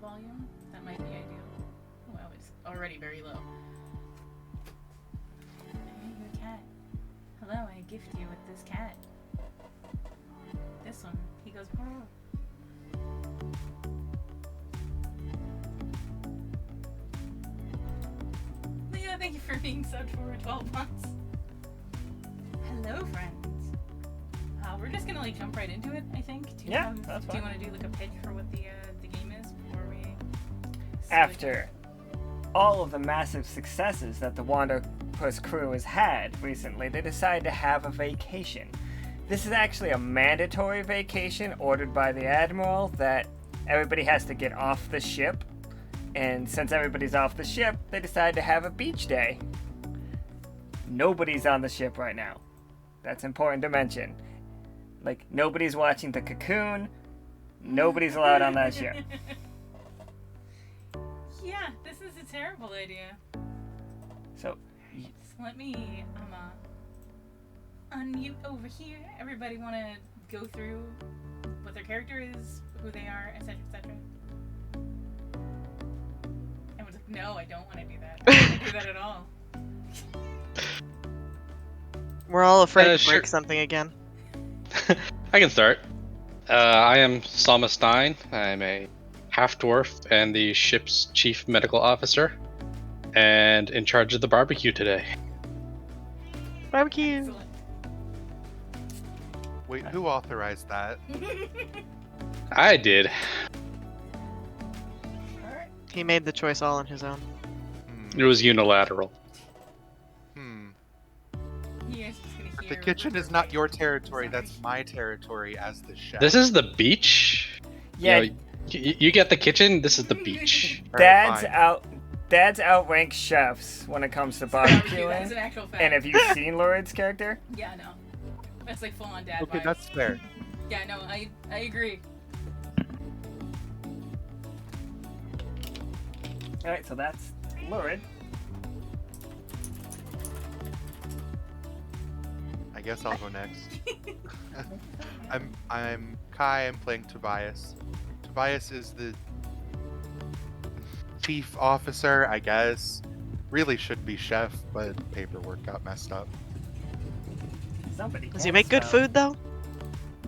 volume. That might be ideal. Wow, it's already very low. Hey, you cat. Hello, I gift you with this cat. This one, he goes, oh. Leo, thank you for being subbed for 12 months. Hello, friends. We're just gonna like jump right into it, I think. Do you that's Do you fine. want to do like a pitch for what the game is before we? After all of the massive successes that the Wanderpus crew has had recently, they decided to have a vacation. This is actually a mandatory vacation ordered by the Admiral that everybody has to get off the ship. And since everybody's off the ship, they decided to have a beach day. Nobody's on the ship right now. That's important to mention. Like, nobody's watching The Cocoon. Nobody's allowed on that ship. Yeah, this is a terrible idea. So, Let me unmute over here. Everybody want to go through what their character is, who they are, etc., etc. Everyone's like, no, I don't want to do that. I don't want to do that at all. We're all afraid to Sure. break something again. I can start. I am Salma Stein. I'm a half-dwarf and the ship's chief medical officer, and in charge of the barbecue today. Barbecue! Excellent. Wait, who authorized that? I did. Alright. He made the choice all on his own. It was unilateral. You guys just gonna The hear kitchen is River not Wave. your territory, that's my territory as the chef. This is the beach. yeah, You know, you get the kitchen. This is the beach. Dad's fine. outranks chefs when it comes to Barbecue, that is barbecuing. an actual fact. And have you seen Lurid's character? Yeah, no. That's like full on dad Okay, vibes. that's fair. Yeah, no, I agree. Alright, so that's Lurid. I guess I'll go next. I'm Kai, I'm playing Tobias. Tobias is the chief officer, I guess. Really should be chef, but paperwork got messed up. Somebody Does he can make good spell. food though?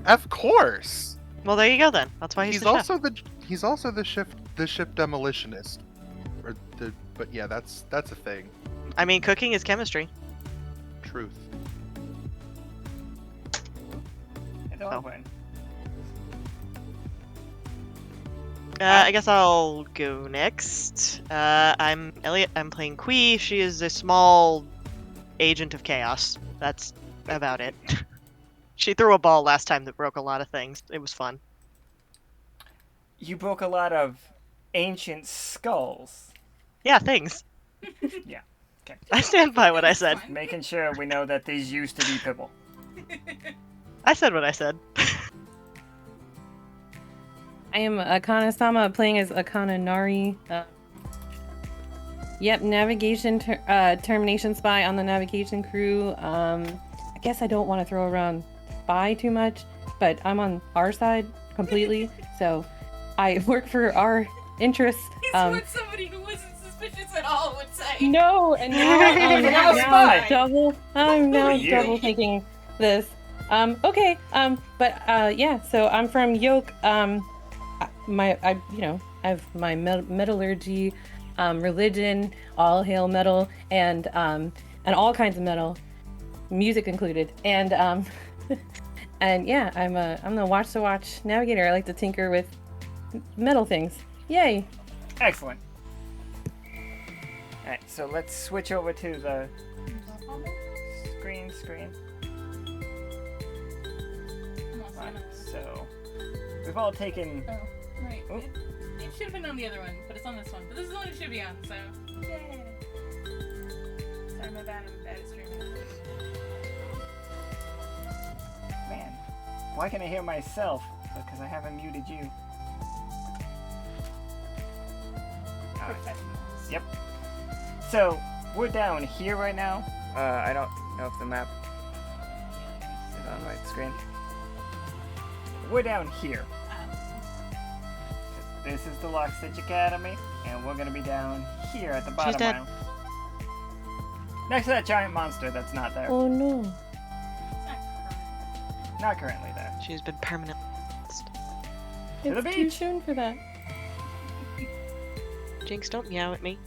Of course! Well, there you go then. That's why he's the chef. He's also the ship demolitionist. But yeah, that's a thing. I mean, cooking is chemistry. Truth. It all went. I guess I'll go next. I'm Elliot. I'm playing Kui. She is a small agent of chaos. That's about it. She threw a ball last time that broke a lot of things. It was fun. You broke a lot of ancient skulls. Yeah, things. Yeah. Okay. I stand by what I said. Making sure we know that these used to be people. I said what I said. I am Akana Sama playing as Akana Nari. Yep, navigation termination spy on the navigation crew. I guess I don't want to throw around spy too much, but I'm on our side completely. So I work for our interests. He's what somebody who wasn't suspicious at all would say. No, and now, You're now a spy. I'm now Who are you? double thinking this. Okay, yeah, so I'm from Yoke. I have my metallurgy, religion, all hail metal, and all kinds of metal, music included, and and yeah, I'm the watch navigator. I like to tinker with metal things. Yay! Excellent. Alright, so let's switch over to the screen. Right, so we've all taken. Oh, right. Oh. It should have been on the other one, but it's on this one. But this is the one it should be on, so. Yay! Sorry, my bad. I'm bad at streaming. Man, why can I hear myself? Because I haven't muted you. Alright. Professionals. Yep. So we're down here right now. I don't know if the map is on my screen. We're down here. this is the Lock Stitch Academy, and we're gonna be down here at the bottom dead. island. Next to that giant monster that's not there. Oh no. It's not current. Not currently there. She's been permanently. To the It's too beach. soon for that. Jinx, don't meow at me.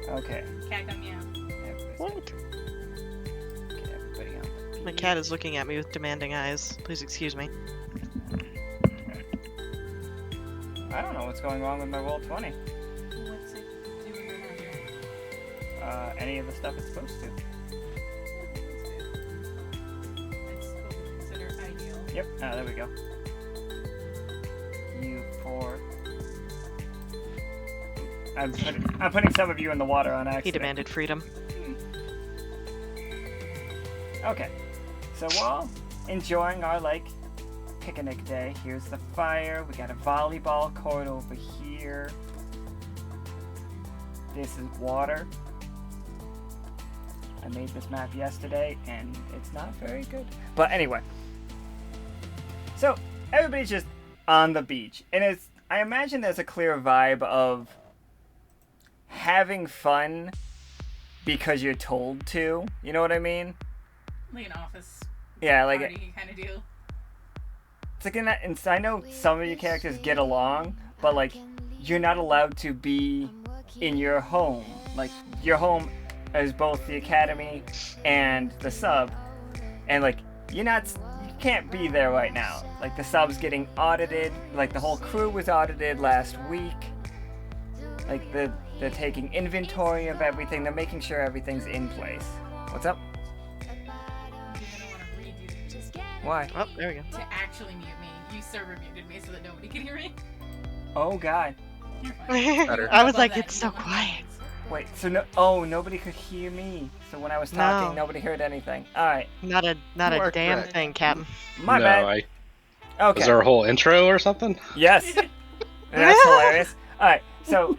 Okay. Cat come meow. Everybody's What? Get everybody on the My beach. cat is looking at me with demanding eyes. Please excuse me. I don't know what's going wrong with my roll 20. What's it doing or not doing? Any of the stuff it's supposed to. That's what we consider ideal. Yep. There we go. You 4. I'm putting some of you in the water on accident. He demanded freedom. Okay. So we're all enjoying our picnic day. Here's the fire. We got a volleyball court over here. This is water. I made this map yesterday and it's not very good. But anyway. So everybody's just on the beach. And I imagine there's a clear vibe of having fun because you're told to. You know what I mean? Like an office Yeah, like party kind of deal. it's like and I know some of your characters get along, but like you're not allowed to be in your home. Like your home is both the academy and the sub, and like you can't be there right now. Like the sub's getting audited. Like the whole crew was audited last week. Like they're taking inventory of everything. They're making sure everything's in place. What's up? You're gonna want to redo Why? Oh, there we go. to actually mute me. You server muted me so that nobody could hear me. Oh God. You're fine. Better. I was Above like, that, it's you so don't want quiet. Wait. So nobody could hear me. So when I was talking, No. nobody heard anything. All right. Not a Mark damn Brett. thing, Captain. My no, bad. Okay. Was there a whole intro or something? Yes. That's hilarious. All right. So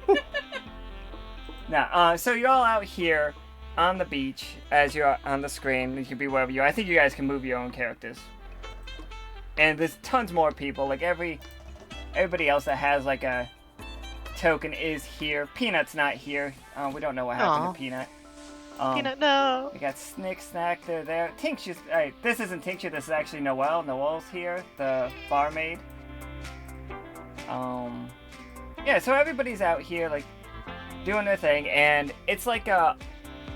now, so you're all out here on the beach as you're on the screen. You can be wherever you are. I think you guys can move your own characters. And there's tons more people. Like everybody else that has like a token is here. Peanut's not here. We don't know what happened Aw. to Peanut. Peanut, no. We got Snick Snack. They're there. Tincture's. This isn't Tincture. This is actually Noelle. Noelle's here, the barmaid. Yeah. So everybody's out here like doing their thing, and it's like a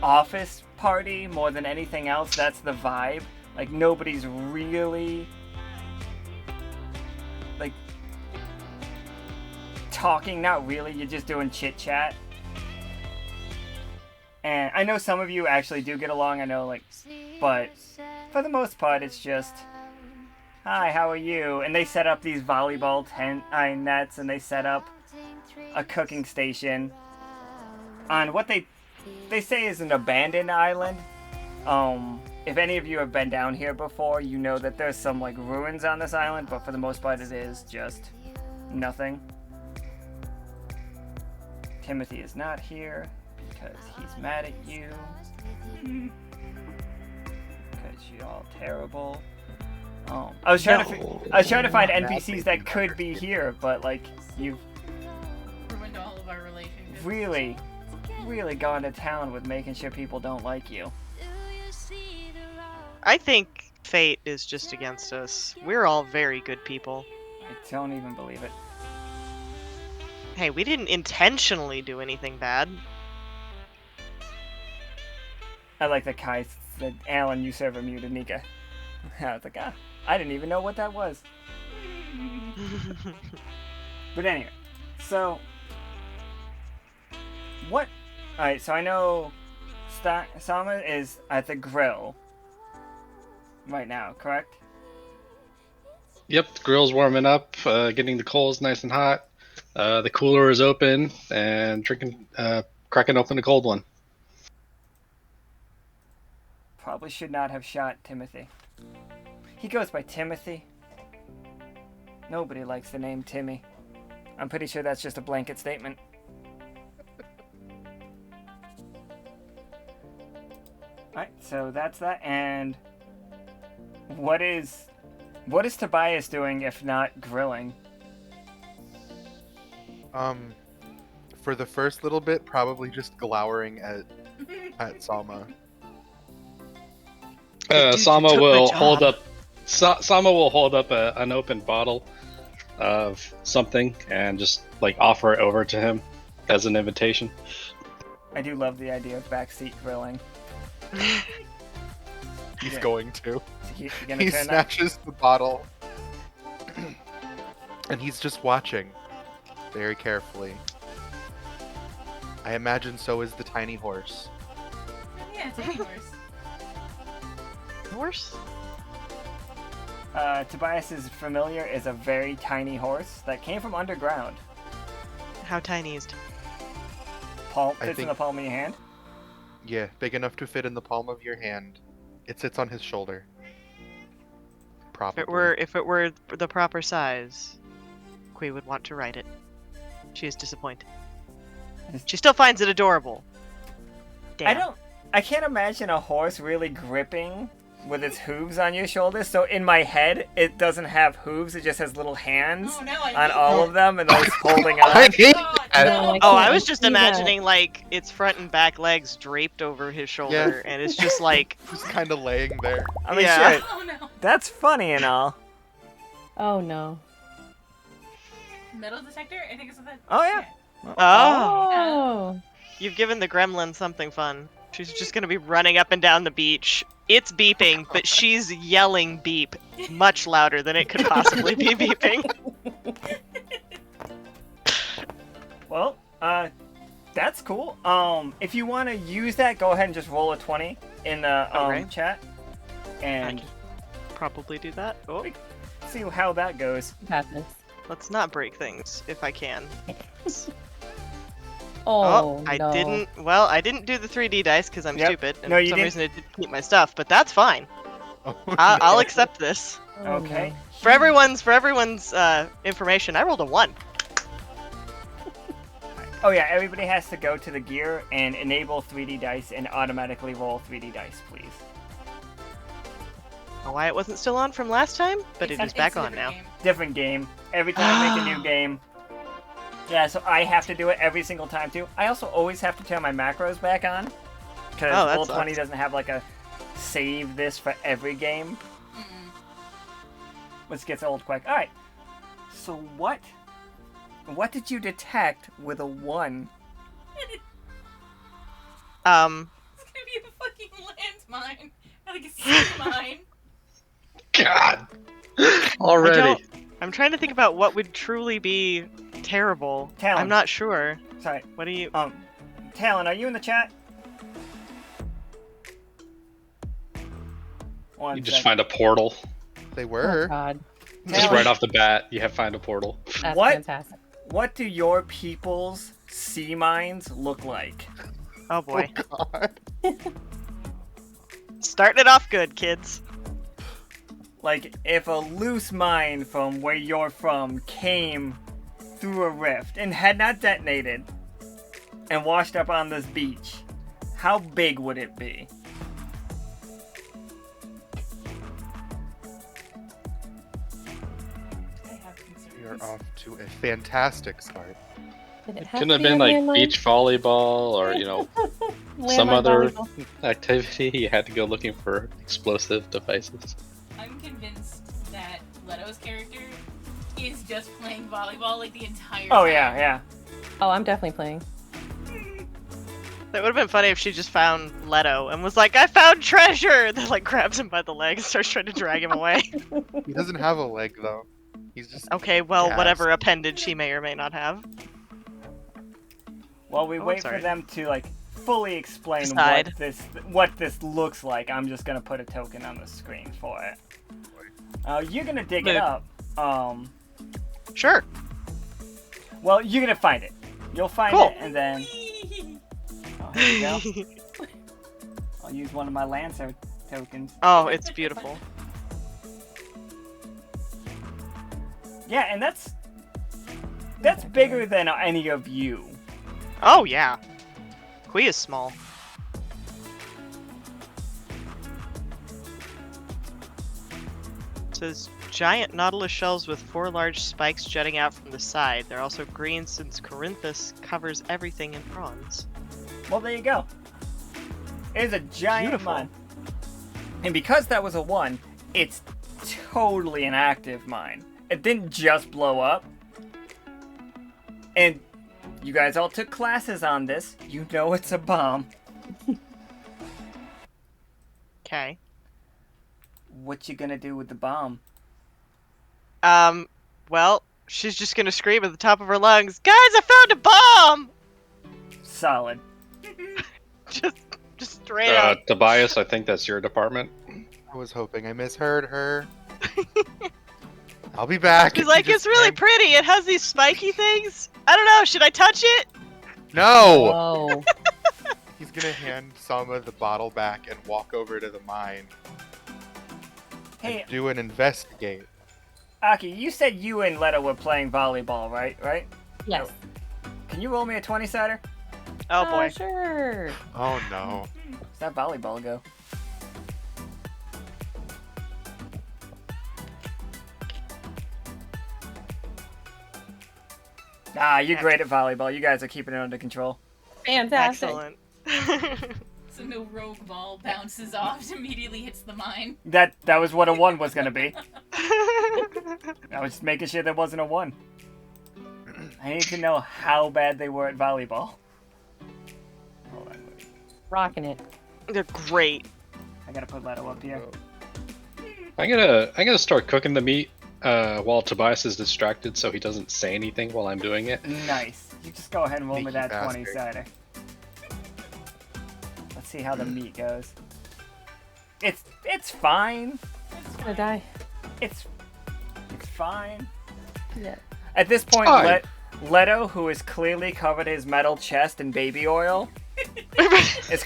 office party more than anything else. That's the vibe. Like nobody's really like talking. Not really. You're just doing chit chat. And I know some of you actually do get along. I know, but for the most part, it's just, hi, how are you? And they set up these volleyball nets, and they set up a cooking station on what they say is an abandoned island. If any of you have been down here before, you know that there's some ruins on this island, but for the most part, it is just nothing. Timothy is not here because he's mad at you. Because you're all terrible. I was trying to find NPCs that could be here, but you've Ruined all of our relationships. really gone to town with making sure people don't like you. I think fate is just against us. We're all very good people. I don't even believe it. Hey, we didn't intentionally do anything bad. I like that Kai said, Alan, you server muted Nika. I was like, I didn't even know what that was. But anyway, so what? Alright, so I know Sama is at the grill right now, correct? Yep, the grill's warming up, getting the coals nice and hot. The cooler is open and cracking open a cold one. Probably should not have shot Timothy. He goes by Timothy. Nobody likes the name Timmy. I'm pretty sure that's just a blanket statement. Alright, so that's that. And what is Tobias doing if not grilling? For the first little bit, probably just glowering at Sama. Sama took my will job. hold up. Sama will hold up an open bottle of something and just like offer it over to him as an invitation. I do love the idea of backseat grilling. He's Yeah. going to. So you gonna He turn that? snatches the bottle. And he's just watching. Very carefully. I imagine so is the tiny horse. Yeah, it's any horse. Horse? Tobias's familiar is a very tiny horse that came from underground. How tiny is Palm I fits in think- the palm of your hand. Yeah, big enough to fit in the palm of your hand. It sits on his shoulder. Probably. If it were the proper size, Kui would want to ride it. She is disappointed. She still finds it adorable. Damn. I can't imagine a horse really gripping with its hooves on your shoulders. So in my head, it doesn't have hooves. It just has little hands Oh no, I on hate all that. of them, and those holding on. I hate God, that. no. I Oh, I can't was just see that. imagining like its front and back legs draped over his shoulder, and it's just like, Just kind of laying there. I mean, Yeah. shit, Oh no. that's funny and all. Oh no. Metal detector? I think it's what that. Oh, yeah. oh, Oh. you've given the gremlin something fun. She's just gonna be running up and down the beach. It's beeping, but she's yelling beep much louder than it could possibly be beeping. Well, that's cool. If you want to use that, go ahead and just roll a 20 in the Okay. chat, I and can probably do that. Oh, see how that goes. Got this. let's not break things if I can. Oh, I no. didn't. Well, I didn't do the 3D dice because I'm Yep. stupid, and No, for you some didn't. reason it didn't keep my stuff. But that's fine. Oh, I'll no. accept this. Oh, Okay. no. For everyone's information, I rolled a 1. Oh yeah, everybody has to go to the gear and enable 3D dice and automatically roll 3D dice, please. Know why it wasn't still on from last time, but it is back on now. Different game. Every time I make a new game. Yeah, so I have to do it every single time too. I also always have to turn my macros back on because Oh, that Roll20 sucks. doesn't have like a save this for every game, which gets old quick. All right. So what did you detect with a 1? It's gonna be a fucking landmine. Like a sea mine. God. Already. I'm trying to think about what would truly be terrible. Talon. I'm not sure. Sorry. What do you? Talon, are you in the chat? You just find a portal. They Oh, were. God. Just Talon, right off the bat, you have find a portal. That's What? fantastic. What do your people's sea mines look like? Oh boy. Oh, God. Starting it off good, kids. Like, if a loose mine from where you're from came through a rift and had not detonated and washed up on this beach, how big would it be? I have We are concerns. off to a fantastic start. Did it Couldn't have to be been a like landmine? beach volleyball or, some Landmine other volleyball. activity. You had to go looking for explosive devices. I'm convinced that Leto's character is just playing volleyball like the entire time. Oh, yeah. Oh, I'm definitely playing. That would have been funny if she just found Leto and was like, "I found treasure!" Then like grabs him by the leg and starts trying to drag him away. He doesn't have a leg though. He's just. Okay, well, Yes. whatever appendage he may or may not have. While we Oh, wait sorry. for them to, like, fully explain Decide. what this looks like, I'm just gonna put a token on the screen for it. You're gonna dig it Mood. up. Sure. Well, you're gonna find it. You'll find Cool. it, and then... Oh, here we go. I'll use one of my Lancer tokens. Oh, it's beautiful. Yeah, and that's bigger than any of you. Oh yeah. Kui is small. Says giant nautilus shells with 4 large spikes jutting out from the side. They're also green since Corinthus covers everything in bronze. Well, there you go. It's a giant Beautiful. mine. And because that was a 1, it's totally an active mine. It didn't just blow up. And you guys all took classes on this. You know it's a bomb. Okay. What you gonna do with the bomb? Well, she's just gonna scream at the top of her lungs, "Guys, I found a bomb!" Solid. Just straight up. Tobias, I think that's your department. I was hoping I misheard her. I'll be back. She's if like, you "It's just really hang- pretty. It has these spiky things. I don't know. Should I touch it?" No! Oh. He's gonna hand Sama the bottle back and walk over to the mine Hey, and do an investigate. Aki, you said you and Leto were playing volleyball, right? Yes. Can you roll me a 20-sider? Oh boy. Sure. Oh no. How's that volleyball go? Ah, you're great at volleyball. You guys are keeping it under control. Fantastic. Excellent. So no rogue ball bounces off and immediately hits the mine. That was what a 1 was gonna be. I was just making sure there wasn't a 1. I need to know how bad they were at volleyball. Hold on, wait. Rocking it. They're great. I gotta put Leto up here. I'm gonna start cooking the meat while Tobias is distracted, so he doesn't say anything while I'm doing it. Nice. You just go ahead and roll me Sneaky that bastard. 20-sider. Let's see how the meat goes. It's fine. I die. It's fine. Yeah. At this point, Fine. Leto, who is clearly covered his metal chest in baby oil, is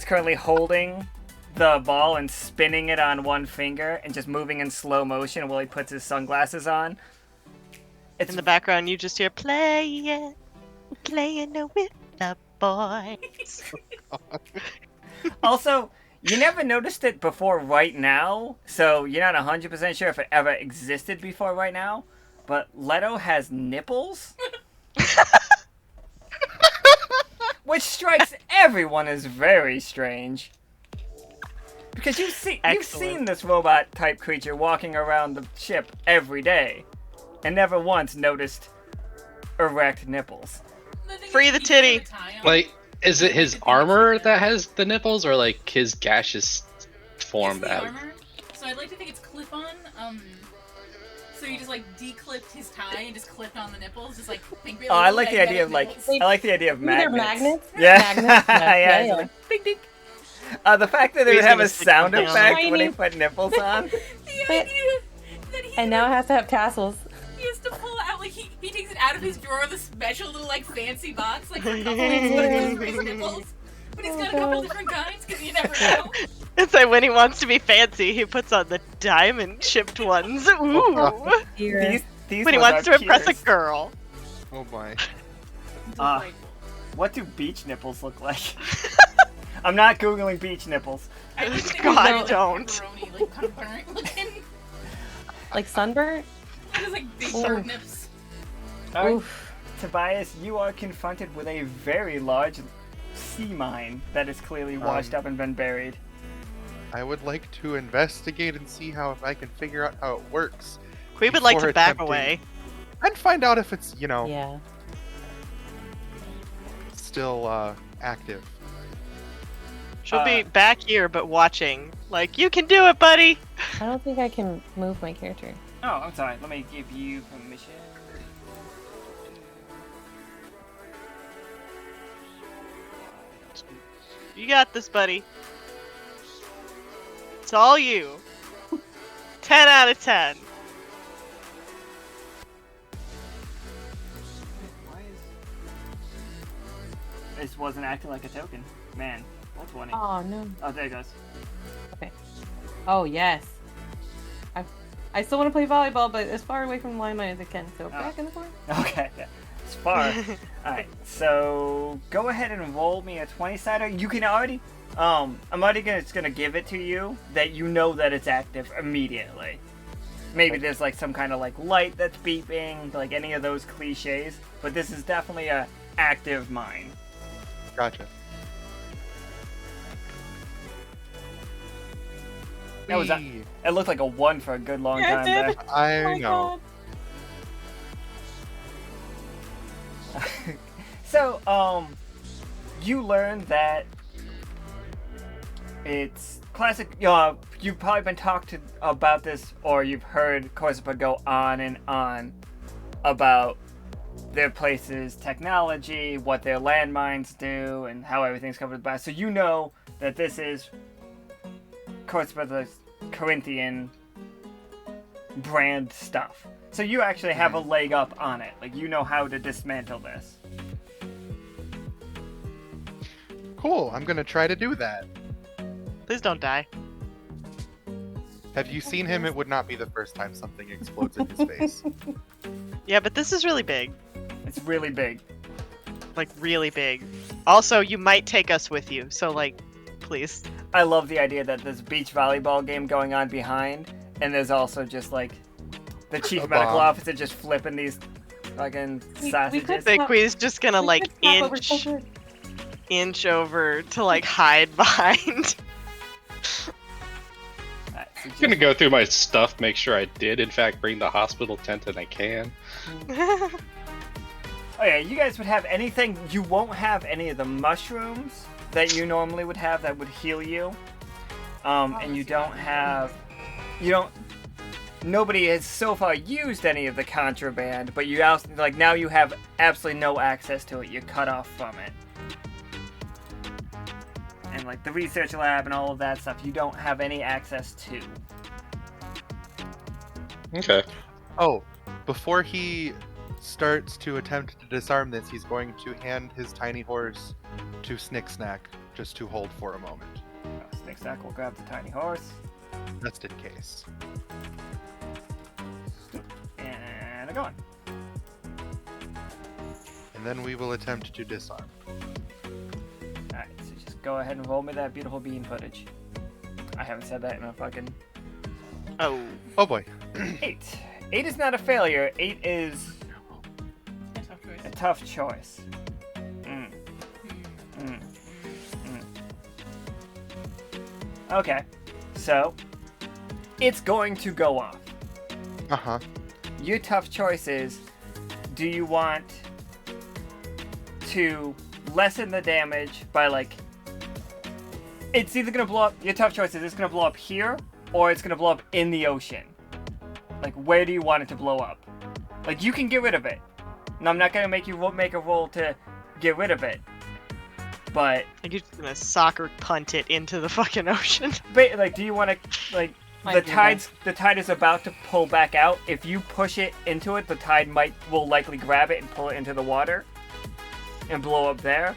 currently holding the ball and spinning it on one finger and just moving in slow motion while he puts his sunglasses on. It's In the background, you just hear playing with the boys. Also, you never noticed it before right now, so you're not 100% sure if it ever existed before right now, but Leto has nipples? Which strikes everyone as very strange. Because you've Excellent. seen this robot-type creature walking around the ship every day, and never once noticed erect nipples. Free the titty. Like, is it his armor that has the nipples, or like his gaseous form It's the that? armor. So I'd like to think it's clip-on. So you just like declipped his tie and just clipped on the nipples, just like think really Oh, I like the magnetic idea of like nipples. I like the idea of Maybe they're magnets. magnets? Yeah, Magnets? yeah. Yeah. It's like, ding, ding. The fact that they He's would have gonna a stick sound them down. effect when they Tiny. put nipples on. The idea that he, And now it has to have tassels. he has to pull out like he takes it out of his drawer with a special little like fancy box like for a couple Yeah. of his nipples. But he's got a Oh, couple God. different kinds because you never know. It's like when he wants to be fancy, he puts on the diamond chipped ones. Ooh. Here. These When he ones wants are to impress a pierced. girl. Oh my. What do beach nipples look like? I'm not googling beach nipples. I like to think God, of, like, don't. pepperoni, like kind of burnt looking. Like sunburnt? Just like big Ooh. burnt nips. Alright, Oof. Tobias, you are confronted with a very large sea mine that is clearly washed up and been buried. I would like to investigate and see how if I can figure out how it works. We would like Before to back attempting- away. And find out if it's, Yeah. still active. She'll be back here, but watching. Like, you can do it, buddy! I don't think I can move my character. Oh, I'm sorry. Let me give you permission. You got this, buddy. It's all you. 10 out of 10. This wasn't acting like a token. Man, roll 20. Oh, no. Oh, there it goes. Oh, yes. I still want to play volleyball, but as far away from the limelight as I can. So back in the corner. Okay, yeah. It's far. Alright, so go ahead and roll me a 20-sider. You can already... I'm already just gonna give it to you that you know that it's active immediately. maybe there's like some kind of like light that's beeping, like any of those cliches. But this is definitely a active mine. Gotcha. That was Whee! It looked like a 1 for a good long Yeah, it time did. there. I Oh my know. God. So, you learned that it's classic. You've probably been talked to about this, or you've heard Corsipa go on and on about their place's technology, what their landmines do, and how everything's covered by. So you know that this is Corsipa's Corinthian brand stuff. So you actually have a leg up on it. Like, you know how to dismantle this. Cool. I'm gonna try to do that. Please don't die. Have you seen him? It would not be the first time something explodes in his face. Yeah, but this is really big. It's really big. Like, really big. Also, you might take us with you, so, like, please. I love the idea that there's a beach volleyball game going on behind, and there's also just like the chief A medical bomb. officer just flipping these fucking We sausages. could- The queen's just gonna, We like, could stop, but we're so good. inch over to, like, hide behind. Alright, so I'm gonna go through my stuff, make sure I did in fact bring the hospital tent and I can. Oh yeah, you guys would have anything. You won't have any of the mushrooms that you normally would have that would heal you. And you don't have. Nobody has so far used any of the contraband, but you also, like, now you have absolutely no access to it. You're cut off from it. And like the research lab and all of that stuff, you don't have any access to. Okay. Oh, before he starts to attempt to disarm this, he's going to hand his tiny horse to Snick Snack just to hold for a moment, Snake Stack will grab the tiny horse. just in case. And they're going. And then we will attempt to disarm. Alright, so just go ahead and roll me that beautiful bean footage. I haven't said that in a fucking Oh. Oh boy. 8. 8 is not a failure. 8 is A tough choice. a tough choice. Mm. Mm. Mm. Okay, so it's going to go off. Uh-huh. Your tough choice is, do you want to lessen the damage by, like, it's either going to blow up, your tough choice is it's going to blow up here, or it's going to blow up in the ocean. Like, where do you want it to blow up? Like, you can get rid of it. And I'm not going to make you make a roll to get rid of it. But, Like, you're just gonna soccer punt it into the fucking ocean. like, do you want to, like, Might do the tide is about to pull back out. If you push it into it, the tide will likely grab it and pull it into the water and blow up there.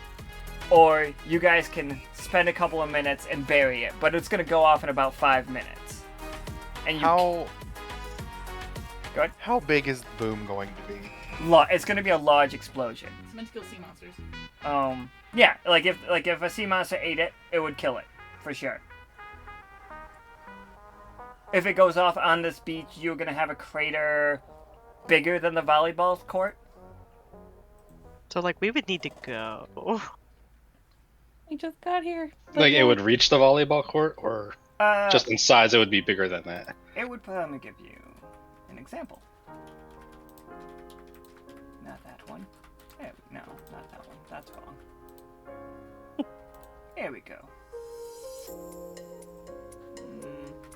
Or you guys can spend a couple of minutes and bury it, but it's gonna go off in about 5 minutes. And you How Go ahead. how big is the boom going to be? it's gonna be a large explosion. It's meant to kill sea monsters. Yeah, like if a sea monster ate it, it would kill it for sure. If it goes off on this beach, you're gonna have a crater bigger than the volleyball court. So, like, we would need to go. We just got here. Like it would reach the volleyball court, or just in size it would be bigger than that. It would. Let me give you an example. Not that one. No, not that one. That's wrong. There we go.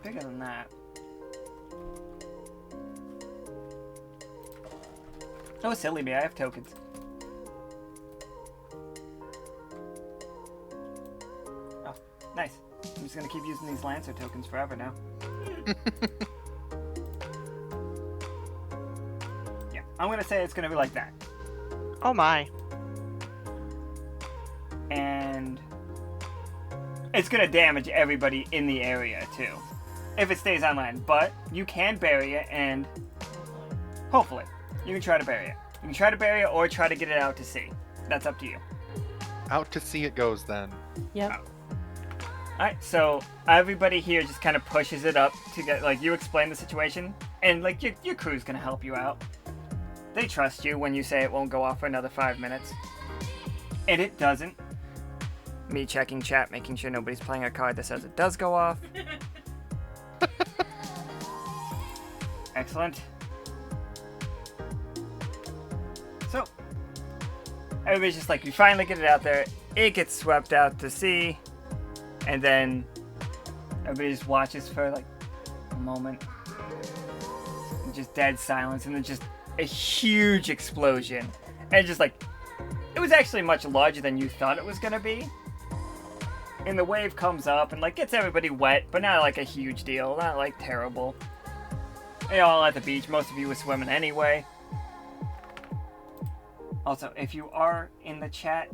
Bigger than that. Oh, silly me! I have tokens. Oh, nice. I'm just gonna keep using these Lancer tokens forever now. Yeah, I'm gonna say it's gonna be like that. Oh my. And it's gonna damage everybody in the area too, if it stays online. But you can bury it, and hopefully you can try to bury it. You can try to bury it or try to get it out to sea. That's up to you. Out to sea it goes then. Yep. Alright, so everybody here just kind of pushes it up to get, like, you explain the situation, And like your crew's gonna help you out. They trust you when you say it won't go off for another 5 minutes. And it doesn't. Me checking chat, making sure nobody's playing a card that says it does go off. Excellent. So, everybody's just like, we finally get it out there. It gets swept out to sea. And then everybody just watches for like a moment. And just dead silence. And then just a huge explosion. And just like, it was actually much larger than you thought it was going to be. And the wave comes up and like gets everybody wet, but not like a huge deal. Not like terrible. You're all at the beach. Most of you were swimming anyway. Also, if you are in the chat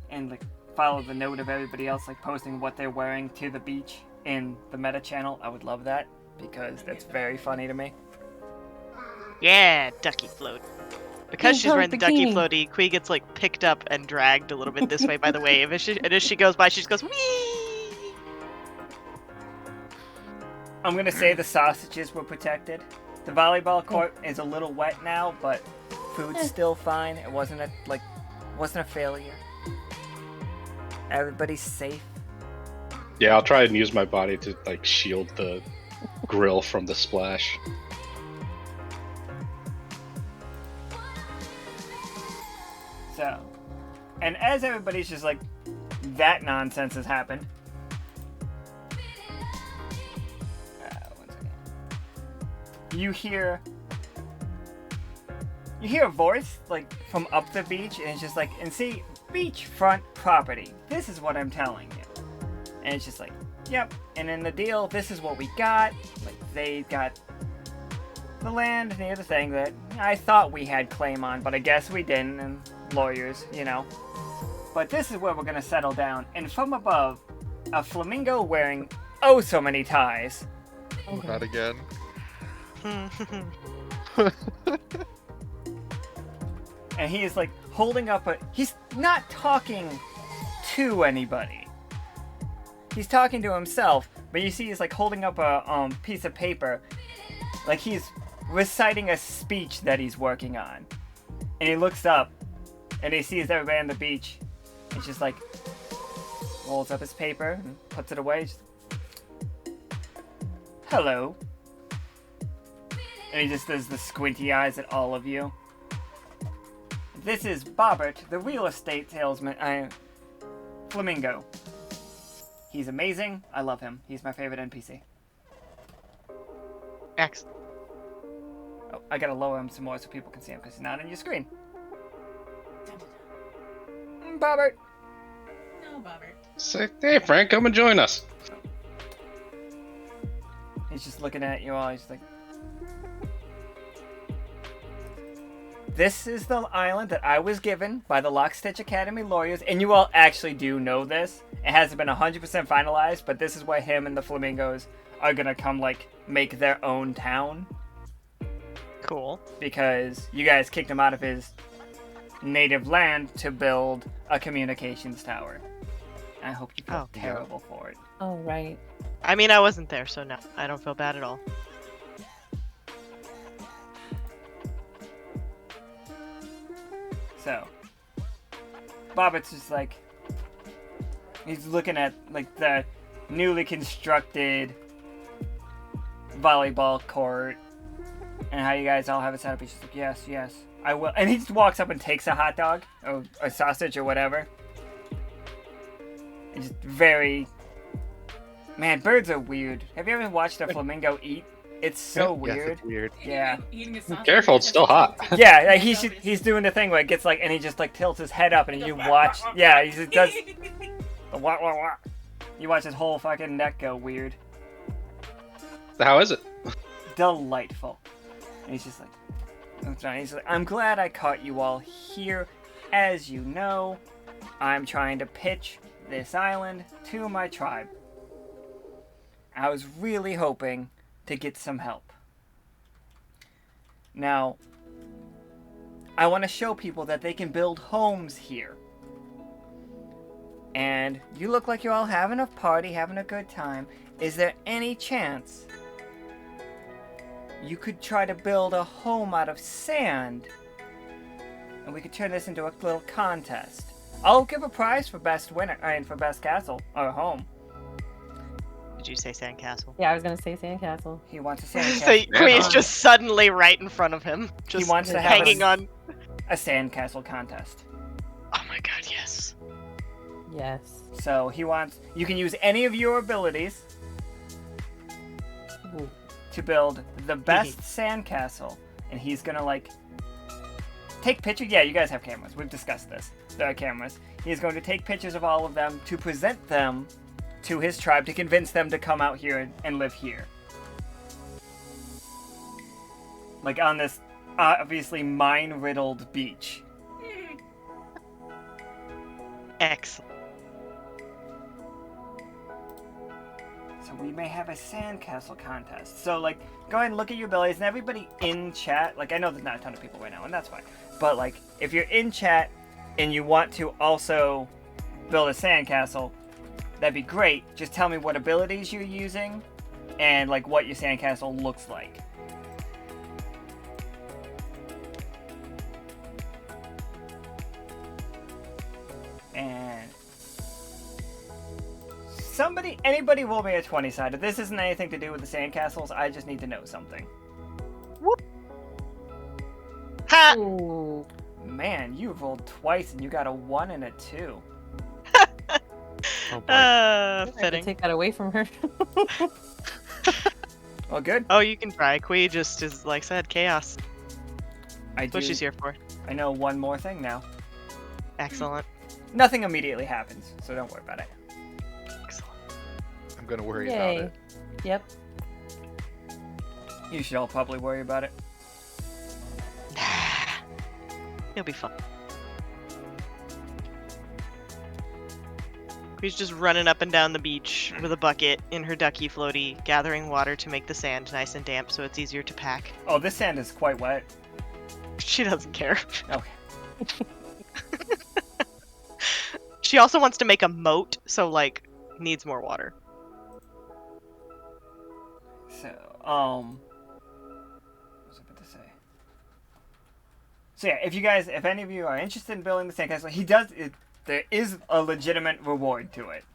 and like follow the note of everybody else like posting what they're wearing to the beach in the meta channel, I would love that because that's very funny to me. Yeah, ducky float. Because she's Pink wearing the ducky bikini. floaty, Quee gets like picked up and dragged a little bit this way by the wave. And as she goes by, she just goes wee. I'm gonna say the sausages were protected. The volleyball court is a little wet now, but food's still fine. It wasn't a failure. Everybody's safe. Yeah, I'll try and use my body to like shield the grill from the splash. So, and as everybody's just like, that nonsense has happened. One second. You hear a voice like from up the beach, and it's just like, and see, beachfront property. This is what I'm telling you. And it's just like, yep. And in the deal, this is what we got. Like they got the land near the thing that I thought we had claim on, but I guess we didn't. And lawyers, you know. But this is where we're gonna settle down. And from above, a flamingo wearing oh so many ties. Not again. And he is like holding up he's not talking to anybody. He's talking to himself, but you see he's like holding up a piece of paper. Like he's reciting a speech that he's working on. And he looks up and he sees everybody on the beach. He's just like rolls up his paper and puts it away. Just, hello. And he just does the squinty eyes at all of you. This is Bobbert, the real estate salesman. Flamingo. He's amazing. I love him. He's my favorite NPC. Excellent. Oh, I gotta lower him some more so people can see him because he's not on your screen. Bobbert. No, Bobbert. Say, hey Frank, come and join us. He's just looking at you all. He's like, this is the island that I was given by the Lockstitch Academy lawyers, and you all actually do know this. It hasn't been 100% finalized, but this is why him and the flamingos are gonna come, like, make their own town. Cool. Because you guys kicked him out of his native land to build a communications tower. I hope you feel terrible for it. Oh, right. I mean, I wasn't there, so no, I don't feel bad at all. So, Bobbitt's just like, he's looking at like the newly constructed volleyball court and how you guys all have it set up. He's just like, yes, yes, I will. And he just walks up and takes a hot dog or a sausage or whatever. It's just very, man, birds are weird. Have you ever watched a flamingo eat? It's so weird. Yes, it's weird. Yeah. Eating a sausage. Careful, it's still hot. Yeah, like he's doing the thing where it gets like, and he just like tilts his head up, and you watch. Yeah, he just does. The wah wah wah. You watch his whole fucking neck go weird. How is it? Delightful. And he's just like, he's like, I'm glad I caught you all here. As you know, I'm trying to pitch this island to my tribe. I was really hoping to get some help. Now, I want to show people that they can build homes here. And you look like you're all having a party, having a good time. Is there any chance you could try to build a home out of sand, and we could turn this into a little contest. I'll give a prize for best winner, for best castle or home. Did you say sandcastle? Yeah, I was gonna say sandcastle. He wants a sand So castle. Quee's just suddenly right in front of him, just wants to have hanging on. a sandcastle contest. Oh my god, yes. Yes. So he wants, you can use any of your abilities Ooh. to build the best sandcastle, and he's gonna like take pictures. Yeah, you guys have cameras. We've discussed this. There are cameras. He's going to take pictures of all of them to present them to his tribe to convince them to come out here and live here. Like on this obviously mine-riddled beach. Excellent. So we may have a sandcastle contest. So like, go ahead and look at your abilities, and everybody in chat, like I know there's not a ton of people right now, and that's fine. But like, if you're in chat and you want to also build a sandcastle, that'd be great. Just tell me what abilities you're using and like what your sandcastle looks like. And anybody roll me a 20-sided. This isn't anything to do with the sandcastles. I just need to know something. Whoop. Ha! Ooh. Man, you rolled twice and you got a 1 and a 2. Oh boy. I have to Fitting. take that away from her. Well, good. Oh, you can try. Quee just is, like I said, chaos. That's what she's here for. I know one more thing now. Excellent. Nothing immediately happens, so don't worry about it. Excellent. I'm gonna worry Yay. about it. Yep. You should all probably worry about it. It'll be fun. Quee's just running up and down the beach with a bucket in her ducky floaty, gathering water to make the sand nice and damp so it's easier to pack. Oh, this sand is quite wet. She doesn't care. Okay. She also wants to make a moat, so like needs more water. So, what was I about to say? So yeah, if any of you are interested in building the sandcastle, there is a legitimate reward to it.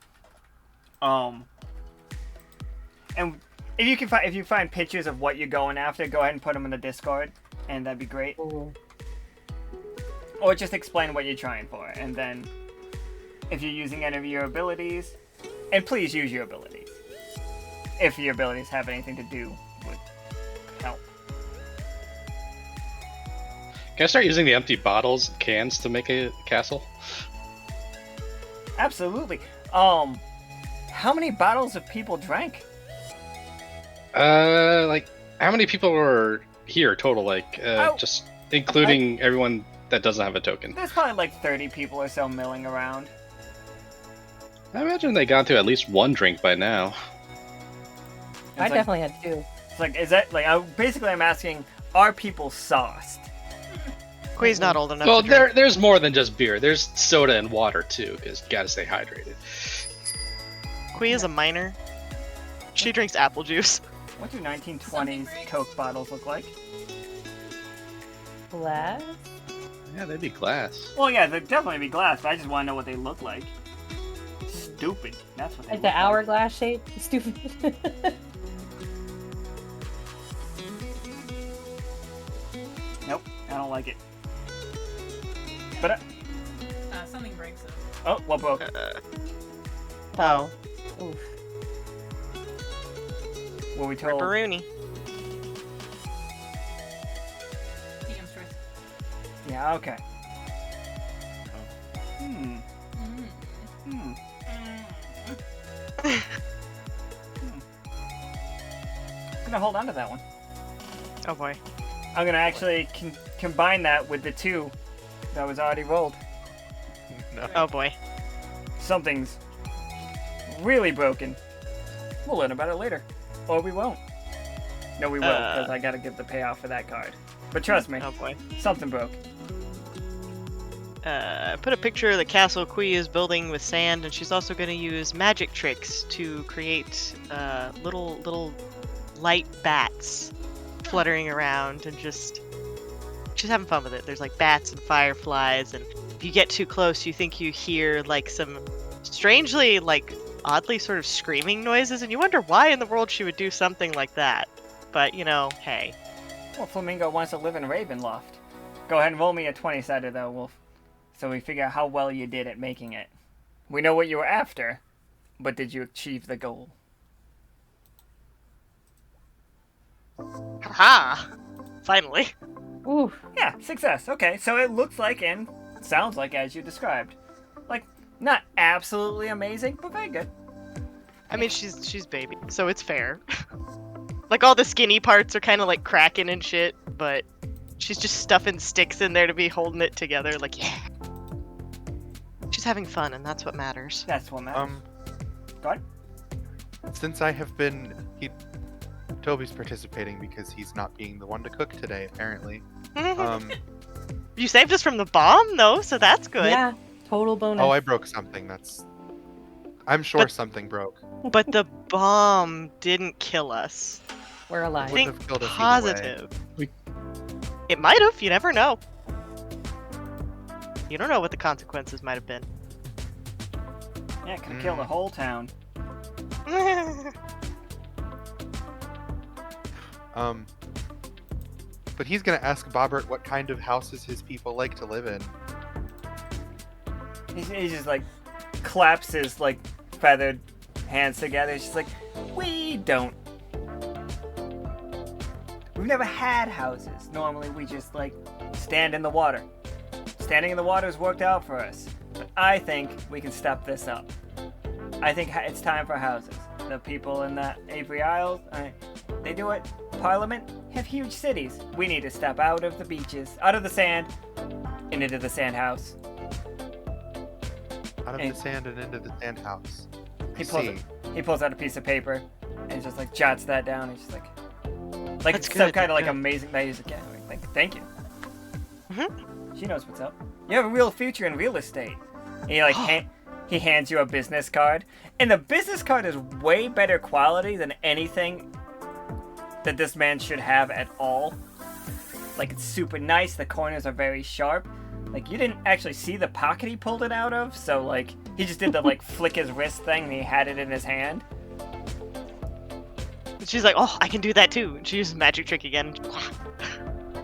And if you find pictures of what you're going after, go ahead and put them in the Discord, and that'd be great. Ooh. Or just explain what you're trying for, and then if you're using any of your abilities, and please use your abilities. If your abilities have anything to do with help. Can I start using the empty bottles and cans to make a castle? Absolutely. How many bottles have people drank? Like, how many people were here total? Like, just including everyone that doesn't have a token. There's probably like 30 people or so milling around. I imagine they got to at least one drink by now. I It's like, definitely had 2. It's like, is that like? I'm asking, are people sauced? Quee's not old enough Well, to drink. there's more than just beer. There's soda and water too, because you gotta stay hydrated. Quee is a minor. She drinks apple juice. What do 1920s Something breaks. Coke bottles look like? Glass? Yeah, they'd be glass. Well, yeah, they'd definitely be glass, but I just want to know what they look like. Stupid. That's what they Like look the hourglass shape? Stupid. Nope, I don't like it. But Something breaks it. oh, what broke? Oh. Oof. Were we told? Ripperoonie. DM's choice. Yeah. Okay. Hmm. Mm. Hmm. I'm gonna hold on to that one. Oh boy. I'm gonna actually combine that with the 2 that was already rolled. No. Oh boy. Something's really broken. We'll learn about it later. Or we won't. No, we will, because I gotta give the payoff for that card. But trust me, Oh boy. something broke. Put a picture of the castle Quee is building with sand, and she's also going to use magic tricks to create little light bats fluttering around and just she's having fun with it. There's like bats and fireflies, and if you get too close, you think you hear like some strangely, like oddly sort of screaming noises, and you wonder why in the world she would do something like that. But you know, hey. Well, Flamingo wants to live in Ravenloft. Go ahead and roll me a 20-sided though, Wolf. So we figure out how well you did at making it. We know what you were after, but did you achieve the goal? Haha! Finally. Ooh. Yeah, success. Okay, so it looks like and sounds like as you described. Like, not absolutely amazing, but very good. I mean, she's baby, so it's fair. Like all the skinny parts are kind of like cracking and shit, but she's just stuffing sticks in there to be holding it together. Like, yeah. She's having fun, and that's what matters. That's what matters. Go ahead. Since I have been, Toby's participating because he's not being the one to cook today, apparently. You saved us from the bomb, though, so that's good. Yeah, total bonus. Oh, I broke something. I'm sure But- something broke. But the bomb didn't kill us. We're alive. Wouldn't Think have killed us either way. positive. It might have. You never know. You don't know what the consequences might have been. Yeah, could have killed the whole town. But he's gonna ask Bobbert what kind of houses his people like to live in. He just like claps his like feathered hands together. He's just like, we don't. We've never had houses. Normally we just like stand in the water. Standing in the water has worked out for us. But I think we can step this up. I think it's time for houses. The people in the Avery Isles, they do it. Parliament have huge cities. We need to step out of the beaches, out of the sand, and into the sand house. Out of And- the sand and into the sand house. He pulls out a piece of paper and just like jots that down. And just like That's it's some good, kind of like yeah. amazing that he's like, yeah, like, thank you. Mhm. She knows what's up. You have a real future in real estate. And he like he hands you a business card, and the business card is way better quality than anything that this man should have at all. Like, it's super nice. The corners are very sharp. Like, you didn't actually see the pocket he pulled it out of, so like he just did the like flick his wrist thing and he had it in his hand. She's like, oh, I can do that too. And she uses magic trick again.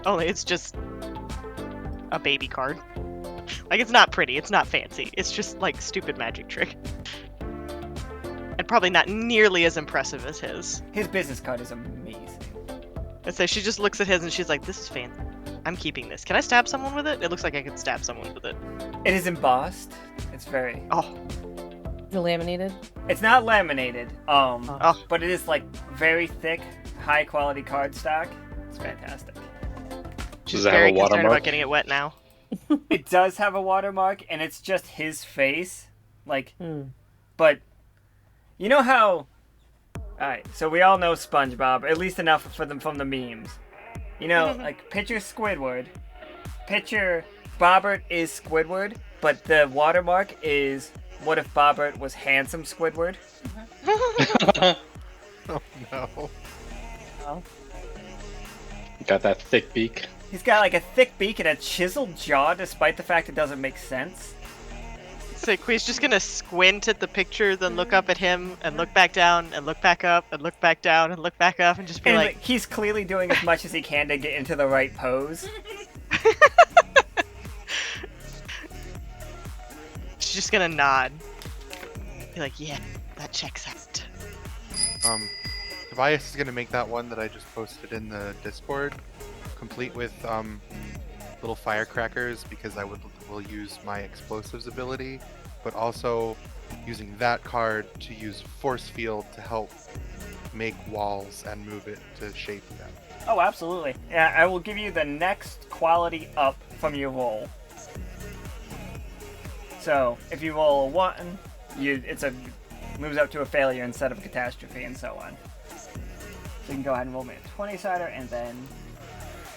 Only it's just a baby card. Like, it's not pretty, it's not fancy. It's just like stupid magic trick. And probably not nearly as impressive as his. His business card is amazing. And so she just looks at his and she's like, this is fancy. I'm keeping this. Can I stab someone with it? It looks like I could stab someone with it. It is embossed. It's very. Oh, Is it laminated? It's not laminated. Oh. But it is like very thick, high quality cardstock. It's fantastic. she's Does it have very a concerned watermark? about getting it wet now. It does have a watermark, and it's just his face. Like, Hmm. but you know how. Alright, so we all know SpongeBob, at least enough for them from the memes. You know, like, picture Squidward. Picture Bobbert is Squidward, but the watermark is what if Bobbert was handsome Squidward? Oh no. Got that thick beak. He's got like a thick beak and a chiseled jaw, despite the fact it doesn't make sense. So Quee's just gonna squint at the picture, then look up at him, and look back down, and look back up, and look back down, and look back up, and just be And like, he's clearly doing as much as he can to get into the right pose. she's just gonna nod. Be like, yeah, that checks out. Tobias is gonna make that one that I just posted in the Discord, complete with little firecrackers, because I will use my explosives ability, but also using that card to use force field to help make walls and move it to shape them. Oh, absolutely. Yeah, I will give you the next quality up from your roll. So, if you roll a 1, moves up to a failure instead of a catastrophe, and so on. So you can go ahead and roll me a 20-sider, and then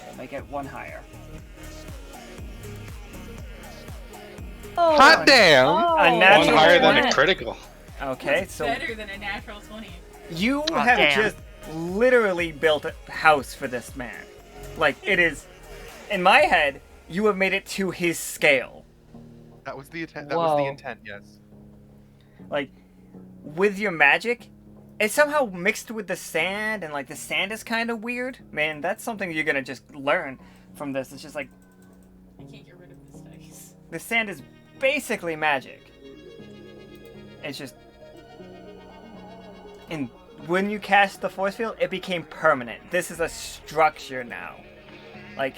we'll make it 1 higher. Oh, Hot damn! A One natural higher than a 20. critical. Okay, so Better than a natural 20. you Oh, have damn. just literally built a house for this man. Like, it is, in my head, you have made it to his scale. That was the intent. That was the Whoa. intent. Yes. Like, with your magic, it's somehow mixed with the sand, and like the sand is kind of weird. Man, that's something you're gonna just learn from this. It's just like, I can't get rid of this dice. the sand is basically magic. It's just, and when you cast the force field, it became permanent. This is a structure now. Like,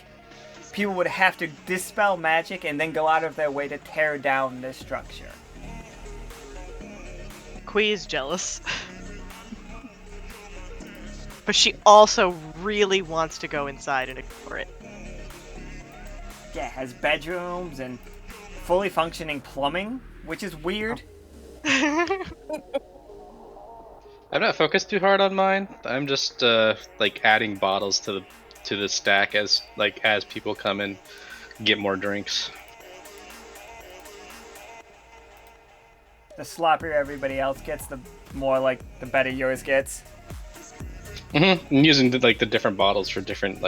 people would have to dispel magic and then go out of their way to tear down this structure. Kui is jealous. But she also really wants to go inside and explore it. Yeah, it has bedrooms and fully functioning plumbing, which is weird. I'm not focused too hard on mine. I'm just like adding bottles to the stack as people come and get more drinks. The sloppier everybody else gets, the more like the better yours gets. And using the different bottles for different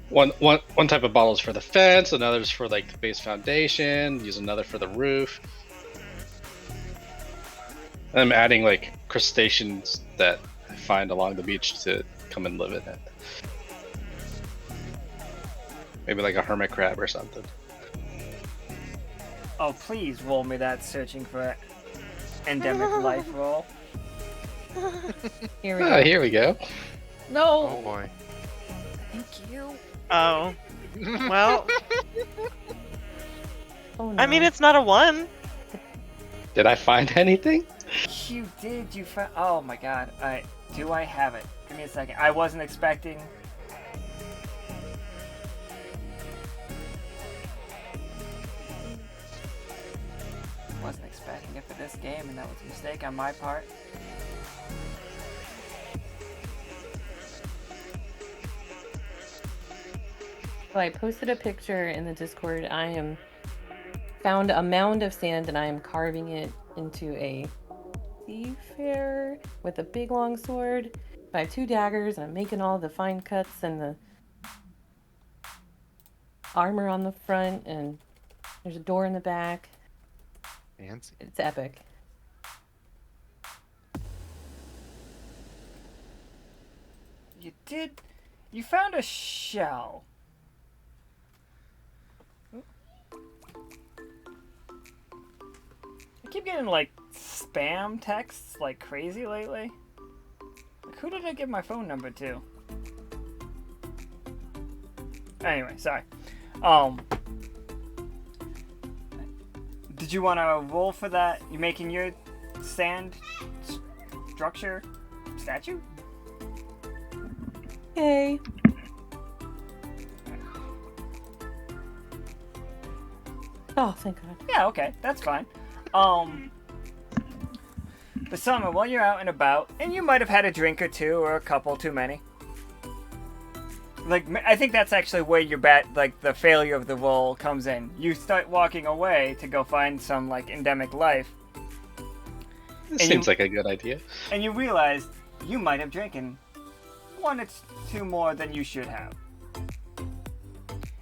one type of bottles for the fence, another's for like the base foundation. Use another for the roof. I'm adding like crustaceans that I find along the beach to come and live in it. Maybe like a hermit crab or something. Oh, please roll me that searching for endemic life roll. Here we go. Here we go. No. Oh boy. Thank you. Oh. Well, Oh no. I mean, it's not a 1. Did I find anything? You did, you found. Oh my god. Alright, do I have it? Give me a second. I wasn't expecting. Wasn't expecting it for this game, and that was a mistake on my part. So I posted a picture in the Discord. I am found a mound of sand and I am carving it into a seafarer with a big long sword. I have 2 daggers and I'm making all the fine cuts and the armor on the front, and there's a door in the back. Fancy. It's epic. You found a shell. I keep getting like spam texts like crazy lately. Like, who did I give my phone number to? Anyway, sorry. Did you want to roll for that? You making your sand structure statue? Okay. Oh, thank God. Yeah, okay, that's fine. But Summer, while you're out and about, and you might have had a drink or two, or a couple too many. Like, I think that's actually where your the failure of the roll comes in. You start walking away to go find some, like, endemic life. Seems like a good idea. And you realize you might have drinking 1 or 2 more than you should have.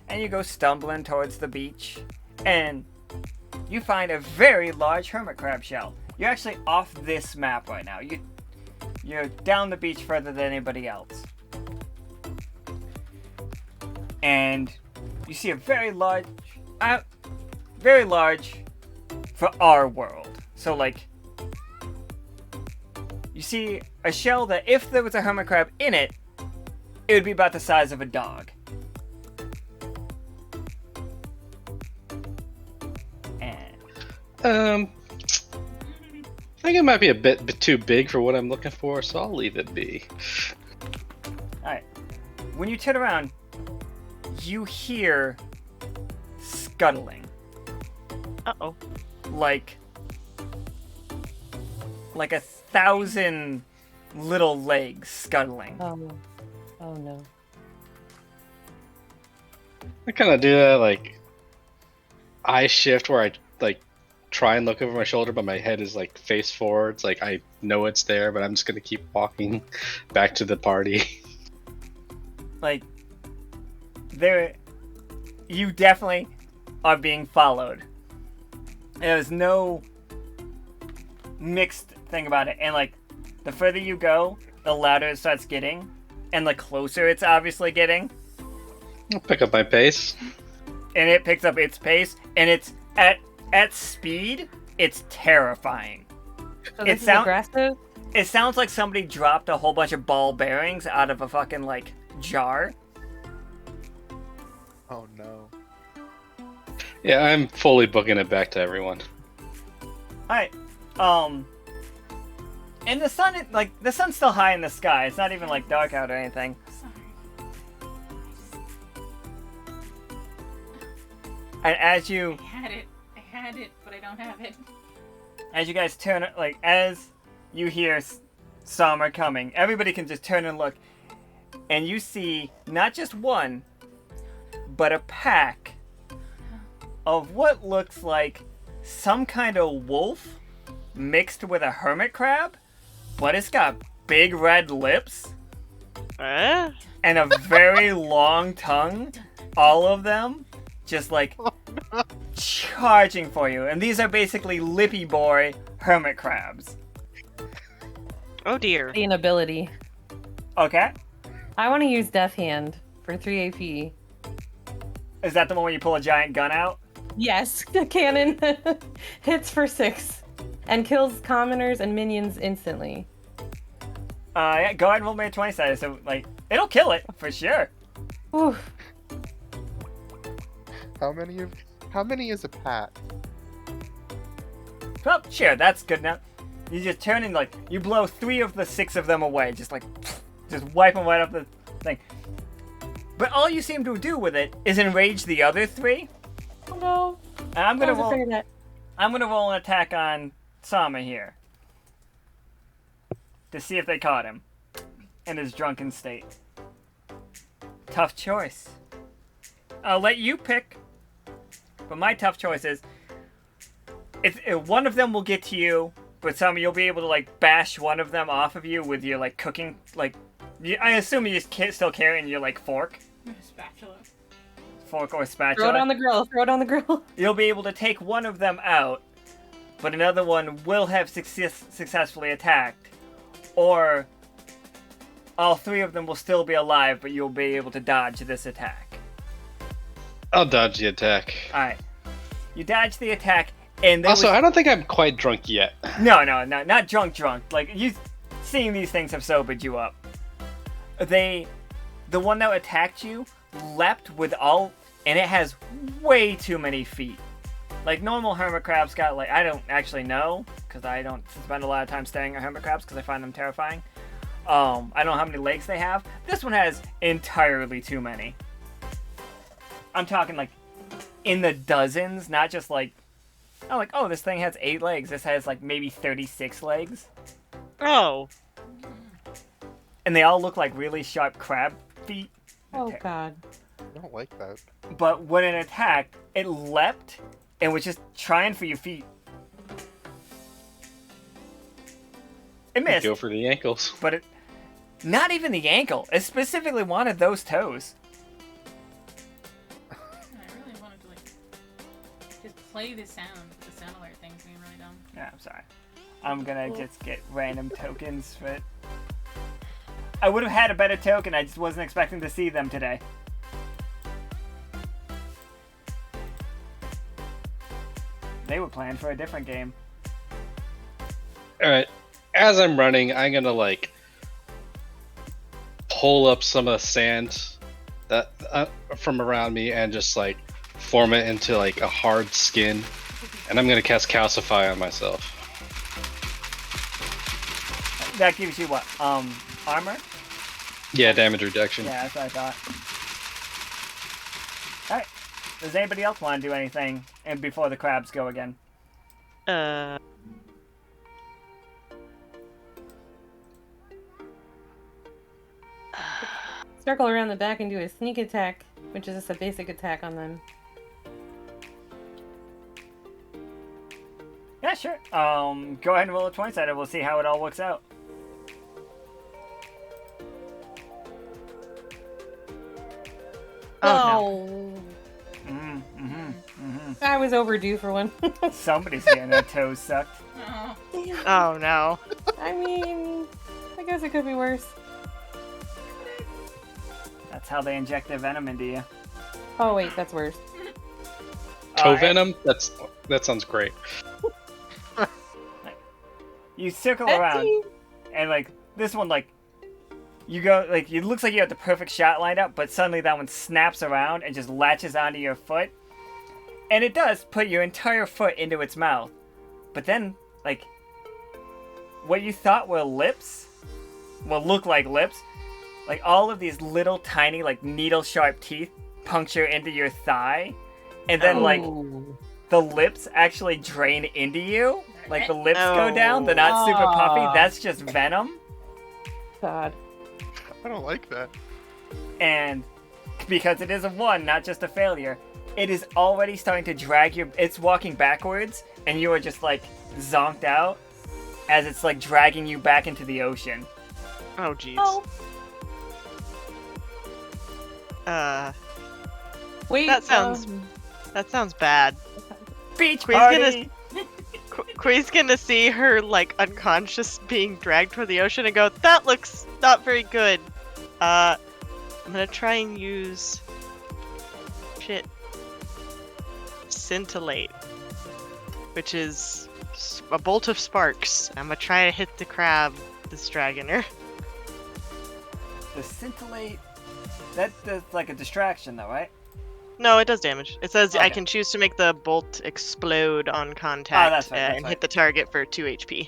And you go stumbling towards the beach, and you find a very large hermit crab shell. You're actually off this map right now. You're down the beach further than anybody else. And you see a very large for our world. So like, you see a shell that if there was a hermit crab in it, it would be about the size of a dog. And I think it might be a bit too big for what I'm looking for, so I'll leave it be. alright. When you turn around, you hear scuttling. Uh-oh. Like 1,000 little legs scuttling. Oh no. I kind of do that like eye shift where I like try and look over my shoulder, but my head is like face forwards. Like I know it's there, but I'm just gonna keep walking back to the party. Like, you definitely are being followed. There's no mixed thing about it. And like, the further you go, the louder it starts getting, and the closer it's obviously getting. I'll pick up my pace. And it picks up its pace, and it's at speed. It's terrifying. So this It is sound- aggressive. It sounds like somebody dropped a whole bunch of ball bearings out of a fucking like jar. Oh no. Yeah, I'm fully booking it back to everyone. Alright. And the sun's still high in the sky. It's not even like dark out or anything. Sorry. And as you I had it, but I don't have it. as you guys turn, like, as you hear Summer coming, everybody can just turn and look, and you see not just one, but a pack of what looks like some kind of wolf mixed with a hermit crab, but it's got big red lips and a very long tongue. All of them just like charging for you. And these are basically lippy boy hermit crabs. Oh dear. The inability. Okay. I want to use Death Hand for 3 AP. Is that the one where you pull a giant gun out? Yes, the cannon hits for 6 and kills commoners and minions instantly. Yeah, go ahead and roll me a 20 sided. So, like, it'll kill it for sure. Ooh. How many is a pack? Well, sure, that's good enough. You just turn and, like, you blow 3 of the 6 of them away. Just, like, just wipe them right off the thing. But all you seem to do with it is enrage the other 3. Oh no. And I'm gonna I was afraid of that. I'm gonna roll an attack on Sama here. To see if they caught him. In his drunken state. Tough choice. I'll let you pick. But my tough choice is... one of them will get to you, but Sama, you'll be able to, like, bash one of them off of you with your, like, cooking... Like, I assume you're still carrying your, like, fork. Spatula. Fork or spatula. Throw it on the grill. Throw it on the grill. You'll be able to take one of them out, but another one will have successfully attacked. Or all 3 of them will still be alive, but you'll be able to dodge this attack. I'll dodge the attack. Alright. You dodge the attack, and Also, I don't think I'm quite drunk yet. No, not drunk. Like, seeing these things have sobered you up. The one that attacked you leapt with all, and it has way too many feet. Like, normal hermit crabs got, like, I don't actually know, because I don't spend a lot of time staring at hermit crabs, because I find them terrifying. I don't know how many legs they have. This one has entirely too many. I'm talking, like, in the dozens, not just, like, oh, this thing has 8 legs. This has, like, maybe 36 legs. Oh. And they all look like really sharp crab feet. Oh god. I don't like that. But when it attacked, it leapt and was just trying for your feet. It missed, Go for the ankles. but it... Not even the ankle. It specifically wanted those toes. I really wanted to like just play the sound. The sound alert thing's being really dumb. Yeah, I'm sorry. I'm gonna just get random tokens for it. I would have had a better token, I just wasn't expecting to see them today. They were planned for a different game. Alright, as I'm running, I'm gonna, like, pull up some of the sand that from around me and just, like, form it into, like, a hard skin. And I'm gonna cast Calcify on myself. That gives you what? Armor? Yeah, damage reduction. Yeah, that's what I thought. Alright. Does anybody else want to do anything and before the crabs go again? Circle around the back and do a sneak attack, which is just a basic attack on them. Yeah, sure. Go ahead and roll a 20-sided. We'll see how it all works out. Oh, I was overdue for one. Somebody's getting their toes sucked. Oh. no. Oh no. I mean, I guess it could be worse. That's how they inject their venom into you. Oh wait, that's worse. Toe venom? That sounds great. You circle around, and like this one, like you go, like it looks like you have the perfect shot lined up, but suddenly that one snaps around and just latches onto your foot, and it does put your entire foot into its mouth. But then, like, what you thought were lips, will look like lips, like all of these little tiny, like needle-sharp teeth puncture into your thigh, and then like the lips actually drain into you. Like the lips go down, they're not super puffy. That's just venom. God. I don't like that. And because it is a 1, not just a failure, it is already starting to drag you. It's walking backwards, and you are just like zonked out as it's like dragging you back into the ocean. Oh jeez. Oh. Wait. That sounds bad. Beach Queen's party! Queen's gonna see her like unconscious being dragged toward the ocean and go, that looks not very good. I'm gonna try and use scintillate, which is a bolt of sparks. I'm gonna try to hit the crab, this dragoner. The scintillate, that's like a distraction though, right? No, it does damage. It says I Okay. can choose to make the bolt explode on contact that's right, that's and right. hit the target for 2 HP.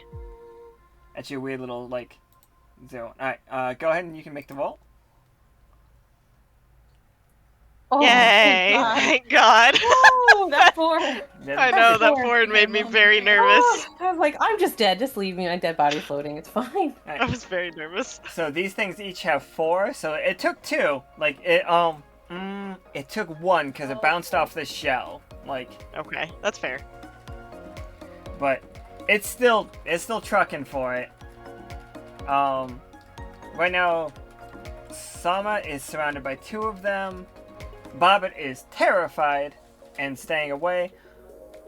That's your weird little like zone. Alright, go ahead and you can make the roll. Oh, Yay! God. Thank God. Oh, that 4. I know that Four. forward made me very nervous. Oh, I was like, I'm just dead. Just leave me. My dead body floating. It's fine. I was very nervous. So these things each have 4, so it took 2. Like it took 1 because it bounced off the shell. Like, Okay, that's fair. but it's still trucking for it. Right now, Sama is surrounded by 2 of them. Bobbit is terrified and staying away.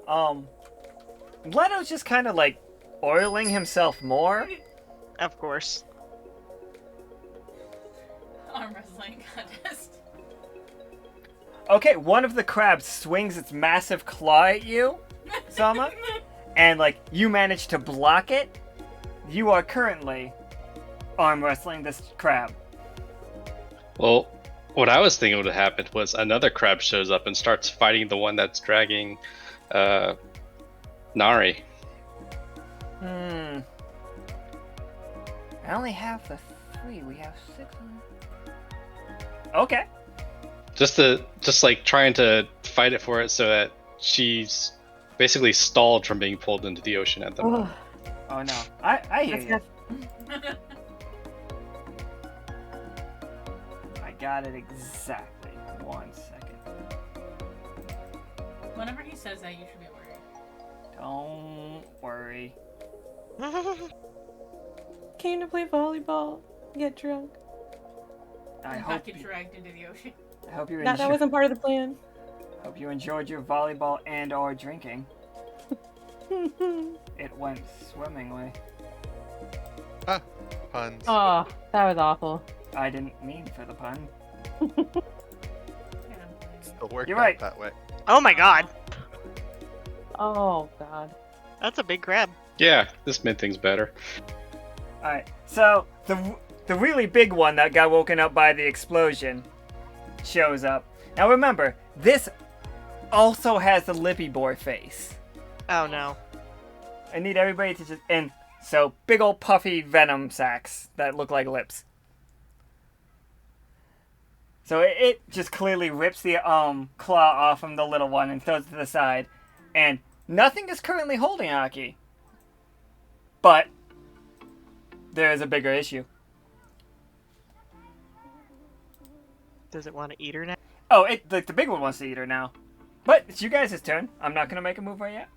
Leto's just kind of like oiling himself more. Of course. Arm wrestling contest. Okay, one of the crabs swings its massive claw at you, Sama, and like you manage to block it. You are currently arm wrestling this crab. Well, what I was thinking would have happened was another crab shows up and starts fighting the one that's dragging Nari. I only have the 3. We have 6 on. Okay. Just like trying to fight it for it so that she's basically stalled from being pulled into the ocean at the moment. Oh no. I hear you. I got it exactly. 1 second. Whenever he says that, you should be worried. Don't worry. Came to play volleyball. Get drunk. I And not hope get dragged into the ocean. you That enjoy, wasn't part of the plan. hope you enjoyed your volleyball and or drinking. It went swimmingly. Puns. Oh, that was awful. I didn't mean for the pun. Still worked You're out right. that way. Oh my god. Oh, God. That's a big crab. Yeah, this made things better. Alright, so the really big one that got woken up by the explosion shows up. Now remember, this also has the lippy boy face. Oh no. I need everybody to just... And so, big old puffy venom sacs that look like lips. So it just clearly rips the claw off from the little one and throws it to the side. And nothing is currently holding Aki. But there is a bigger issue. Does it want to eat her now? Oh, the big one wants to eat her now. But it's you guys' turn. I'm not going to make a move right yet.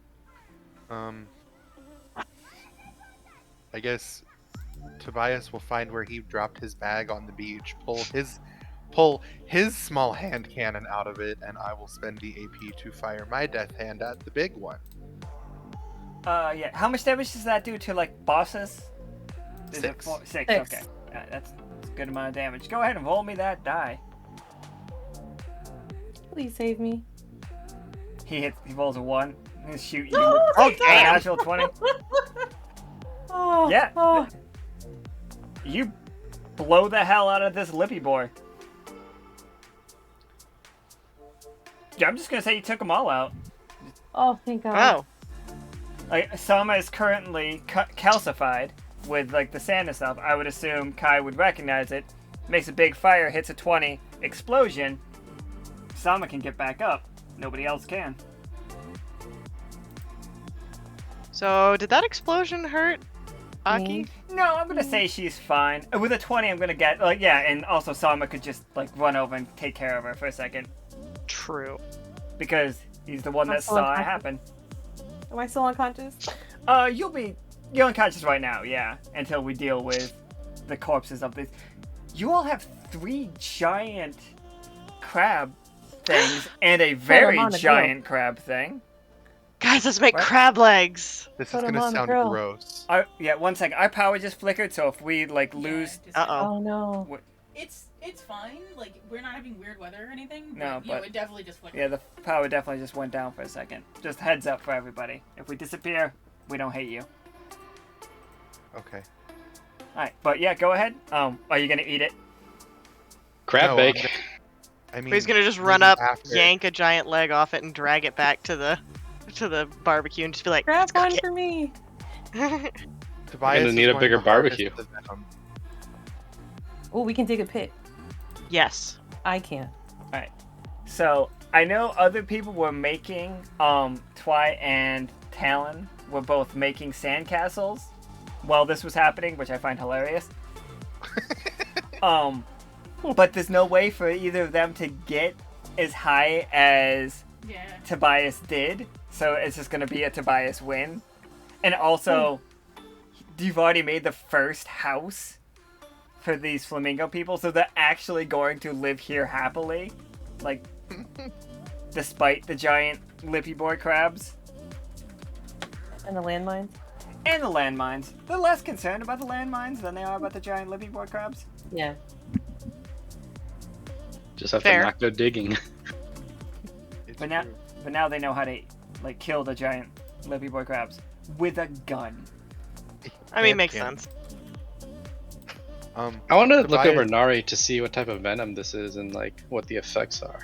I guess Tobias will find where he dropped his bag on the beach, pull his small hand cannon out of it, and I will spend the AP to fire my death hand at the big one. Yeah. How much damage does that do to like bosses? Is it 6. 6. 6. Okay. That's a good amount of damage. Go ahead and roll me that die. Please save me. He rolls a 1. He'll shoot you. No, Oh, A damn. natural 20. Oh, Yeah. oh. You blow the hell out of this lippy boy. Yeah, I'm just gonna say you took them all out. Oh, thank God. Oh. Like, Sama is currently calcified with like the sand and stuff. I would assume Kai would recognize it. Makes a big fire, hits a 20, explosion. Sama can get back up. Nobody else can. So, did that explosion hurt Aki? Me? No, I'm gonna say she's fine. With a 20, I'm gonna get like yeah, and also Sama could just like run over and take care of her for a second True. because he's the one I'm that so saw it unconscious. happen. Am I still unconscious? You're unconscious right now, yeah, until we deal with the corpses of these. You all have 3 giant crab things and a very on the giant crab thing. Guys, let's make What? crab legs. This Put is 'em gonna on the sound grill. gross. Yeah, 1 second. Our power just flickered, so if we like lose, just- Uh-oh. Oh no. It's fine. Like we're not having weird weather or anything. No, you know, but- it definitely just flickered. yeah, the power definitely just went down for a second. Just heads up for everybody. If we disappear, we don't hate you. Okay. All right, but yeah, go ahead. Are you gonna eat it? Crab No, bake. I mean, He's gonna just run maybe up, after. yank a giant leg off it, and drag it back to the barbecue, and just be like, Grab "Let's cook one for me. it." Tobias You're gonna is need a going bigger to harvest barbecue. the venom. Oh, we can dig a pit. Yes. I can't. So I know other people were making Twy and Talon were both making sandcastles while this was happening, which I find hilarious. But there's no way for either of them to get as high as Yeah. Tobias did, so it's just gonna be a Tobias win. And also, you've already made the first house for these flamingo people, so they're actually going to live here happily, like, despite the giant lippy boy crabs And the landmines. and the landmines. They're less concerned about the landmines than they are about the giant lippy boy crabs. Yeah. Just have Fair. to not go digging. It's But now, true. but now they know how to like kill the giant lippy boy crabs with a gun. I mean, Yeah, makes yeah. sense. I want to look Tobias- over Nari to see what type of venom this is and like what the effects are.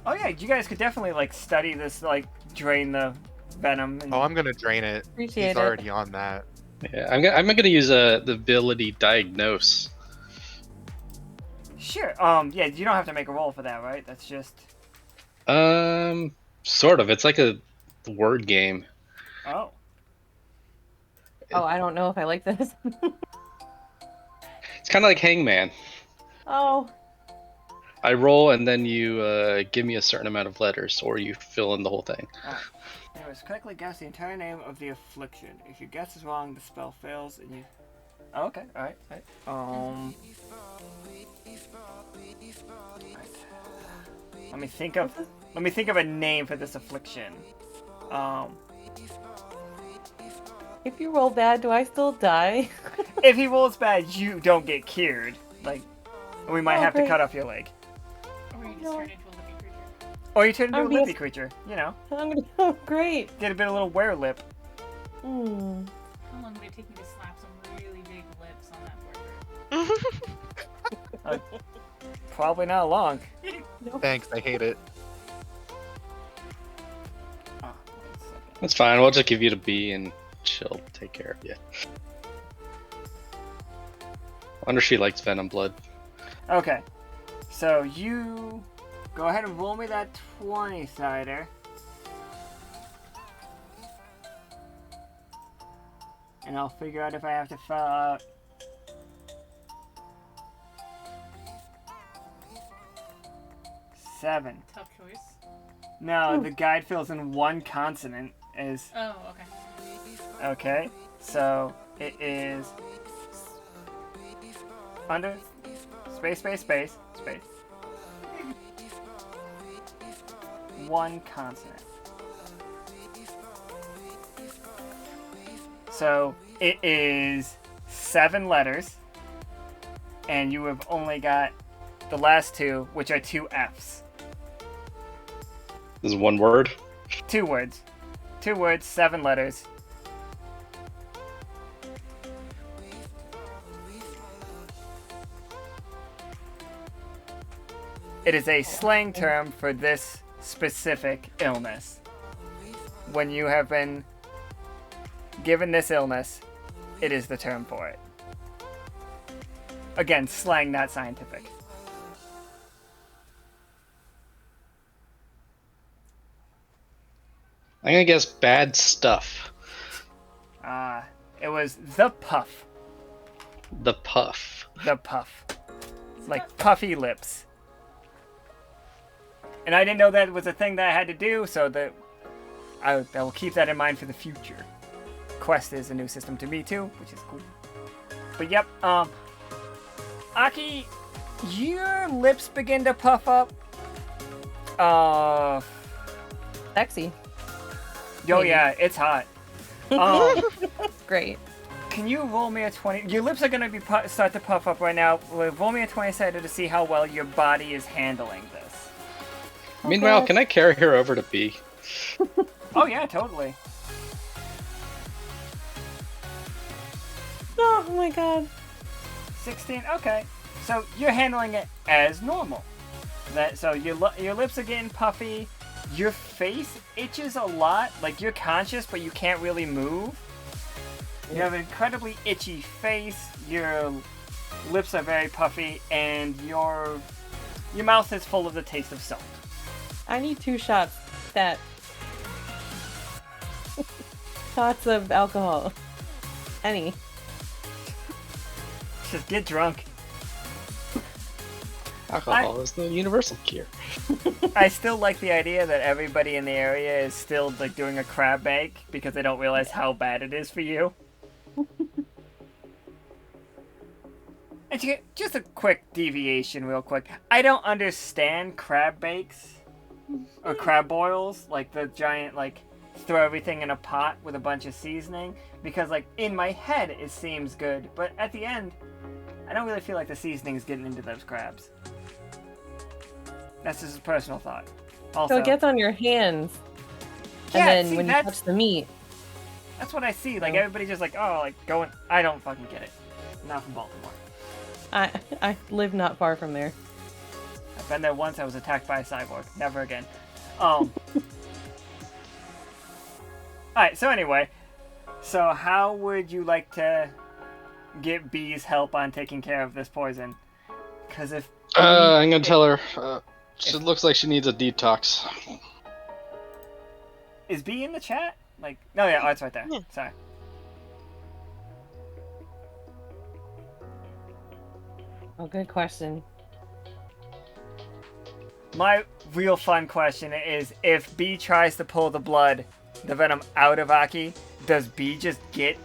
Oh yeah, you guys could definitely like study this, like drain the venom. And... Oh, I'm gonna drain it. Appreciate He's it. already on that. Yeah, I'm gonna use the ability diagnose. Sure. Yeah, you don't have to make a roll for that, right? That's just. Sort of. It's like a word game. Oh. Oh, I don't know if I like this. It's kind of like Hangman. Oh. I roll and then you give me a certain amount of letters, or you fill in the whole thing. Anyways, correctly guess the entire name of the affliction. If your guess is wrong, the spell fails, and you. Oh, okay. All right. Right. Let me think of a name for this affliction. If you roll bad, do I still die? If he rolls bad, you don't get cured. Like, we might Oh, have to great. cut off your leg, Or you just No. turn into a living creature. or you turn into I'm a being- lippy creature. You know, I'm gonna. Oh, great. get a bit of little were lip. Hmm. How long would it take me to slap some really big lips on that portrait? Probably not long. Thanks, I hate it. Oh, 1 second. That's fine. We'll just give you the B and she'll take care of you. Wonder if she likes venom blood. Okay, so you go ahead and roll me that 20-sider. And I'll figure out if I have to fill out. Seven. Tough choice. No, the guide fills in 1 consonant as Oh, okay. okay. So it is under space. One consonant. So it is 7 letters, and you have only got the last 2, which are 2 F's. This is one word. 2 words. 2 words, 7 letters. It is a slang term for this specific illness. When you have been given this illness, it is the term for it. Again, slang, not scientific. I'm gonna guess bad stuff. It was the puff. The puff. The puff. Like puffy lips. And I didn't know that was a thing that I had to do, so that I will keep that in mind for the future. Quest is a new system to me too, which is cool. But yep, Aki, your lips begin to puff up. Sexy. Yo, Maybe. yeah, it's hot. Great. Can you roll me a 20? Your lips are gonna be start to puff up right now. Roll me a 20-sided to see how well your body is handling this. Meanwhile, can I carry her over to B? Oh yeah, totally. Oh my god. 16. Okay, so you're handling it as normal. So your lips are getting puffy. Your face itches a lot. Like you're conscious, but you can't really move. You have an incredibly itchy face. Your lips are very puffy, and your mouth is full of the taste of salt. I need 2 shots. Shots of alcohol. Any. Just get drunk. Alcohol is the universal cure. I still like the idea that everybody in the area is still like doing a crab bake because they don't realize how bad it is for you. And just a quick deviation, real quick. I don't understand crab bakes or crab boils, like the giant like throw everything in a pot with a bunch of seasoning, because like in my head it seems good, but at the end I don't really feel like the seasoning is getting into those crabs. That's just a personal thought. Also, So it gets on your hands. Yeah, And then see, when you that's- touch the meat. that's what I see. Like Oh. everybody's just like, oh, like going. I don't fucking get it. I'm not from Baltimore. I live not far from there. I've been there once. I was attacked by a cyborg. Never again. Alright, so anyway. So how would you like to get B's help on taking care of this poison? Because if... I'm gonna tell her. She looks like she needs a detox. Is B in the chat? Like... No, yeah, oh, it's right there. Yeah. Sorry. Oh, good question. My real fun question is, if B tries to pull the venom out of Aki, does B just get...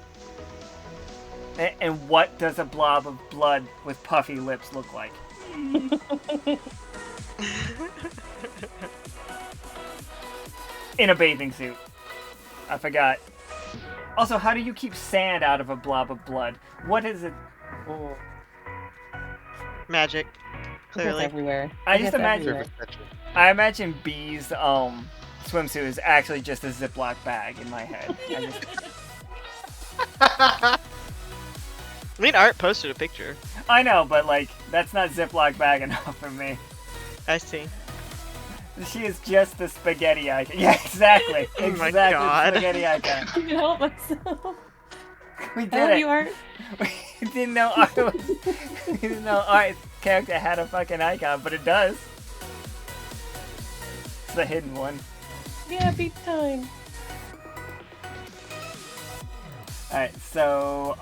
And what does a blob of blood with puffy lips look like? In a bathing suit. I forgot. Also, how do you keep sand out of a blob of blood? What is it? Oh. Magic. It gets Clearly. everywhere. I It just gets imagine- everywhere. Surface tension. I imagine B's swimsuit is actually just a Ziploc bag in my head. I mean, Art posted a picture. I know, but like, that's not Ziploc bag enough for me. I see. She is just the spaghetti icon. Yeah, exactly. Oh my Exactly, God. spaghetti icon. I can help myself. We I did love it. you, Art. We didn't know Art was, we didn't know Art's character had a fucking icon, but it does. It's the hidden one. Yeah, big time. Alright, so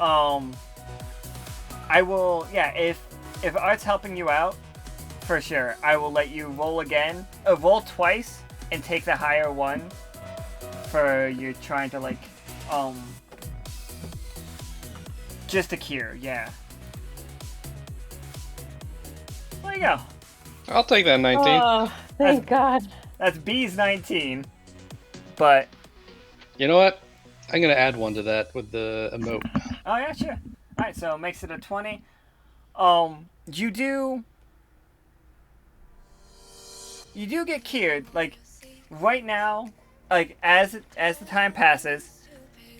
I will, yeah, if Art's helping you out, for sure, I will let you roll again. Roll twice and take the higher one for you trying to like Just a cure, yeah. There you go. I'll take that 19. Oh, thank God. That's B's 19. But You know what? I'm gonna add one to that with the emote. oh yeah, sure. All right, so it makes it a 20. You do get cured. Like right now, like as the time passes,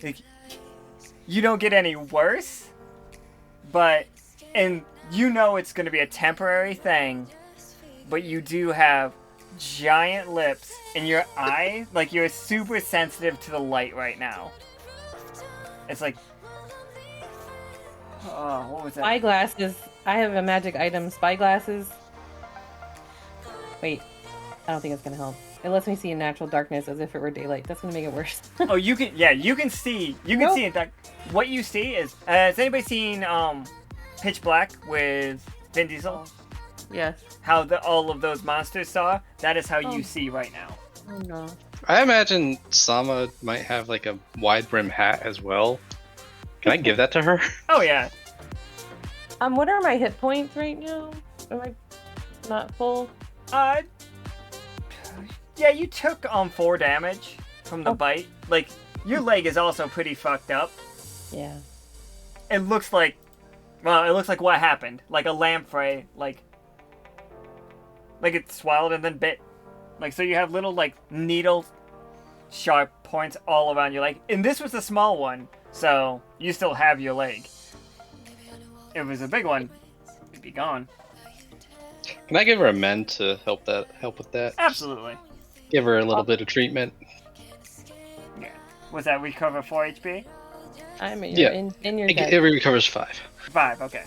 like, you don't get any worse. But you know it's going to be a temporary thing. But you do have giant lips in your eye. Like you're super sensitive to the light right now. It's like, oh, what was that? Spyglasses. I have a magic item, spyglasses. Wait, I don't think it's gonna help. It lets me see in natural darkness as if it were daylight. That's gonna make it worse. Oh, you can see. You can see it. What you see is, has anybody seen Pitch Black with Vin Diesel? Yes. How all of those monsters saw? That is how you see right now. Oh no. I imagine Sama might have like a wide brim hat as well. Can I give that to her? Oh yeah. What are my hit points right now? Am I not full? Yeah, you took 4 damage from the bite. Like your leg is also pretty fucked up. Yeah. It looks like, well, it looks like what happened. Like a lamprey, like it swallowed and then bit. Like so, you have little like needle sharp points all around your leg. And this was a small one, so you still have your leg. If it was a big one, it'd be gone. Can I give her a mend to help with that? Absolutely. Give her a little bit of treatment. Yeah. Was that recover 4 HP? I'm in, Yeah. in your It deck. recovers 5. 5. Okay.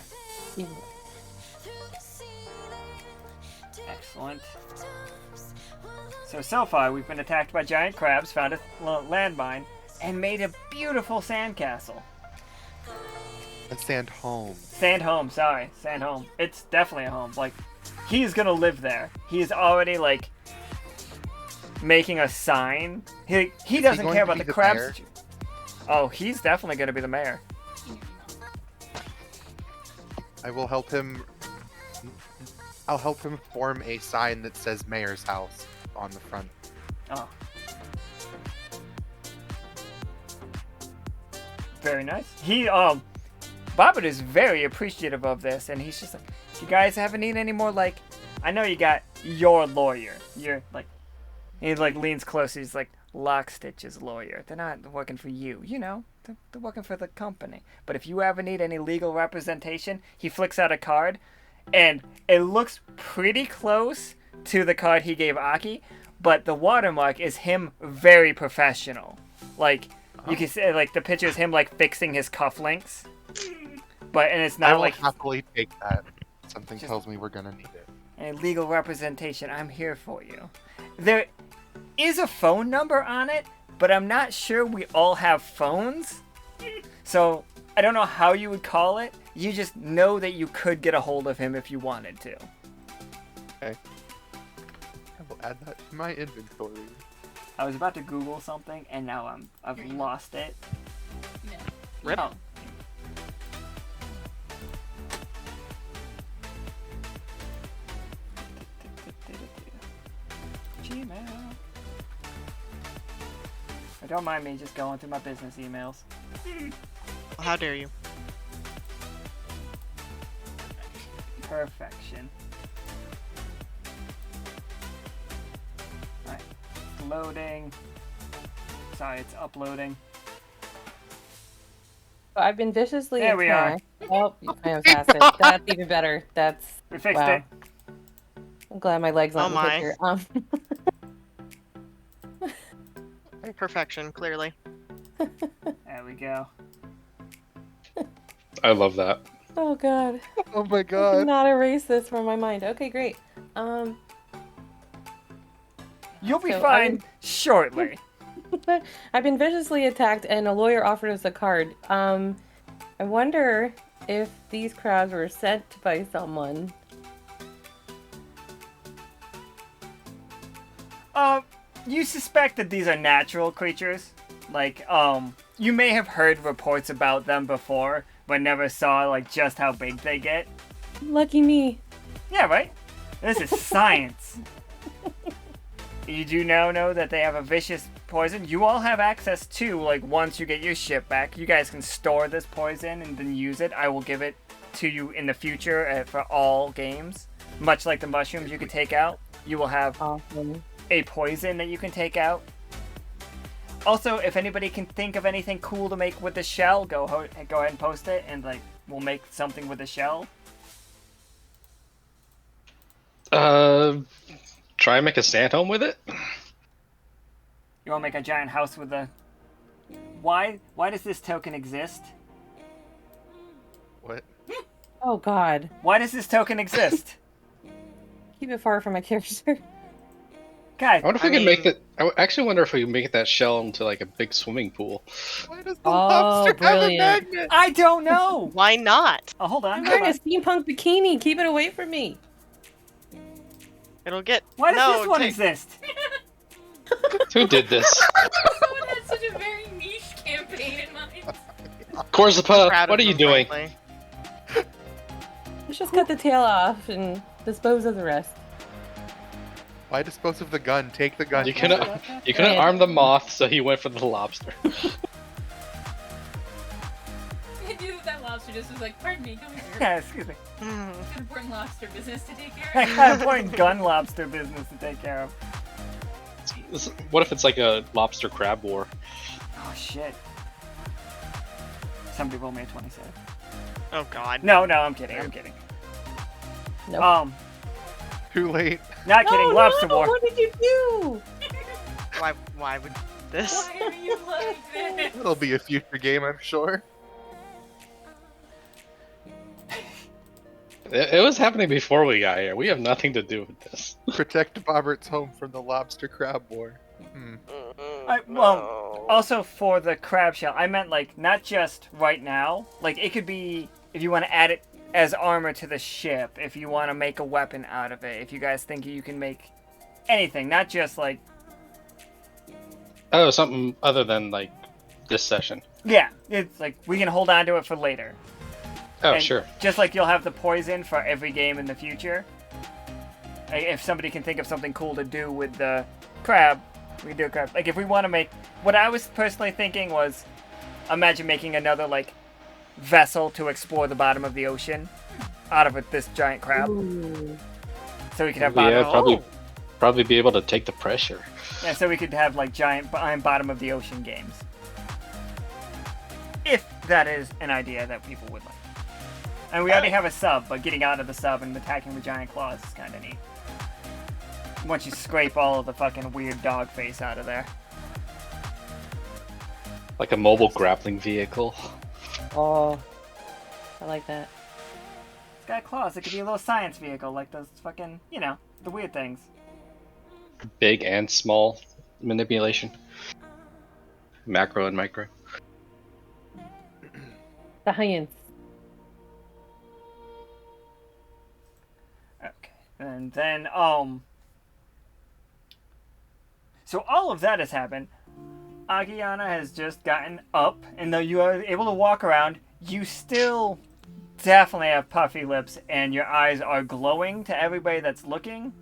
Excellent. So far, we've been attacked by giant crabs, found a landmine, and made a beautiful sandcastle. And sand home. Sand home, sorry. Sand home. It's definitely a home. Like, he's gonna live there. He's already, like, making a sign. He doesn't going care to about be the the crabs. mayor? Oh, he's definitely gonna be the mayor. I'll help him form a sign that says Mayor's House on the front. Oh. Very nice. Bobbert is very appreciative of this, and he's just like, you guys haven't need any more, like, I know you got your lawyer. You're like, he like leans closer, he's like, Lockstitch's lawyer. They're not working for you, you know, they're working for the company. But if you ever need any legal representation, he flicks out a card, and it looks pretty close to the card he gave Aki, but the watermark is him very professional. Like, you can see, like, the picture is him, like, fixing his cufflinks. And it's I not will like happily take that. Something tells me we're gonna need it. a legal representation. I'm here for you. There is a phone number on it, but I'm not sure we all have phones. So I don't know how you would call it. You just know that you could get a hold of him if you wanted to. Okay. I will add that to my inventory. I was about to Google something, and now I've lost it. No. Rip. Oh. Gmail. Don't mind me just going through my business emails. Well, how dare you? Perfection. Alright. Loading. Sorry, it's uploading. I've been viciously There we are. attacked. Oh, I am faster. That's even better. That's We fixed wow. it. I'm glad my leg's not Oh in the my. picture. Perfection, clearly. There we go. I love that. Oh god. Oh my I god. cannot erase this from my mind. Okay, great. You'll be So, fine shortly. I've been viciously attacked, and a lawyer offered us a card. I wonder if these crabs were sent by someone. You suspect that these are natural creatures. Like, you may have heard reports about them before, but never saw like just how big they get. Lucky me. Yeah, right? This is science. You do now know that they have a vicious poison. You all have access to, like, once you get your ship back, you guys can store this poison and then use it. I will give it to you in the future for all games. Much like the mushrooms you can take out, you will have Awesome. a poison that you can take out. Also, if anybody can think of anything cool to make with the shell, go ahead and post it, and, like, we'll make something with the shell. Try and make a sand home with it. You want to make a giant house with a... Why does this token exist? What? Oh God. Why does this token exist? Keep it far from my character. Guys, I wonder if we can make that. I actually wonder if we can make that shell into like a big swimming pool. Why does the Oh, lobster brilliant. have a magnet? I don't know! Why not? Oh, hold on. I'm Hold wearing a on. steampunk bikini. Keep it away from me. It'll get. Why does no, this one take- exist? Who did this? Someone had such a very niche campaign in mind. Korzipa, Proud what of are you them, doing? frankly. Let's just cut the tail off and dispose of the rest. Why dispose of the gun? Take the gun. You use couldn't. it. You couldn't Right. arm the moth, so he went for the lobster. I knew that lobster just was like, pardon me, come here. Yeah, excuse me. Hmm. Got an important lobster business to take care I of. got important gun lobster business to take care of. What if it's like a lobster crab war? Oh, shit. Somebody roll me a 27. Oh God. No, I'm kidding. I'm kidding. Nope. Too late. Not kidding. Oh, Lobster no, War. what did you do? Why would this? Why are you like this? It'll be a future game, I'm sure. It was happening before we got here. We have nothing to do with this. Protect Bobbert's home from the lobster crab war. Well, also for the crab shell, I meant like not just right now. Like it could be if you want to add it as armor to the ship, if you want to make a weapon out of it, if you guys think you can make anything, not just like Oh, something other than like this session. yeah, it's like we can hold on to it for later. Oh, And sure. Just like you'll have the poison for every game in the future. Like, if somebody can think of something cool to do with the crab, we can do a crab. Like if we want to make, what I was personally thinking was, imagine making another like vessel to explore the bottom of the ocean out of this giant crab, Ooh. so we could have Yeah, bottom. probably be able to take the pressure. Yeah, so we could have like giant bottom of the ocean games. If that is an idea that people would like. And we already have a sub, but getting out of the sub and attacking with giant claws is kind of neat. Once you scrape all of the fucking weird dog face out of there. Like a mobile grappling vehicle. Oh, I like that. It's got claws. It could be a little science vehicle, like those fucking, the weird things. Big and small manipulation. Macro and micro. Science. Okay. And then, so all of that has happened. Agiana has just gotten up, and though you are able to walk around, you still definitely have puffy lips, and your eyes are glowing to everybody that's looking.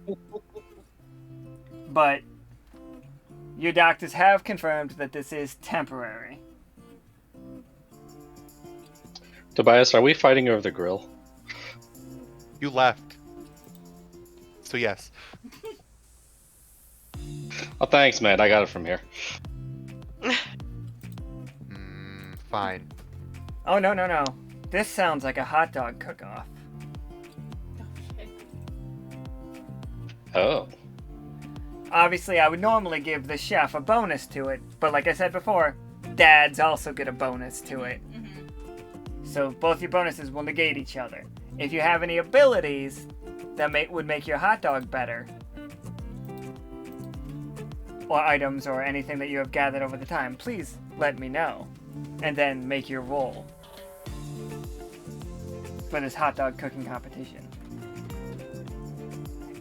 But your doctors have confirmed that this is temporary. Tobias, are we fighting over the grill? You left. So yes. Oh, thanks, man. I got it from here. Fine. Oh, no. This sounds like a hot dog cook-off. Oh. Obviously, I would normally give the chef a bonus to it, but like I said before, dads also get a bonus to it. So both your bonuses will negate each other. If you have any abilities that would make your hot dog better, or items or anything that you have gathered over the time, please let me know, and then make your roll for this hot dog cooking competition.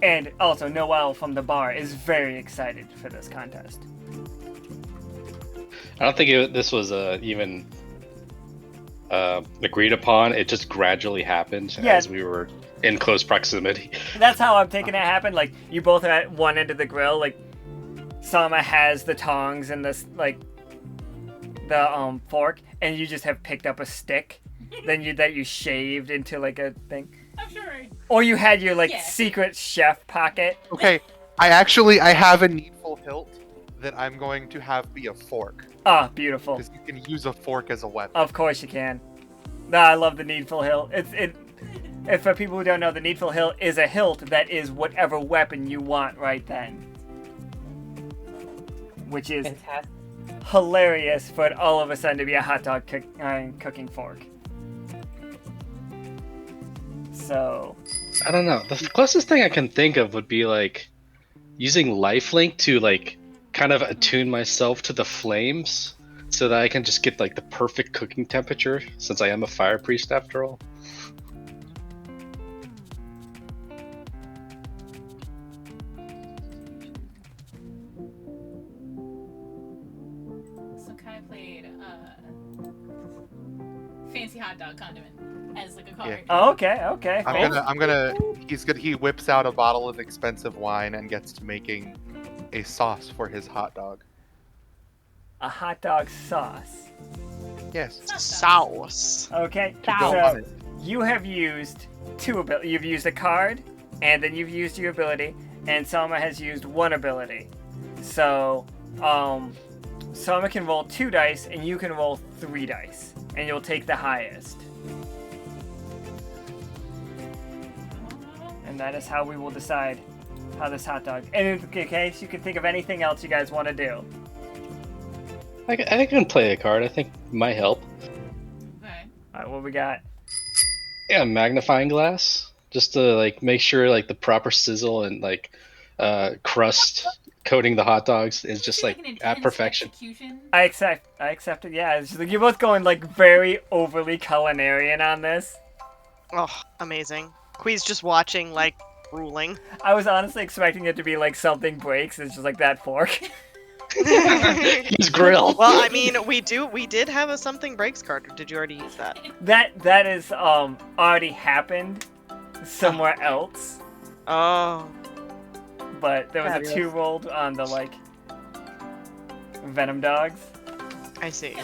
And also, Noelle from the bar is very excited for this contest. I don't think this was even agreed upon. It just gradually happened Yeah. as we were in close proximity. That's how I'm taking it happen. Like, you both are at one end of the grill. Like, Sama has the tongs and the fork, and you just have picked up a stick. Then you shaved into like a thing. I'm sure. Or you had your Yeah. secret chef pocket. Okay, I have a needful hilt that I'm going to have be a fork. Ah, beautiful. Because you can use a fork as a weapon. Of course you can. Nah, I love the Needful Hilt. If for people who don't know, the Needful Hilt is a hilt that is whatever weapon you want right then. Which is Fantastic. hilarious for it all of a sudden to be a hot dog cooking fork. So, I don't know. The closest thing I can think of would be like using lifelink to like kind of attune myself to the flames so that I can just get like the perfect cooking temperature since I am a fire priest after all. So Kai played fancy hot dog condiment as like a card. oh, okay. He whips out a bottle of expensive wine and gets to making a sauce for his hot dog. A hot dog sauce. Yes. Sauce. Okay, Go so on it. you have used two abilities. You've used a card, and then you've used your ability, and Selma has used one ability. So, Selma can roll 2 dice, and you can roll 3 dice, and you'll take the highest. And that is how we will decide how this hot dog. And in case you can think of anything else you guys want to do. I think I can play a card. I think might help. Okay. All right, what we got? Yeah, magnifying glass, just to like make sure like the proper sizzle and like crust coating the hot dogs is just like an at intense perfection. execution. I accept it. Yeah, it's just like you're both going like very overly culinarian on this. Oh, amazing. Quee's just watching, like, ruling. I was honestly expecting it to be like something breaks. It's just like that fork. He's grilled. Well, I mean, we did have a something breaks card. Or did you already use that? that is already happened somewhere else, Oh. but there was Fabulous. a 2 rolled on the like venom dogs. I see.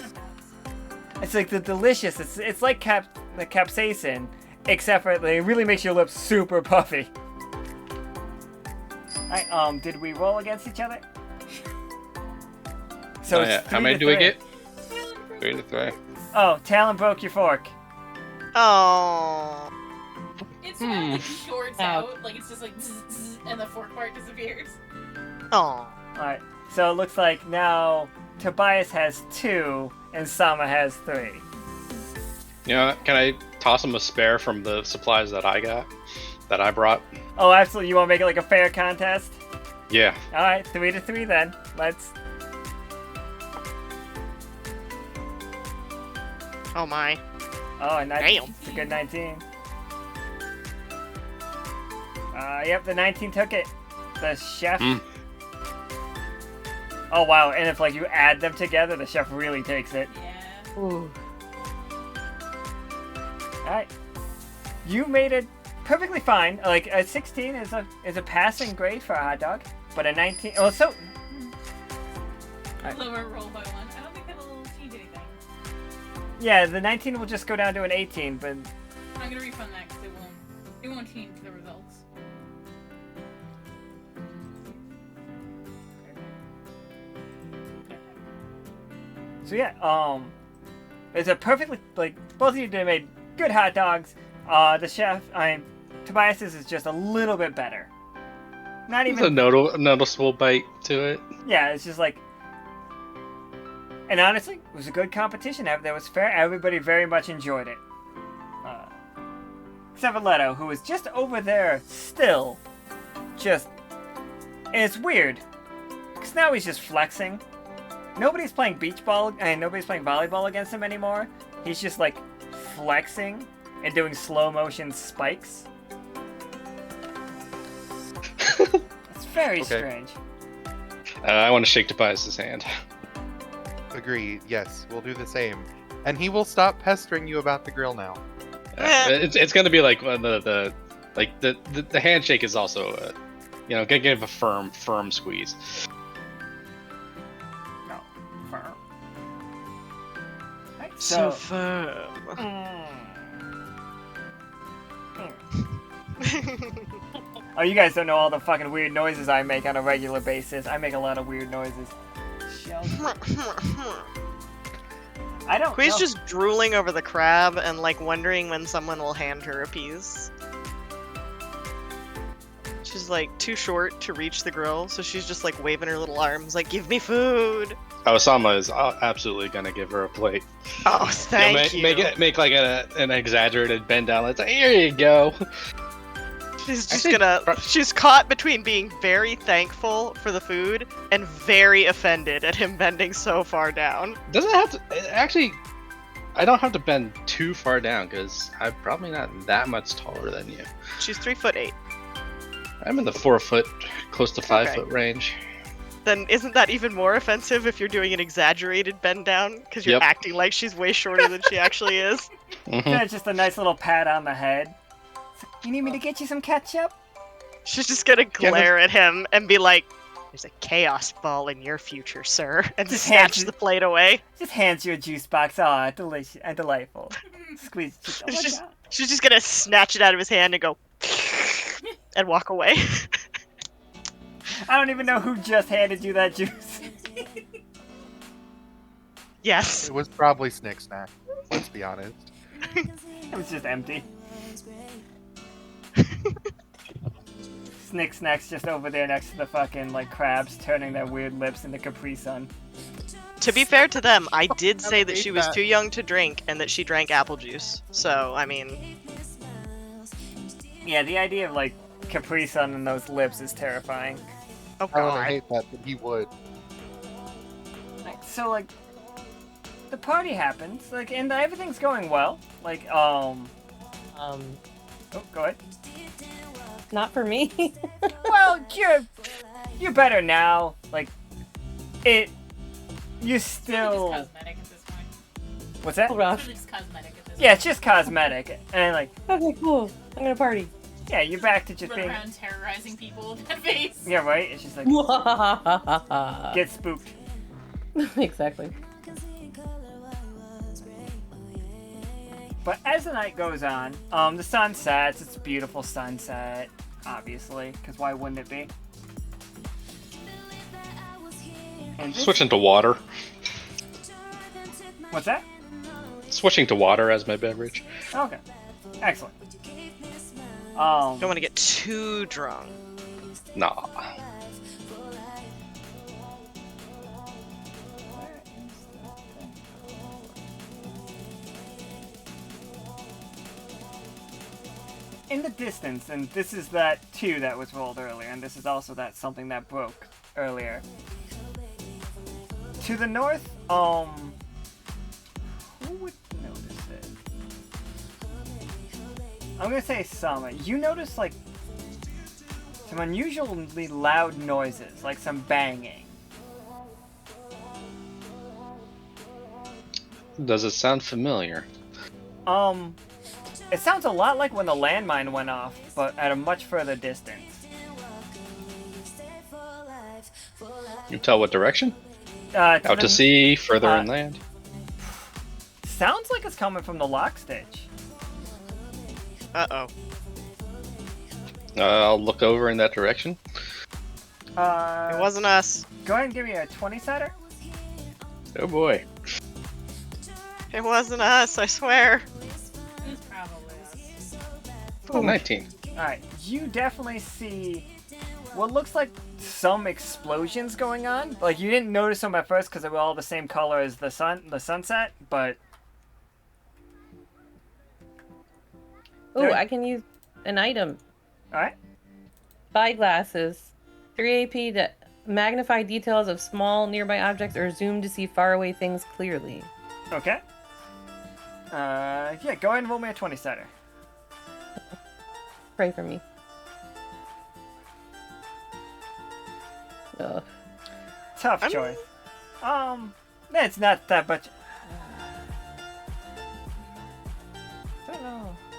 It's like the delicious. It's like the capsaicin, except for it really makes your lips super puffy. Alright, did we roll against each other? So Oh, it's yeah. How 3 many to do we 3. get? 3 to 3. Oh, Talon broke your fork. Oh. It's kind of like shorts out, like it's just like zzz, zzz, and the fork part disappears. Oh. Alright, so it looks like now Tobias has 2 and Sama has 3. You know, can I toss him a spare from the supplies that I brought? Oh, absolutely. You want to make it like a fair contest? Yeah. Alright, 3 to 3 then. Let's. Oh my. Oh, a 19. Damn. It's a good 19. Yep, the 19 took it. The chef. Mm. Oh, wow. And if, like, you add them together, the chef really takes it. Yeah. Ooh. Alright. You made it perfectly fine. Like, a 16 is a passing grade for a hot dog. But a 19. Oh, so. Alright. Lower roll by 1. I don't think that'll change anything. Yeah, the 19 will just go down to an 18, but. I'm gonna refund that because it won't change the results. So yeah, it's a perfectly, like, both of you did made good hot dogs. The chef, Tobias's is just a little bit better. Not There's a even, noticeable bite to it. yeah, it's just like, and honestly, it was a good competition. That was fair. Everybody very much enjoyed it. Except for Leto, who was just over there still, and it's weird, because now he's just flexing. Nobody's playing beach ball, and nobody's playing volleyball against him anymore. He's just like flexing and doing slow motion spikes. It's very Okay. strange. I want to shake Tobias's hand. Agreed. Yes, we'll do the same. And he will stop pestering you about the grill now. It's gonna be like the handshake is also gonna give a firm squeeze. No, firm. Right, So firm. Oh, you guys don't know all the fucking weird noises I make on a regular basis. I make a lot of weird noises. I don't Quee's know. just drooling over the crab and like wondering when someone will hand her a piece. She's like too short to reach the grill, so she's just like waving her little arms like, give me food! Osama is absolutely gonna give her a plate. Oh, thank you! Make like an exaggerated bend down. Let's say, here you go. She's just she's caught between being very thankful for the food and very offended at him bending so far down. Doesn't have to, actually, I don't have to bend too far down because I'm probably not that much taller than you. She's 3'8". I'm in the 4 foot, close to 5 Okay. foot range. Then isn't that even more offensive if you're doing an exaggerated bend down? Because you're Yep. acting like she's way shorter than she actually is. Yeah, just a nice little pat on the head. You need me to get you some ketchup? She's just gonna glare at him and be like, there's a chaos ball in your future, sir. And Just snatch hands- the plate away. Just hands you a juice box. Aw, delicious and delightful. Squeeze. Oh my She's, God. she's just gonna snatch it out of his hand and go, and walk away. I don't even know who just handed you that juice. Yes. It was probably Snick Snack. Let's be honest. It was just empty. Snick Snack's just over there next to the fucking, like, crabs turning their weird lips into Capri Sun. To be fair to them, I did say that hate she was that. too young to drink and that she drank apple juice. So, I mean, Yeah, the idea of, like, Capri Sun in those lips is terrifying. oh I would god. hate that, but he would. Like, so, like, the party happens, like, and everything's going well. Like, oh, go ahead. Not for me. Well, you're better now. Like, you still. It's cosmetic at this point. What's that? Oh, rough. It's just cosmetic at this Yeah, it's just cosmetic, and like, Okay, cool. I'm gonna party. yeah, you're back to just point. Run being. around terrorizing people with that face. Yeah, right. It's just like get spooked. Exactly. But as the night goes on, the sun sets. It's a beautiful sunset, obviously, because why wouldn't it be? And this- Switching to water. What's that? Switching to water as my beverage. Okay, excellent. Don't want to get too drunk. Nah. In the distance, and this is that 2 that was rolled earlier, and this is also that something that broke earlier. To the north, who would notice it? I'm gonna say Sama. You notice, like, some unusually loud noises, like some banging. Does it sound familiar? It sounds a lot like when the landmine went off, but at a much further distance. You tell what direction? Out Out to sea, further inland. Sounds like it's coming from the lock stitch. Uh-oh. I'll look over in that direction. It wasn't us. Go ahead and give me a 20-setter. Oh boy. It wasn't us, I swear. It's probably us. Oh, 19. Alright, you definitely see what looks like some explosions going on. Like, you didn't notice them at first because they were all the same color as the sunset, but... Ooh, There- I can use an item. Alright. Spyglasses. 3 AP to magnify details of small nearby objects or zoom to see faraway things clearly. Okay. Yeah, go ahead and roll me a 20-setter. Pray for me. Ugh. Tough choice. It's not that much.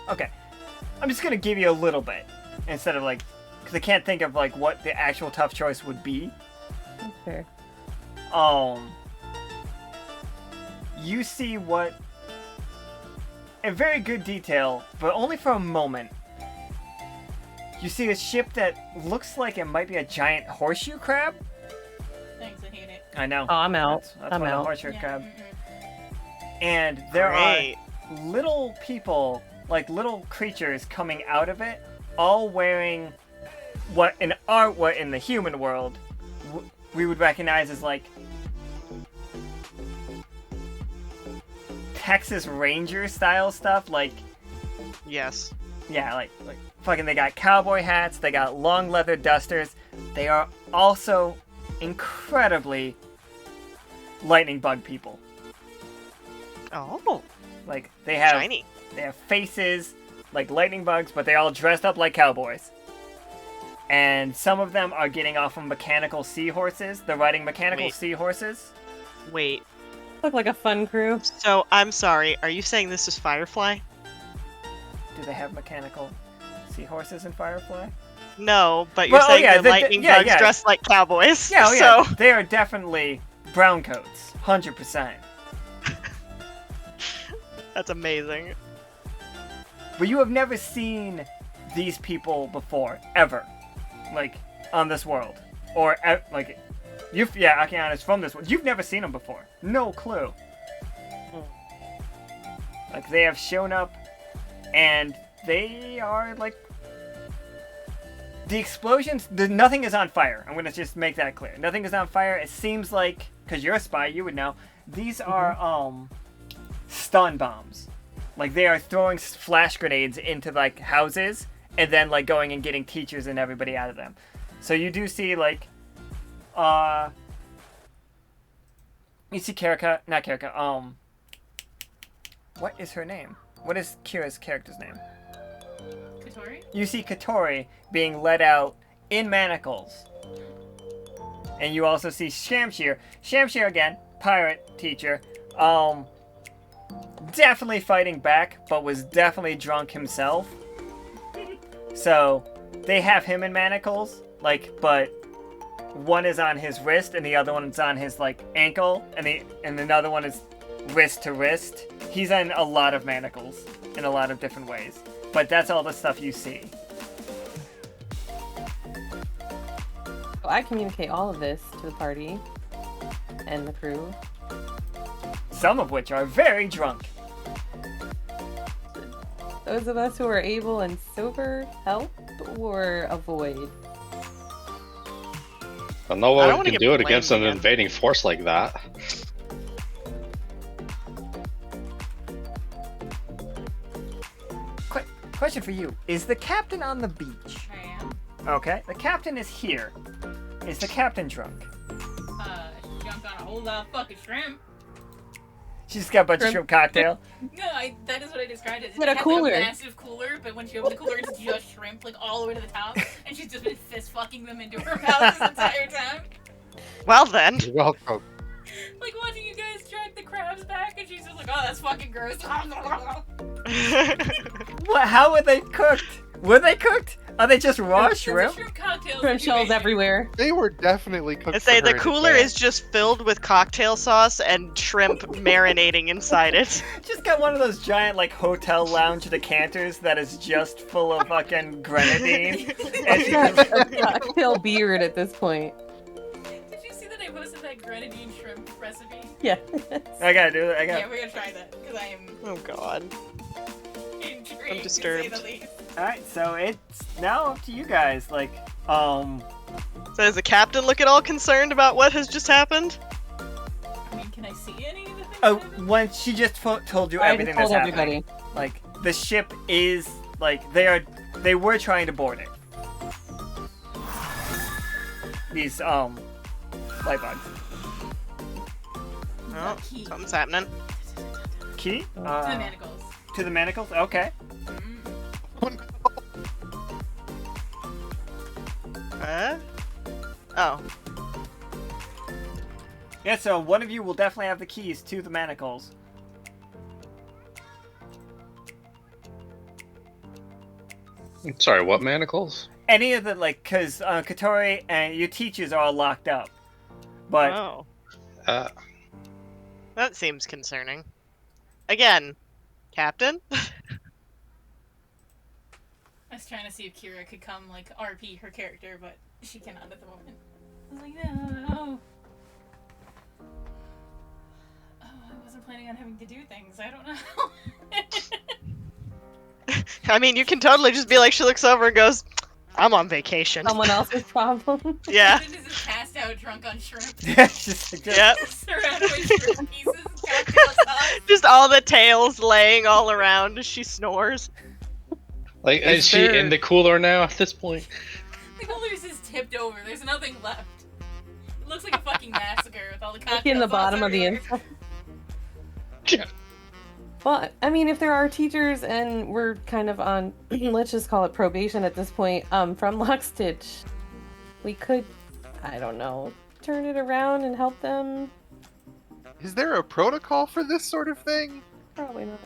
Okay. I'm just gonna give you a little bit instead of like, because I can't think of like what the actual tough choice would be. Fair. You see what, in very good detail, but only for a moment. You see a ship that looks like it might be a giant horseshoe crab. Thanks, I hate it. I know. Oh, I'm out. That's I'm what a out. horseshoe Yeah, crab. mm-mm. And there Great. are little people, like little creatures coming out of it, all wearing what in the human world we would recognize as like Texas Ranger style stuff, like Yes. yeah, like fucking they got cowboy hats, they got long leather dusters. They are also incredibly lightning bug people. Oh, Like they have shiny. They have faces like lightning bugs, but they're all dressed up like cowboys. And some of them are getting off of mechanical seahorses. They're riding mechanical Wait. seahorses. Wait. Look like a fun crew. So I'm sorry. Are you saying this is Firefly? Do they have mechanical seahorses in Firefly? No, but you're Well, saying yeah, they're lightning yeah, bugs yeah. dressed like cowboys. Yeah, oh yeah. So They are definitely brown coats. 100%. that's amazing. But you have never seen these people before, ever. Like, on this world. Or, like, Akiana's from this world. You've never seen them before. No clue. Like, they have shown up, and they are, like... The explosions, nothing is on fire. I'm gonna just make that clear. Nothing is on fire. It seems like, because you're a spy, you would know, these are, stun bombs. Like, they are throwing flash grenades into, like, houses, and then, like, going and getting teachers and everybody out of them. So you do see, like, you see not Karika, what is her name? What is Kira's character's name? Katori? You see Katori being led out in manacles. And you also see Shamshir. Shamshir, again, pirate teacher, definitely fighting back, but was definitely drunk himself. So, they have him in manacles, like, but one is on his wrist and the other one's on his, like, ankle, and another one is wrist to wrist. He's in a lot of manacles in a lot of different ways. But that's all the stuff you see. So I communicate all of this to the party and the crew. Some of which are very drunk. Those of us who are able and sober help or avoid. I know I don't what wanna we can get do it against an blamed again. invading force like that. Question for you. Is the captain on the beach? I am. Okay. The captain is here. Is the captain drunk? Jumped on a whole lot of fucking shrimp. She's got a bunch of shrimp cocktail. No, that is what I described it. With a It had, cooler. Like, a massive cooler, but when she opened the cooler, it's just shrimp, like, all the way to the top. And she's just been fist fucking them into her mouth this entire time. Well then. You're welcome. Like, watching you guys drag the crabs back, and she's just like, oh, that's fucking gross. What? How were they cooked? Were they cooked? Are they just raw It's a shrimp? shrimp cocktail. Shrimp shells everywhere. They were definitely cooked. I say for the her in cooler advance. is just filled with cocktail sauce and shrimp marinating inside it. Just got one of those giant, like, hotel lounge decanters that is just full of fucking grenadine. And she just- A cocktail beard at this point. Did you see that I posted that grenadine shrimp recipe? Yeah. I gotta do it. I Yeah, gotta. we're gonna try that, because I am Oh god. intrigued, disturbed. to say the least. Alright, so it's now up to you guys. Like, So does the captain look at all concerned about what has just happened? I mean, can I see any of the things? oh, that happened? when she just told you I everything just that's told happening. everybody. Like, the ship is, like, they were trying to board it. These, light bugs. Oh, Key. something's happening. Key? To the manacles. To the manacles? Okay. Oh. Yeah, so one of you will definitely have the keys to the manacles. Sorry, what manacles? Any of the, like, because Katori and your teachers are all locked up. But Oh, Uh, that seems concerning. Again, Captain? I was trying to see if Kira could come, like, RP her character, but she cannot at the moment. I was like, no. Oh, I wasn't planning on having to do things. I don't know. I mean, you can totally just be like, she looks over and goes, I'm on vacation. Someone else's problem. Yeah. This is passed out drunk on shrimp. just Yep. Surrounded by shrimp pieces, cocktail sauce. Just all the tails laying all around as she snores. like, Is is she there- in the cooler now at this point? The cooler's just tipped over. There's nothing left. It looks like a fucking massacre with all the cocktail Like in the sauce bottom of the everywhere. inside. Well, I mean, if there are teachers and we're kind of on, let's just call it probation at this point, from Lock Stitch, we could, I don't know, turn it around and help them. Is there a protocol for this sort of thing? Probably not.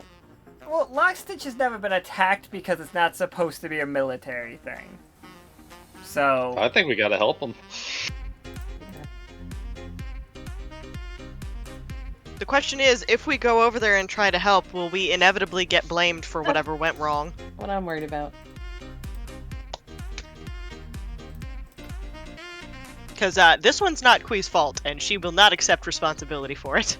well, Lockstitch has never been attacked because it's not supposed to be a military thing. So I think we gotta help them. The question is, if we go over there and try to help, will we inevitably get blamed for whatever went wrong? What I'm worried about. Because this one's not Kui's fault, and she will not accept responsibility for it.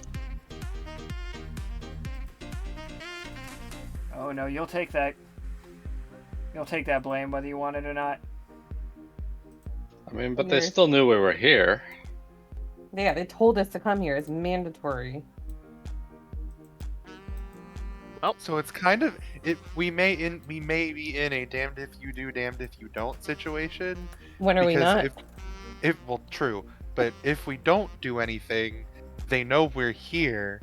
oh no, you'll take that. You'll take that blame whether you want it or not. I mean, but they still knew we were here. Yeah, they told us to come here. It's mandatory. So it's kind of we may be in a damned if you do, damned if you don't situation. When are we because not? If well, true, but if we don't do anything, they know we're here,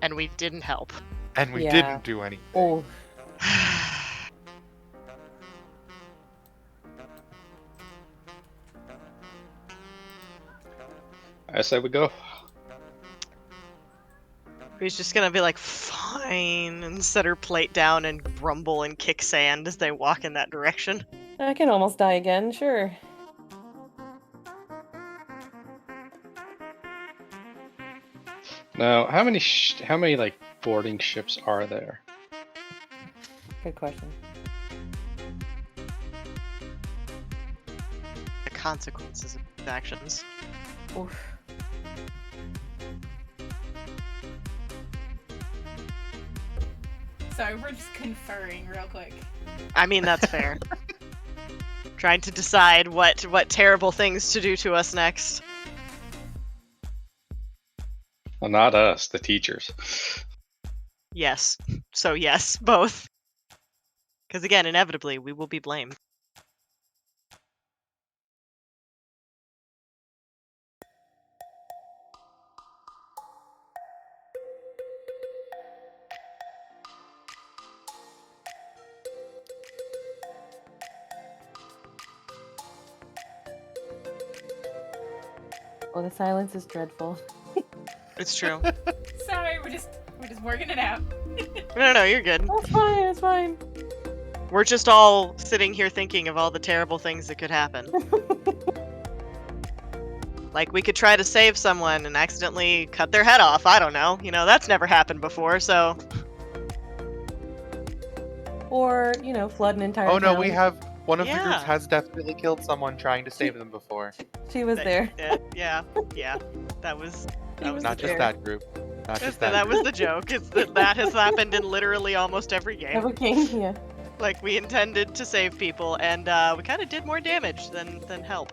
And we didn't help. and we Yeah. didn't do anything. Oh, I say we go. He's just gonna be like, fine, and set her plate down and grumble and kick sand as they walk in that direction. I can almost die again, sure. Now, how many like boarding ships are there? Good question. The consequences of his actions. Oof. Sorry, we're just conferring real quick. I mean, that's fair. Trying to decide what terrible things to do to us next. Well, not us, the teachers. Yes. So yes, both. Because again, inevitably, we will be blamed. Oh, the silence is dreadful. It's true. Sorry, we're just working it out. No, you're good. That's fine, it's fine. We're just all sitting here thinking of all the terrible things that could happen. Like, we could try to save someone and accidentally cut their head off. I don't know. You know, that's never happened before, so... Or, you know, flood an entire Oh no, town. we have one of the Yeah. groups has definitely killed someone trying to save them before. She was there. Yeah. That was Not just there. that group. Not just that. that was group. the joke. It's that has happened in literally almost every game. Never came, yeah. Like, we intended to save people, and we kind of did more damage than help.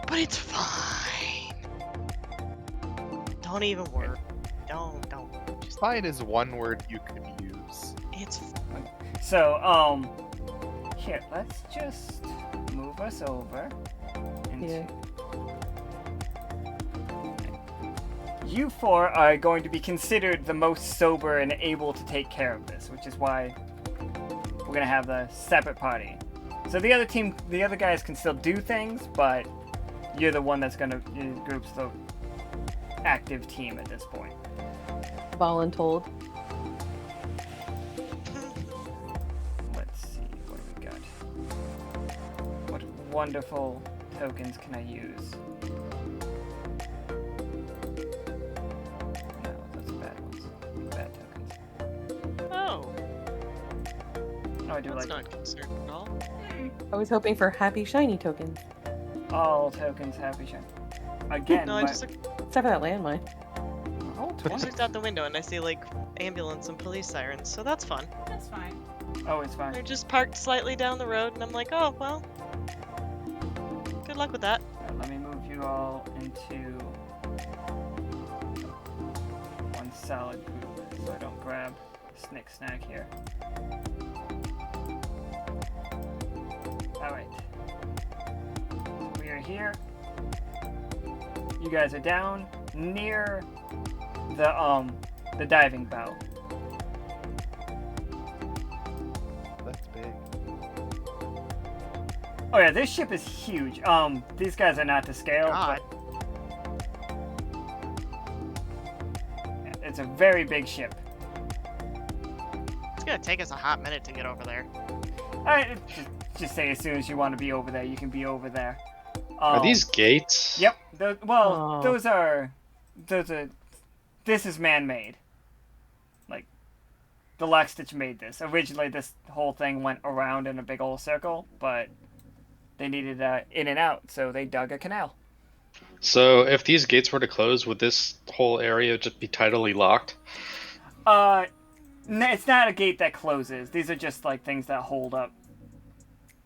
But it's fine. Don't even worry. Don't. Just, Fine is one word you could use. it's So, here, let's just move us over. And Yeah. you four are going to be considered the most sober and able to take care of this, which is why we're gonna have the separate party. So the other guys can still do things, but you're the one that's your group's the active team at this point. Voluntold. wonderful tokens can I use? No, those are bad ones. Bad tokens. Oh, Oh, I do that's like not concerned at all. I was hoping for happy shiny tokens. all tokens happy shine. Again, No, I my- just looked, Except for that landmine. oh, I 20. just looked out the window and I see like ambulance and police sirens, so that's fun. That's fine. Oh, it's fine. They're just parked slightly down the road, and I'm like, oh well. Good luck with that. Alright, let me move you all into one solid group so I don't grab snick snack here. Alright. So we are here. You guys are down near the diving bow. That's big. Oh yeah, this ship is huge. These guys are not to scale. God. But it's a very big ship. It's gonna take us a hot minute to get over there. Alright, just say as soon as you want to be over there, you can be over there. Are these gates? Yep. Oh. Those are. This is man-made. Like, the Lock Stitch made this. Originally, this whole thing went around in a big old circle, but they needed in and out, so they dug a canal. So if these gates were to close, would this whole area just be tidally locked? It's not a gate that closes. These are just like things that hold up.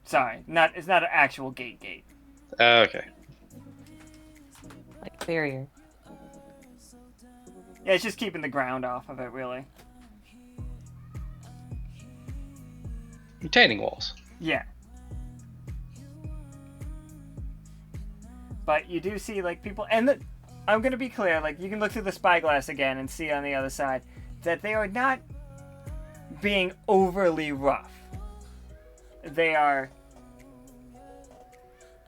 Sorry, it's not an actual gate. Okay. Like barrier. Yeah, it's just keeping the ground off of it, really. Retaining walls. Yeah. But you do see, like, people... And I'm going to be clear, like, you can look through the spyglass again and see on the other side that they are not being overly rough. They are...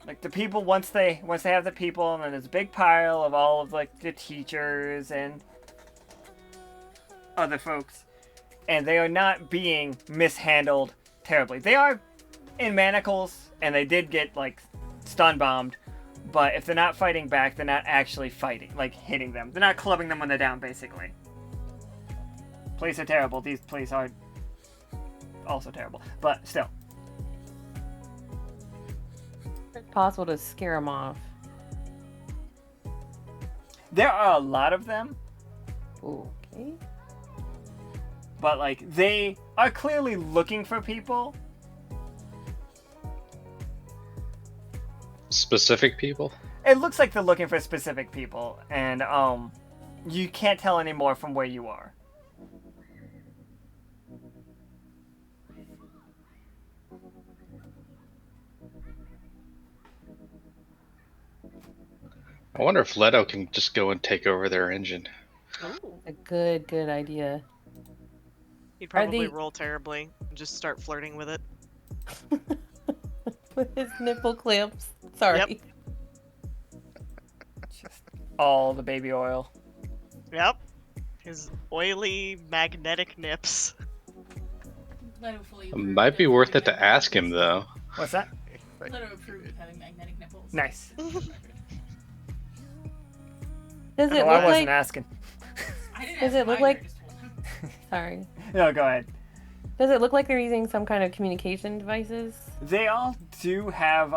Like, the people, once they have the people, and then there's a big pile of all of, like, the teachers and other folks, and they are not being mishandled terribly. They are in manacles, and they did get, like, stun bombed, but if they're not fighting back, they're not actually fighting, like, hitting them. They're not clubbing them when they're down, basically. Police are terrible. These police are also terrible, but still. It's possible to scare them off. There are a lot of them, Okay. but, like, they are clearly looking for people. Specific people? It looks like they're looking for specific people, and, you can't tell anymore from where you are. I wonder if Leto can just go and take over their engine. A good idea. He'd Are probably they- roll terribly and just start flirting with it. With his nipple clamps. Sorry. Yep. Just all the baby oil. Yep. His oily, magnetic nips. Leto fully It approved might be of worth having it to magnetic- ask him, though. What's that? Right. Leto approved of having magnetic nipples. Nice. Does it No, I look wasn't like... asking. I didn't Does ask it look either, like- I just told him. Sorry. No, go ahead. Does it look like they're using some kind of communication devices? They all do have,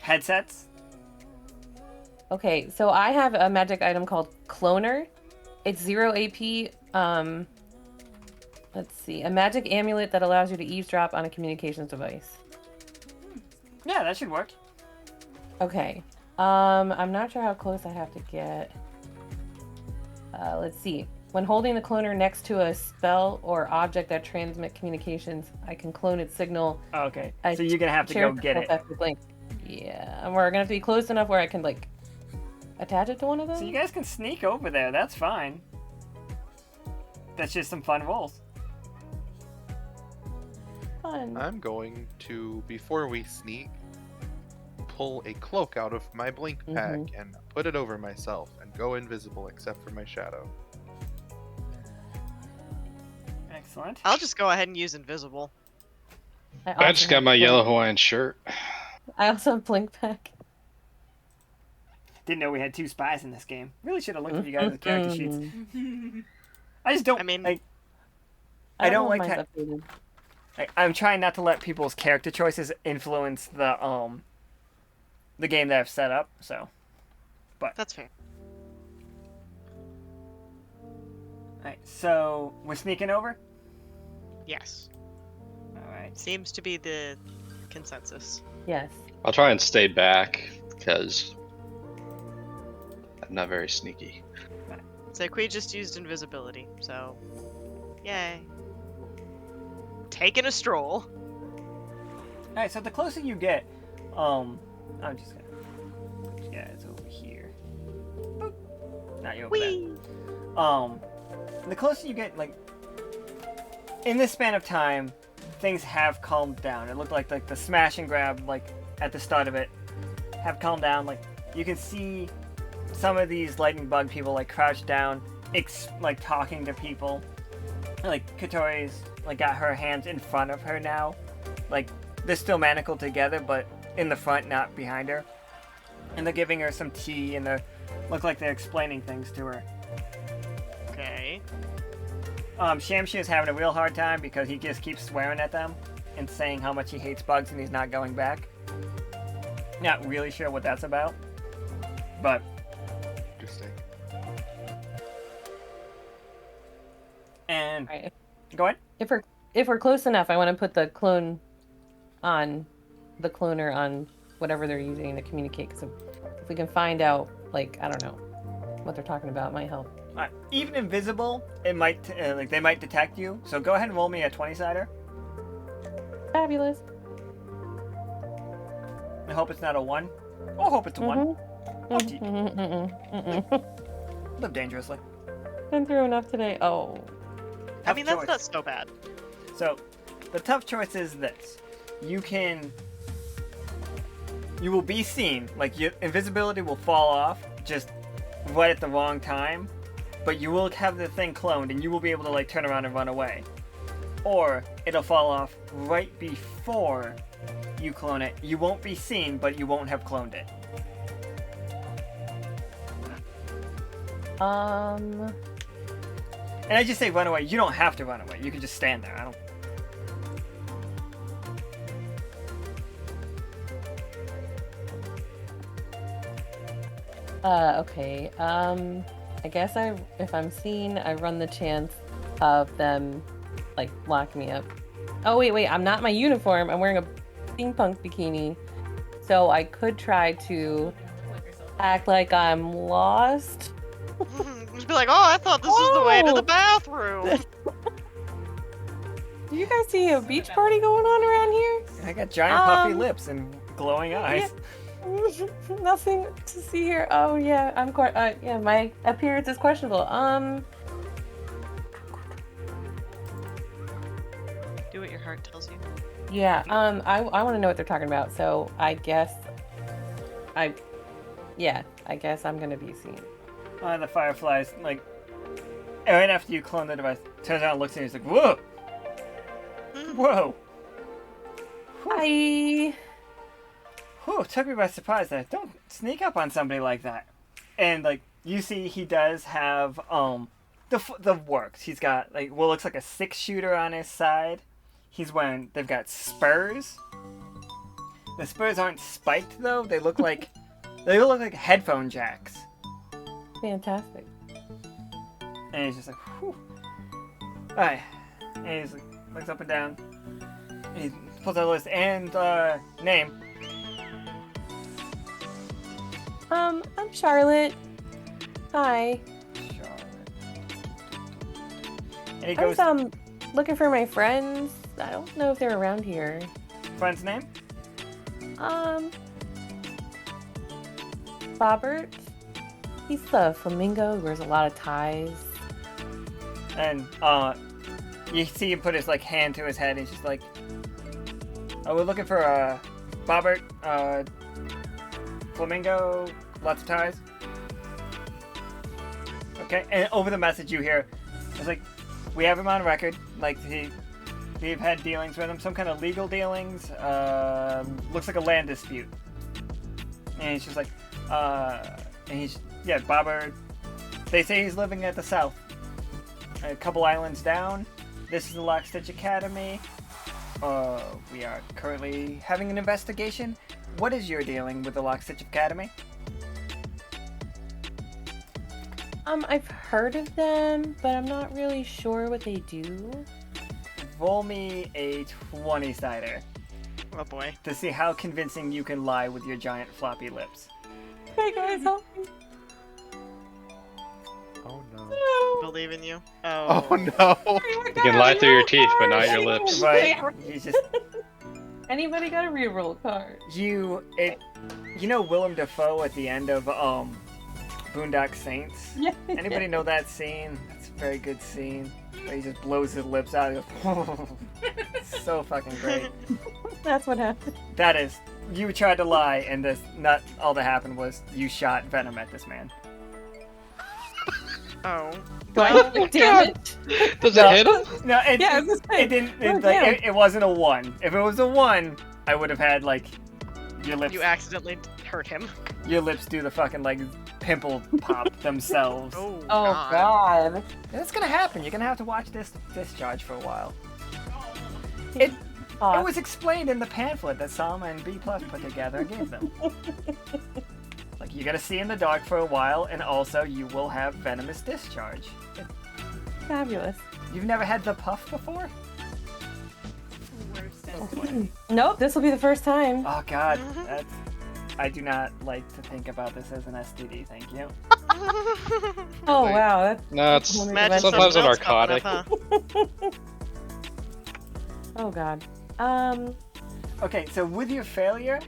headsets. Okay, so I have a magic item called Cloner. It's 0 AP. Let's see. A magic amulet that allows you to eavesdrop on a communications device. Yeah, that should work. Okay. I'm not sure how close I have to get. Let's see. When holding the cloner next to a spell or object that transmit communications, I can clone its signal. Okay, I so you're gonna have to share go get it. with Link. Yeah, and we're gonna have to be close enough where I can like attach it to one of them. So you guys can sneak over there, that's fine. That's just some fun rolls. Fun. I'm going to, before we sneak, pull a cloak out of my blink pack and put it over myself and go invisible except for my shadow. Excellent. I'll just go ahead and use invisible. I also just got have my cloak. yellow Hawaiian shirt. I also have blink back. Didn't know we had 2 spies in this game. Really should have looked at you guys' character sheets. I just don't. I mean- I don't know like if how. mine's updated. I'm trying not to let people's character choices influence the game that I've set up. So, That's fair. alright. So we're sneaking over. Yes. All right. Seems to be the consensus. Yes. I'll try and stay back because I'm not very sneaky. So Kui just used invisibility, so yay. Taking a stroll. All right. So the closer you get, I'm just gonna put you guys over here. Boop. Not you over there. The closer you get, like, in this span of time, things have calmed down. It looked like the smash and grab, like, at the start of it, have calmed down. Like, you can see some of these lightning bug people, like, crouched down, like, talking to people. Like, Katori's, like, got her hands in front of her now. Like, they're still manacled together, but in the front, not behind her. And they're giving her some tea, and they look like they're explaining things to her. Okay. Shamshi is having a real hard time because he just keeps swearing at them and saying how much he hates bugs and he's not going back. Not really sure what that's about, but Interesting. and Right. go ahead. If we're close enough, I want to put the cloner on whatever they're using to communicate. Because if we can find out, like, I don't know what they're talking about, it might help. Even invisible, it might like they might detect you. So go ahead and roll me a 20-sider. Fabulous. I hope it's not a 1. Oh, hope it's a 1. Up to you. Live dangerously. Been through enough today. Oh. I mean, that's choice. not so bad. So, the tough choice is this. You will be seen. Like, your invisibility will fall off just right at the wrong time. But you will have the thing cloned and you will be able to, like, turn around and run away. Or, it'll fall off right before you clone it. You won't be seen, but you won't have cloned it. And I just say run away. You don't have to run away. You can just stand there. I don't... Okay. I guess if I'm seen, I run the chance of them, like, lock me up. Oh, wait, I'm not in my uniform. I'm wearing a steampunk bikini. So I could try to act like I'm lost. Just be like, oh, I thought this was the way to the Oh. bathroom. Do you guys see a beach party going on around here? I got giant puffy lips and glowing eyes. Nothing to see here. Oh yeah, I'm quite. Yeah, my appearance is questionable. Do what your heart tells you. Yeah. I want to know what they're talking about. So I guess, I guess I'm gonna be seen. The fireflies, like, right after you clone the device, turns around and looks at you and he's like, whoa! Whoa! Hi. Whew, took me by surprise there. Don't sneak up on somebody like that. And, like, you see he does have, the works. He's got, like, what looks like a 6-shooter on his side. They've got spurs. The spurs aren't spiked, though. They look like headphone jacks. Fantastic. And he's just like, whew. Alright. And he's like, looks up and down. And he pulls out a list and, name. I'm Charlotte. Hi. Charlotte. And he I goes, was looking for my friends. I don't know if they're around here. friend's name? Robert. He's the flamingo who wears a lot of ties. And, you see him put his, like, hand to his head, and he's just like, oh, we're looking for, Bobbert, flamingo, lots of ties. Okay, and over the message you hear, it's like, we have him on record, like, they've had dealings with him, some kind of legal dealings. Looks like a land dispute. And he's just like, Bobber. They say he's living at the south, a couple islands down. This is the Lockstitch Academy. We are currently having an investigation. What is your dealing with the Lockstitch Academy? I've heard of them, but I'm not really sure what they do. Roll me a 20-sider Oh boy. to see how convincing you can lie with your giant floppy lips. Hey guys, help me. Oh no. Believe in you. Oh Oh. no. You can lie through your teeth, but not your lips. Right? You just Anybody got a reroll card? you know Willem Dafoe at the end of Boondock Saints. Yeah. Anybody know that scene? It's a very good scene. Where he just blows his lips out. He goes, it's so fucking great. That's what happened. That is, you tried to lie, and not all that happened was you shot venom at this man. Oh. Do I have any damage? Does it hit him? No, it, Yeah, I was gonna say, it didn't. oh, It, damn. it wasn't a 1. If it was a 1, I would have had like your lips. You accidentally hurt him. Your lips do the fucking like pimple pop themselves. Oh, Oh god. It's gonna happen. You're gonna have to watch this discharge for a while. It Aw. was explained in the pamphlet that Salma and B Plus put together and gave them. Like, you're gonna see in the dark for a while, and also you will have venomous discharge. Fabulous. You've never had the puff before? Worst Oh, estimate. Nope, this will be the first time. Oh god, that's... I do not like to think about this as an STD, thank you. Oh Wait. wow, that's No, it's Imagine sometimes a something else narcotic. popping up, huh? oh god. Okay, so with your failure,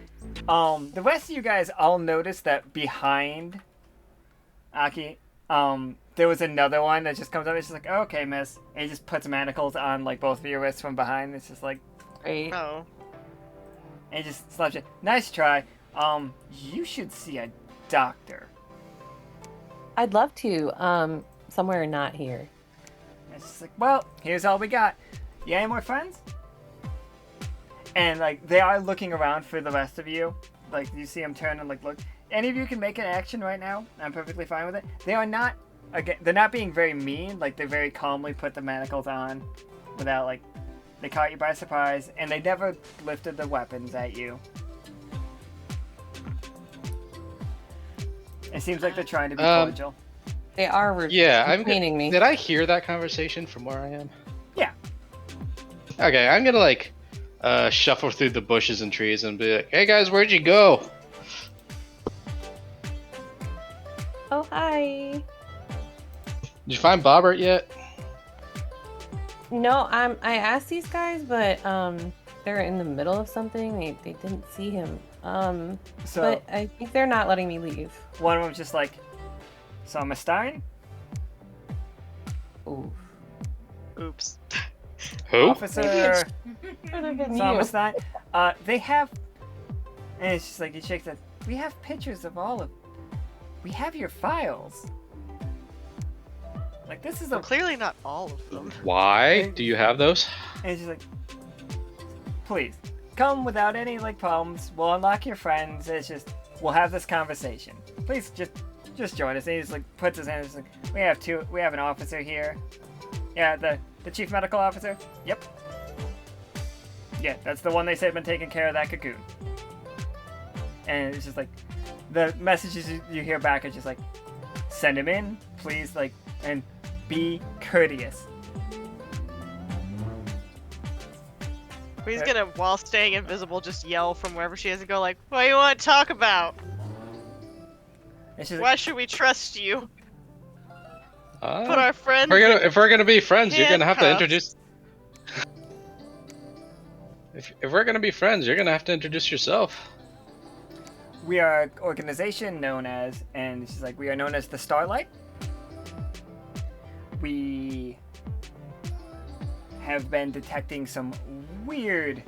the rest of you guys all noticed that behind Aki, there was another one that just comes up. It's just like, oh, okay, miss. And he just puts manacles on like both of your wrists from behind. It's just like, Great. Oh. and he just slaps you. Nice try. You should see a doctor. I'd love to. Somewhere not here. It's just like, well, here's all we got. You any more friends? And like, they are looking around for the rest of you. Like, you see them turn and like, look. Any of you can make an action right now. I'm perfectly fine with it. They are not, again, they're not being very mean. Like, they very calmly put the manacles on without like, they caught you by surprise, and they never lifted the weapons at you. It seems like they're trying to be cordial. They are Yeah, retaining me. Did I hear that conversation from where I am? Yeah. Okay, I'm gonna like shuffle through the bushes and trees and be like, "Hey guys, where'd you go?" Oh hi. Did you find Bobbert yet? No, I asked these guys, but they're in the middle of something. They didn't see him. So But I think they're not letting me leave. one of them's just like, so Miss Stein, Ooh. Oops. Who? Officer Could have been Thomas you. Stein, they have, and it's just like, he shakes it. We have pictures of all of, we have your files. Like, this is a, Well, clearly not all of them. Why do you have those? and it's just like, please, come without any, like, problems. We'll unlock your friends. It's just, we'll have this conversation. Please, just join us. And he just, like, puts his hand, just like, we have an officer here. Yeah, the chief medical officer? Yep. Yeah, that's the one they said been taking care of that cocoon. And it's just like, the messages you hear back are just like, send him in, please, like, and be courteous. He's gonna, while staying invisible, just yell from wherever she is and go like, "What do you want to talk about? And she's Why like, should we trust you? Put Uh, our friends." if we're gonna be friends, you're gonna have to handcuffs. introduce. If we're gonna be friends, you're gonna have to introduce yourself. we are an organization known as, and she's like, we are known as the Starlight. We have been detecting some weird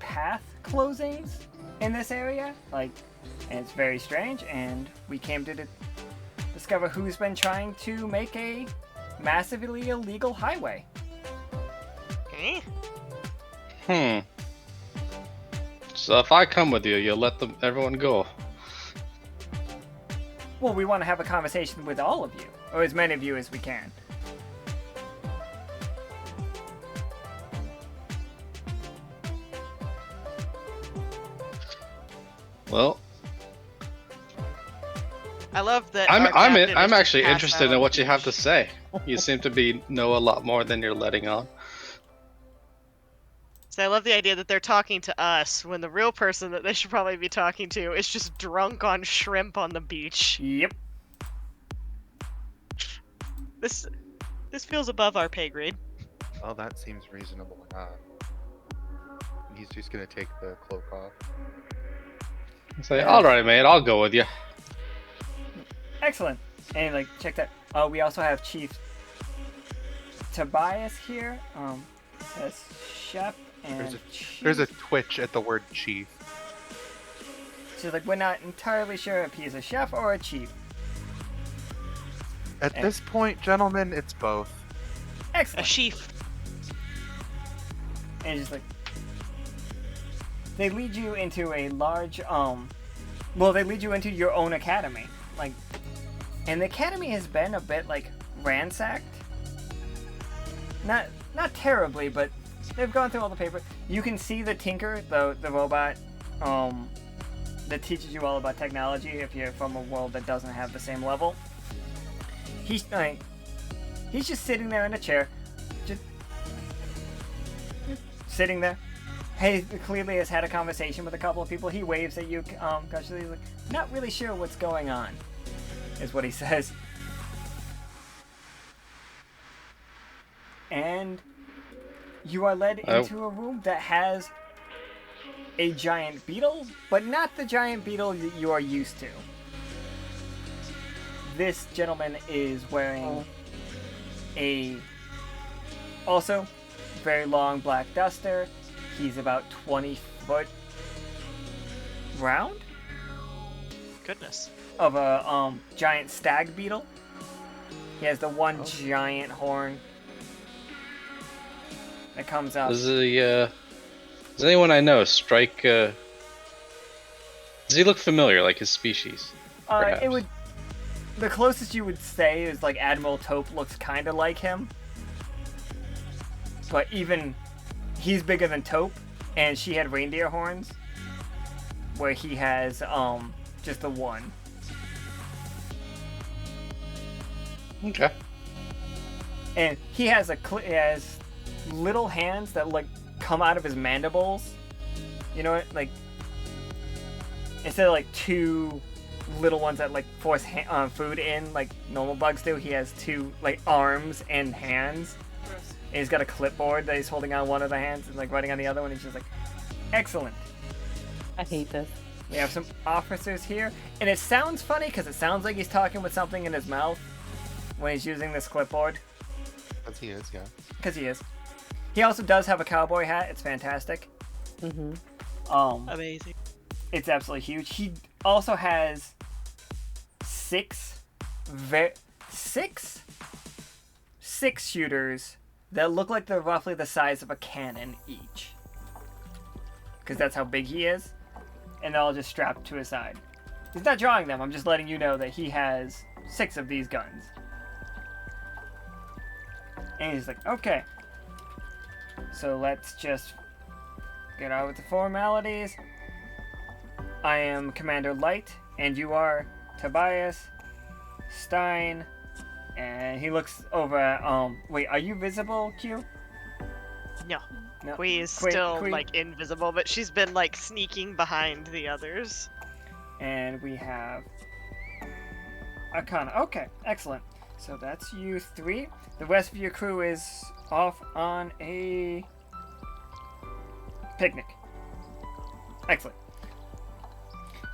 path closings in this area, like, and it's very strange, and we came to discover who's been trying to make a massively illegal highway. Eh? So if I come with you, you'll let everyone go. Well, we want to have a conversation with all of you, or as many of you as we can. Well, I love that. our captain is I'm just actually passed interested out in on what the you have to beach. say. You seem to know a lot more than you're letting on. So I love the idea that they're talking to us when the real person that they should probably be talking to is just drunk on shrimp on the beach. Yep. This feels above our pay grade. Well, that seems reasonable enough. He's just gonna take the cloak off. Say, all right, mate, I'll go with you. Excellent. And like, check that. We also have Chief Tobias here. As chef and chief. There's a twitch at the word chief. She's like, we're not entirely sure if he's a chef or a chief. At this point, gentlemen, it's both. A Excellent. sheaf. And just like, they lead you into a large, well, they lead you into your own academy. Like, and the academy has been a bit, like, ransacked. Not terribly, but they've gone through all the paper. You can see the Tinker, the robot, that teaches you all about technology if you're from a world that doesn't have the same level. He's just sitting there in a chair, just sitting there. He clearly has had a conversation with a couple of people. He waves at you, cautiously. He's like, not really sure what's going on, is what he says. And you are led into a room that has a giant beetle, but not the giant beetle that you are used to. This gentleman is wearing a also very long black duster. He's about 20 foot round Goodness. of a giant stag beetle. He has the one giant horn that comes out. Does anyone I know strike? Does he look familiar, like his species? It perhaps? would. The closest you would say is like Admiral Taupe looks kind of like him, but even he's bigger than Taupe, and she had reindeer horns, where he has just the one. Okay. And he has he has little hands that like come out of his mandibles. You know what? Like instead of like two little ones that like force food in like normal bugs do, he has two like arms and hands. Gross. And he's got a clipboard that he's holding on one of the hands and like writing on the other one. He's just like, excellent. I hate this. We have some officers here, and it sounds funny because it sounds like he's talking with something in his mouth when he's using this clipboard. As he is, yeah. Because he is. He also does have a cowboy hat. It's fantastic. Mm-hmm. Amazing. It's absolutely huge. He also has six shooters that look like they're roughly the size of a cannon each. Because that's how big he is. And they're all just strapped to his side. He's not drawing them. I'm just letting you know that he has 6 of these guns. And he's like, okay. So let's just get on with the formalities. I am Commander Light, and you are Tobias Stein. And he looks over at, wait, are you visible, Q? No. No. Kui is Kui- still Kui- like invisible, but she's been like sneaking behind the others. And we have Arcana. Okay, excellent. So that's you 3. The rest of your crew is off on a picnic. Excellent.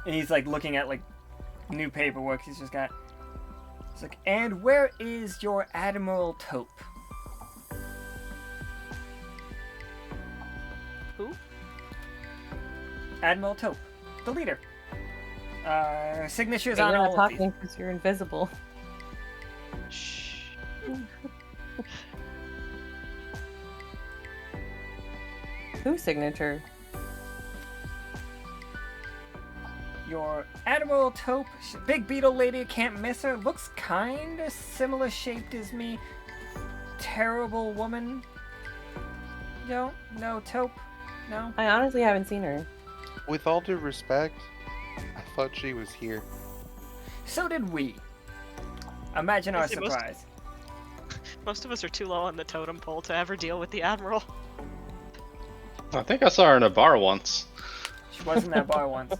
And he's like looking at like new paperwork he's just got. It's like, and where is your Admiral Taupe? Who? Admiral Taupe, the leader. Signatures But on you're all not of these. talking because you're invisible. Shh. Whose signature? Your Admiral Taupe, big beetle lady, can't miss her. Looks kinda similar shaped as me. Terrible woman. No, Taupe. No. I honestly haven't seen her. With all due respect, I thought she was here. So did we. Imagine our Is it most- surprise. Most of us are too low on the totem pole to ever deal with the Admiral. I think I saw her in a bar once. She was in that bar once.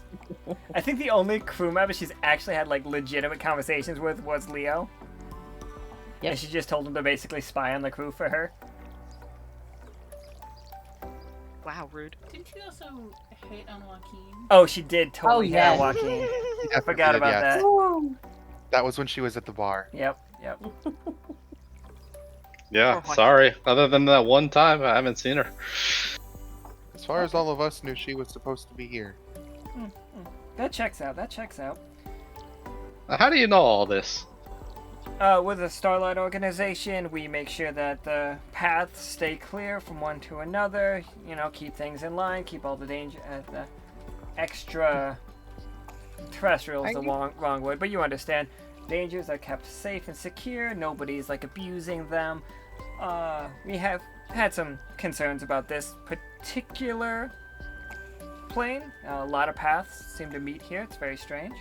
I think the only crew member she's actually had like legitimate conversations with was Leo. Yep. And she just told him to basically spy on the crew for her. Wow, rude. Didn't you also hit on Joaquin? Oh, she did totally hit yeah. on Joaquin. I forgot did, about yes. that. Ooh. That was when she was at the bar. Yep. Yeah, Poor sorry. Other than that one time, I haven't seen her. As far as all of us knew, she was supposed to be here. That checks out. How do you know all this? With the Starlight organization, we make sure that the paths stay clear from one to another. You know, keep things in line, keep all the danger, the extra terrestrials the wrong word, but you understand. Dangers are kept safe and secure. Nobody's like abusing them. We have had some concerns about this particular plane. A lot of paths seem to meet here. It's very strange.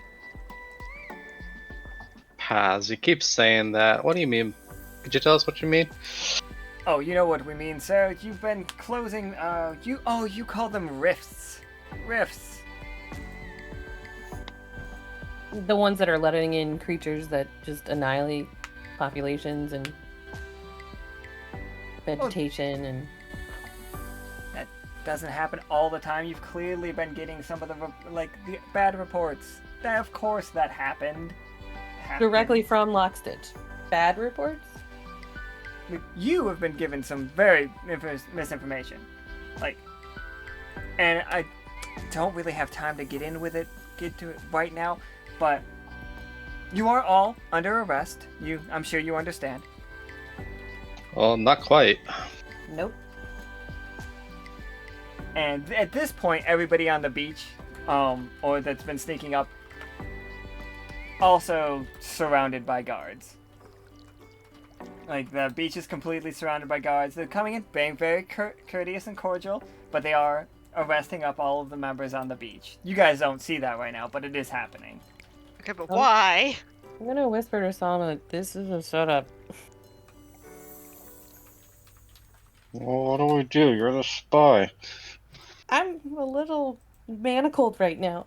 Paths. You keep saying that. What do you mean? Could you tell us what you mean? Oh, you know what we mean, sir. You've been closing, you call them rifts. Rifts. The ones that are letting in creatures that just annihilate populations and vegetation and... That doesn't happen all the time. You've clearly been getting some of the, the bad reports. Of course that happened. Directly from Lockstitch. Bad reports? You have been given some very misinformation. And I don't really have time to get to it right now, but you are all under arrest. I'm sure you understand. Well, not quite. Nope. And at this point, everybody on the beach, or that's been sneaking up, also surrounded by guards. The beach is completely surrounded by guards. They're coming in, being very courteous and cordial, but they are arresting up all of the members on the beach. You guys don't see that right now, but it is happening. Okay, but why? I'm gonna whisper to Sama, this is a setup. Well, what do we do? You're the spy. I'm a little manacled right now.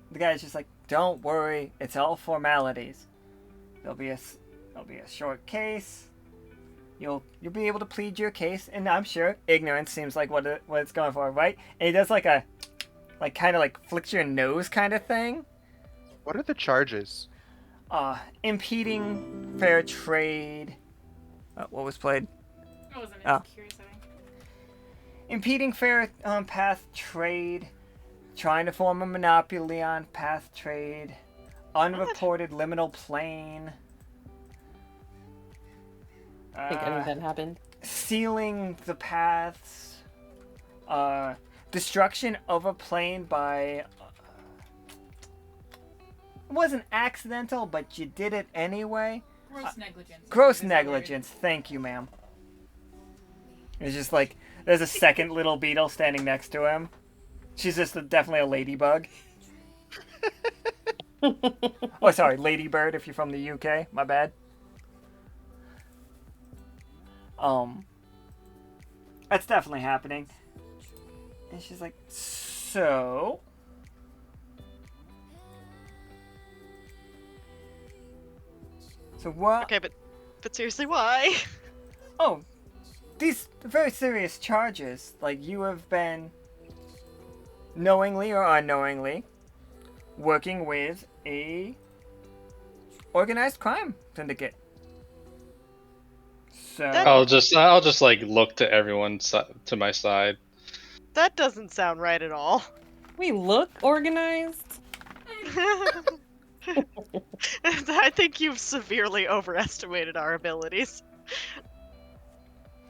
The guy's just like, don't worry, it's all formalities. There'll be a short case. You'll be able to plead your case, and I'm sure ignorance seems like what it's going for, right? And he does kind of flicks your nose kind of thing. What are the charges? Impeding fair trade. What was played? I wasn't Oh. curious, I think. Impeding fair path trade. Trying to form a monopoly on path trade. Unreported liminal plane. I think any of that happened. Sealing the paths. Destruction of a plane by... it wasn't accidental, but you did it anyway. Gross negligence. Gross Is the negligence. Thank you, ma'am. It's just there's a second little beetle standing next to him. She's just definitely a ladybug. Oh, sorry, ladybird if you're from the UK. My bad. That's definitely happening. And she's like, so... So what... Okay, but seriously, why? Oh, these very serious charges. You have been, knowingly or unknowingly, working with a organized crime syndicate. So I'll just look to everyone to my side. That doesn't sound right at all. We look organized. I think you've severely overestimated our abilities.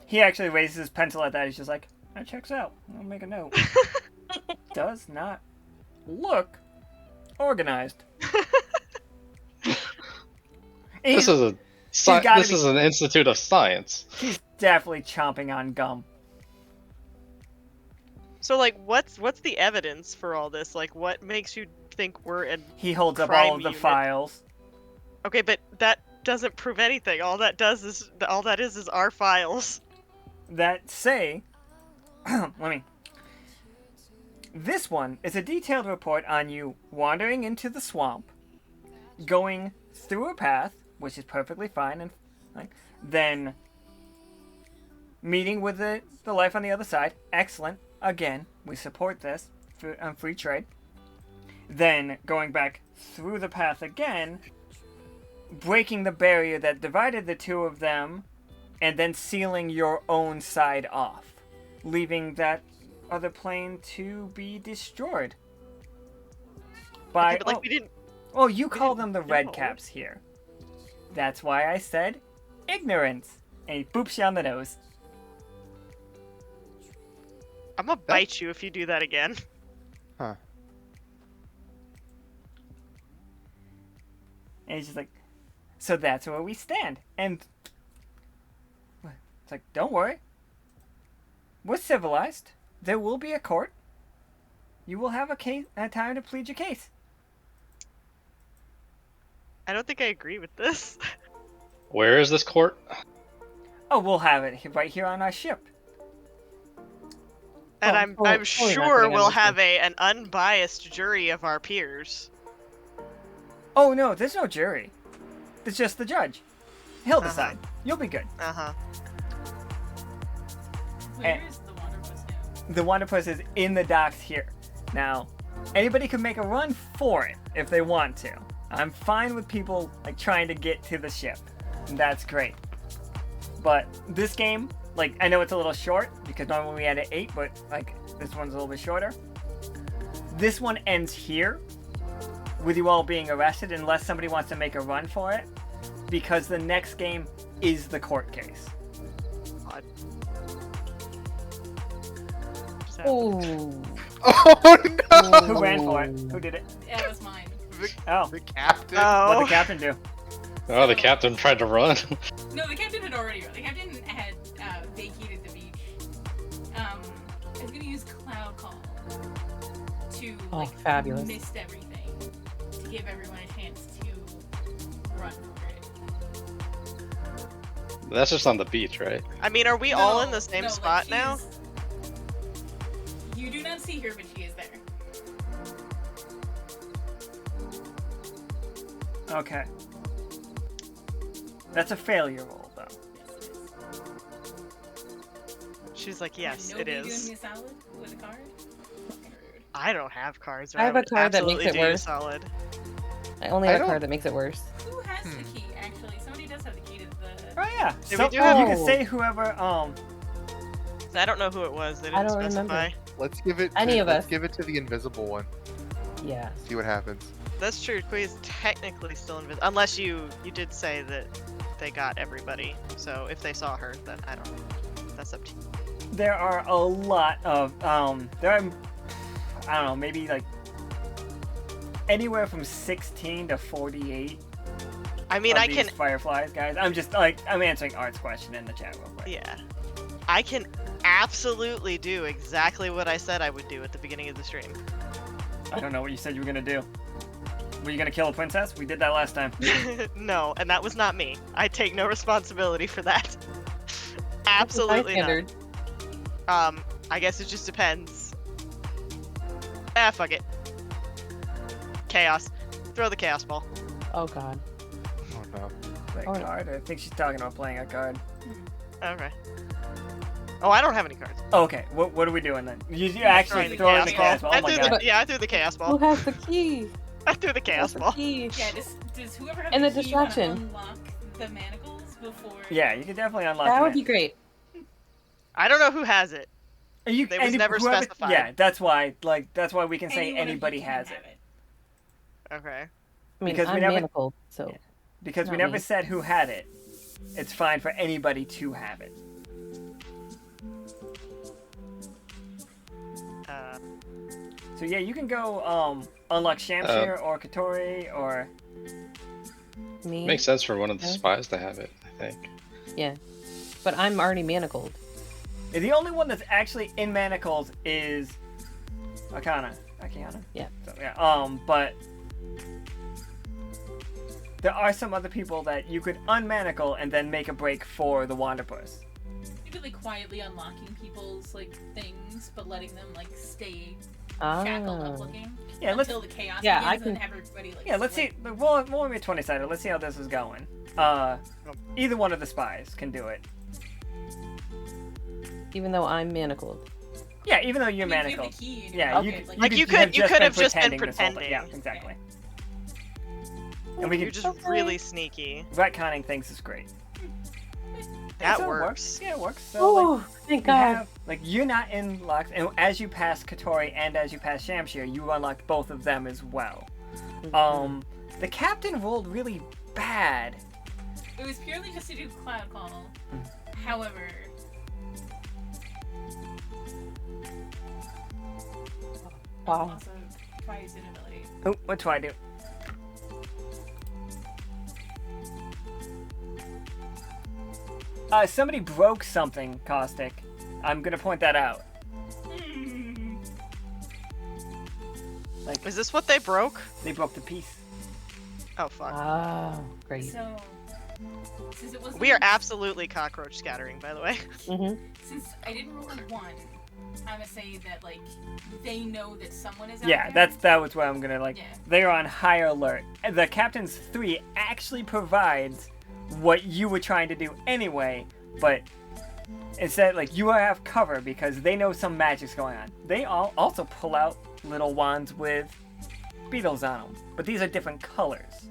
He actually raises his pencil at that. He's just like, that checks out. I'll make a note. Does not look organized. This is a this is an institute of science. He's definitely chomping on gum. So, like, what's the evidence for all this? Like, what makes you think we're in? He holds up crime all of the unit? files. Okay, but that doesn't prove anything. All that is our files. That say, this one is a detailed report on you wandering into the swamp, going through a path, which is perfectly fine, and then meeting with the life on the other side. Excellent. Again, we support this on free trade. Then going back through the path again, breaking the barrier that divided the two of them, and then sealing your own side off, leaving that other plane to be destroyed. By Okay, but, like, we didn't. well, you call them the know. red caps here. That's why I said ignorance. And he boops you on the nose. I'm gonna bite you if you do that again. Huh. And he's just like, so that's where we stand. And it's like, don't worry. We're civilized. There will be a court. You will have a time to plead your case. I don't think I agree with this. Where is this court? Oh, we'll have it right here on our ship. And Oh, I'm totally not sure gonna we'll understand. have an unbiased jury of our peers. Oh, no, there's no jury. It's just the judge. He'll decide. You'll be good. Uh-huh. Where is the Wanderpus now? The Wanderpus is in the docks here. Now, anybody can make a run for it if they want to. I'm fine with people like trying to get to the ship. That's great. But this game, like, I know it's a little short because normally we had an 8, but like this one's a little bit shorter. This one ends here with you all being arrested unless somebody wants to make a run for it, because the next game is the court case. God. Oh. Oh no! Who ran for it? Who did it? That was mine. Oh, The captain. Oh. what'd the captain do? Oh, the captain tried to run. No, the captain had already run. The captain had vacated the beach. I was gonna use Cloud Call to Oh, like fabulous. mist everything to give everyone a chance to run for it. That's just on the beach, right? I mean, are we all in No, the same no, like, spot she now? is- You do not see her, but she is there. Okay. That's a failure roll, though. Yes, it is. She's like, yes, Nobody it doing is. me a solid with a card? Fucking rude. I don't have cards. Or I have a would card that makes absolutely it do you worse. solid. I only I have a don't- card that makes it worse. Who has the key, actually? Somebody does have the key to the... Oh yeah. Yeah, So we do have- you can say whoever. I don't know who it was. They I didn't don't specify. remember. Let's give it. Any of let's us. give it to the invisible one. Yeah. See what happens. That's true. Queen is technically still invisible, unless you did say that they got everybody. So if they saw her, then I don't know. That's up to you. There are a lot of there are, I don't know, maybe like anywhere from 16 to 48. I mean, of I these can. fireflies, guys. I'm answering Art's question in the chat real quick. Yeah, I can absolutely do exactly what I said I would do at the beginning of the stream. I don't know what you said you were gonna do. Were you gonna kill a princess? We did that last time. No, and that was not me. I take no responsibility for that. Absolutely not. Standard. I guess it just depends. Ah, fuck it. Chaos. Throw the chaos ball. Oh god. Oh no. That Oh, no. card? I think she's talking about playing a card. Okay. Oh, I don't have any cards. Okay, what are we doing then? You actually throwing the chaos ball? I Oh my threw god. yeah, I threw the chaos Who ball. has the key? I threw the Who chaos has the ball. key? Yeah, does whoever has And the the key wanna distraction. unlock the manacles before... Yeah, you can definitely unlock That the would be man. great. I was never They specified. Yeah, that's why we can say Anyone of you anybody can has have it. Okay. I mean, Because we I'm never- manacled, so Because we Not never me. said who had it. It's fine for anybody to have it. So yeah, you can go unlock Shamshir or Katori or me. Makes sense for one of the Okay. spies to have it, I think. Yeah, but I'm already manacled. the only one that's actually in manacles is Akiana. Yeah. So, yeah. But there are some other people that you could unmanacle and then make a break for the Wanderpus. Maybe like quietly unlocking people's like things, but letting them like stay Ah. shackled up looking Yeah, let's until the chaos Yeah, begins I and then can- have everybody like. let's see. split. We'll be 20-sided. Let's see how this is going. Either one of the spies can do it. Even though I'm manacled. Yeah, even though you're I mean, if you have manacled. the key and Yeah, you're- Okay. okay, Like, you could have just been this whole thing. pretending. Yeah, exactly. And we You're can just really sneaky. retconning things is great. That So it works. Yeah, it works. So Oh, like, thank you God. have, like you're not in locks, and as you pass Katori and as you pass Shamshir, you unlock both of them as well. The captain rolled really bad. It was purely just to do cloud call. However, Wow. also try his inability. Oh, what do I do? Somebody broke something, Caustic. I'm gonna point that out. Like, Is this what they broke? they broke the piece. Oh fuck. Oh, great. So, since it wasn't We are absolutely cockroach scattering, by the way. Mm-hmm. since I didn't roll a 1, I'm gonna say that like they know that someone is out Yeah, there. that was what I'm gonna like. Yeah. They're on high alert. And the captain's 3 actually provides what you were trying to do anyway, but instead, like, you have cover because they know some magic's going on. They all also pull out little wands with beetles on them, but these are different colors.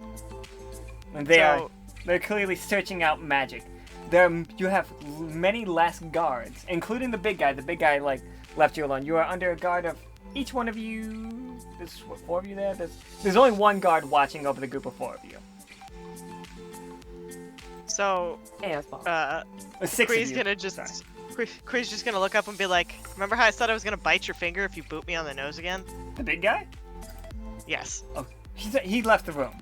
And they're clearly searching out magic. You have many less guards, including the big guy. The big guy like left you alone. You are under a guard of each one of you. There's what, 4 of you there. There's only one guard watching over the group of 4 of you. So, Chaos ball. Or 6 Kree's of you. gonna just Sorry. Kree's just gonna look up and be like, "Remember how I said I was gonna bite your finger if you boot me on the nose again?" The big guy? Yes. Oh, he left the room.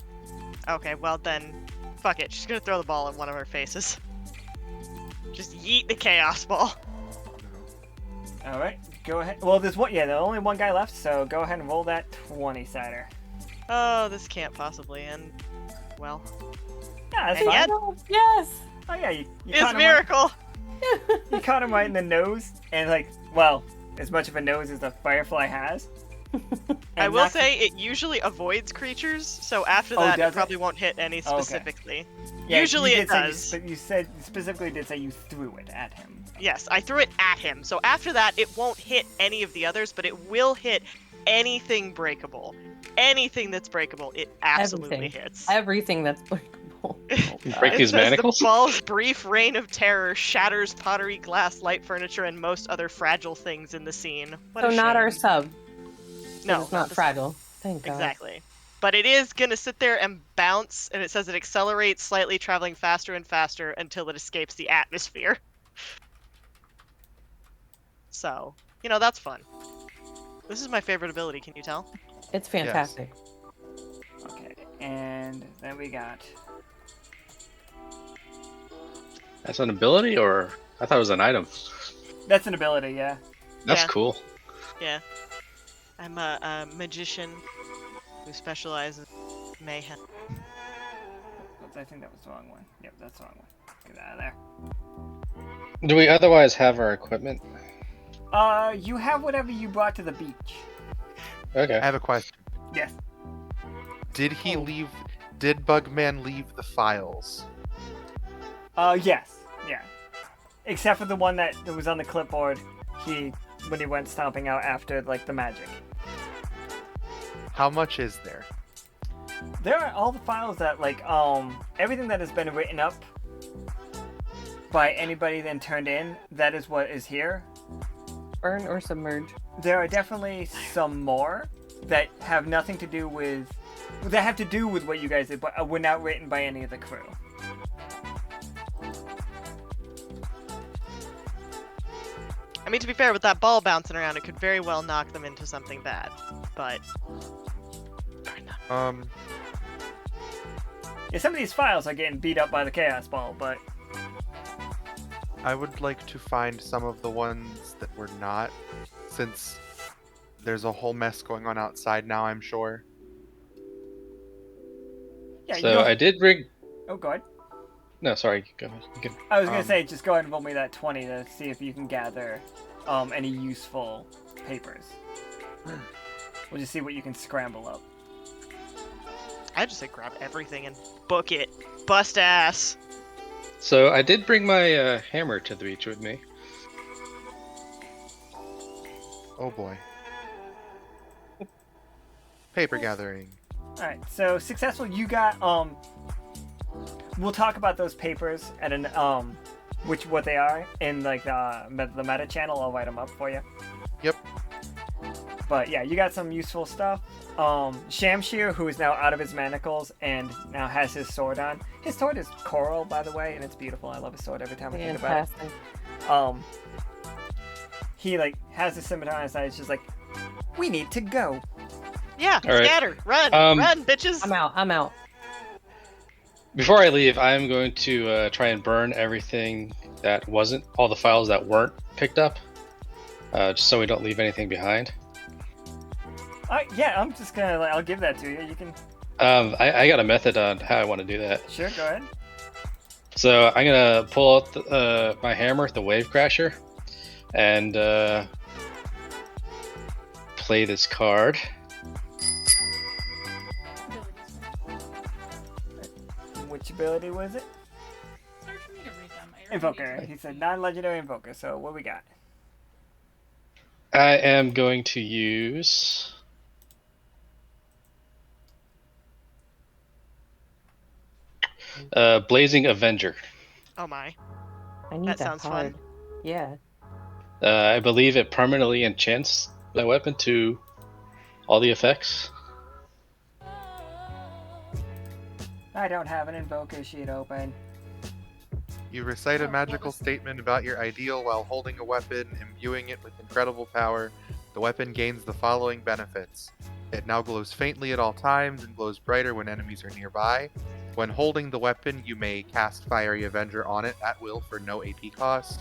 Okay, well then, fuck it. She's gonna throw the ball in one of our faces. Just yeet the chaos ball. All right, go ahead. Well, there's one. Yeah, there's only one guy left, so go ahead and roll that 20-sider. Oh, this can't possibly end well. Yeah, that's And fine. yet- Yes. Oh yeah, you It's caught him miracle. You caught him right in the nose, and like, well, as much of a nose as a firefly has. I And will knocked- say it usually avoids creatures, so after Oh, that does it it? probably won't hit any Oh, okay. specifically. Yeah, usually you it did say does. but you said specifically did say you threw it at him. Yes, I threw it at him. So after that, it won't hit any of the others, but it will hit anything breakable. Anything that's breakable, it absolutely Everything. hits. Everything that's breakable. Oh, God. Break It his says manacles? The ball's brief reign of terror shatters pottery, glass, light furniture, and most other fragile things in the scene. What So a not our shame. sub. No, It's not the- fragile. Thank God. Exactly. But it is gonna sit there and bounce, and it says it accelerates slightly, traveling faster and faster until it escapes the atmosphere. So, that's fun. This is my favorite ability, can you tell? It's fantastic. Okay, and then we got. That's an ability, or I thought it was an item. That's an ability, yeah. That's Yeah. cool. Yeah. I'm a magician who specializes in mayhem. Oops, I think that was the wrong one. Yep, that's the wrong one. Get out of there. Do we otherwise have our equipment? You have whatever you brought to the beach. Okay. I have a question. Yes. Did he Oh. leave? Did Bugman leave the files? Yes. Yeah. Except for the one that was on the clipboard, when he went stomping out after like the magic. How much is there? There are all the files that like everything that has been written up by anybody then turned in, that is what is here. Burn or submerge. There are definitely some more, that have nothing to do with, that have to do with what you guys did, but were not written by any of the crew. I mean, to be fair, with that ball bouncing around, it could very well knock them into something bad. But Yeah, some of these files are getting beat up by the chaos ball, but I would like to find some of the ones that were not, since there's a whole mess going on outside now, I'm sure. yeah. So I did bring. Oh, go ahead. No, sorry. Go ahead. You can- I was gonna say, just go ahead and roll me that 20 to see if you can gather any useful papers. We'll just see what you can scramble up. I just say grab everything and book it. Bust ass. So I did bring my hammer to the beach with me. Oh boy. Paper gathering. All right, so successful. You got We'll talk about those papers at an what they are in like the meta channel. I'll write them up for you. Yep. But yeah, you got some useful stuff. Shamshir, who is now out of his manacles and now has his sword on. His sword is coral, by the way, and it's beautiful. I love his sword every time I think about it. He like has the scimitar on his side. It's just like, we need to go. Yeah, All right. scatter. Run, run, bitches. I'm out. Before I leave, I'm going to try and burn everything that wasn't, all the files that weren't picked up, just so we don't leave anything behind. Yeah, I'm just gonna. I'll give that to you. You can. I got a method on how I want to do that. Sure, go ahead. So I'm gonna pull out my hammer, the wave crasher, and play this card. Which ability was it? It's hard for me to read them. I already Invoker. need to- He said non-legendary invoker. So what we got? I am going to use Blazing Avenger. Oh my. I need That that sounds card. fun. Yeah. I believe it permanently enchants my weapon to all the effects. I don't have an invoker sheet open. You recite a magical statement about your ideal while holding a weapon, imbuing it with incredible power. The weapon gains the following benefits. It now glows faintly at all times and glows brighter when enemies are nearby. When holding the weapon, you may cast Fiery Avenger on it at will for no AP cost.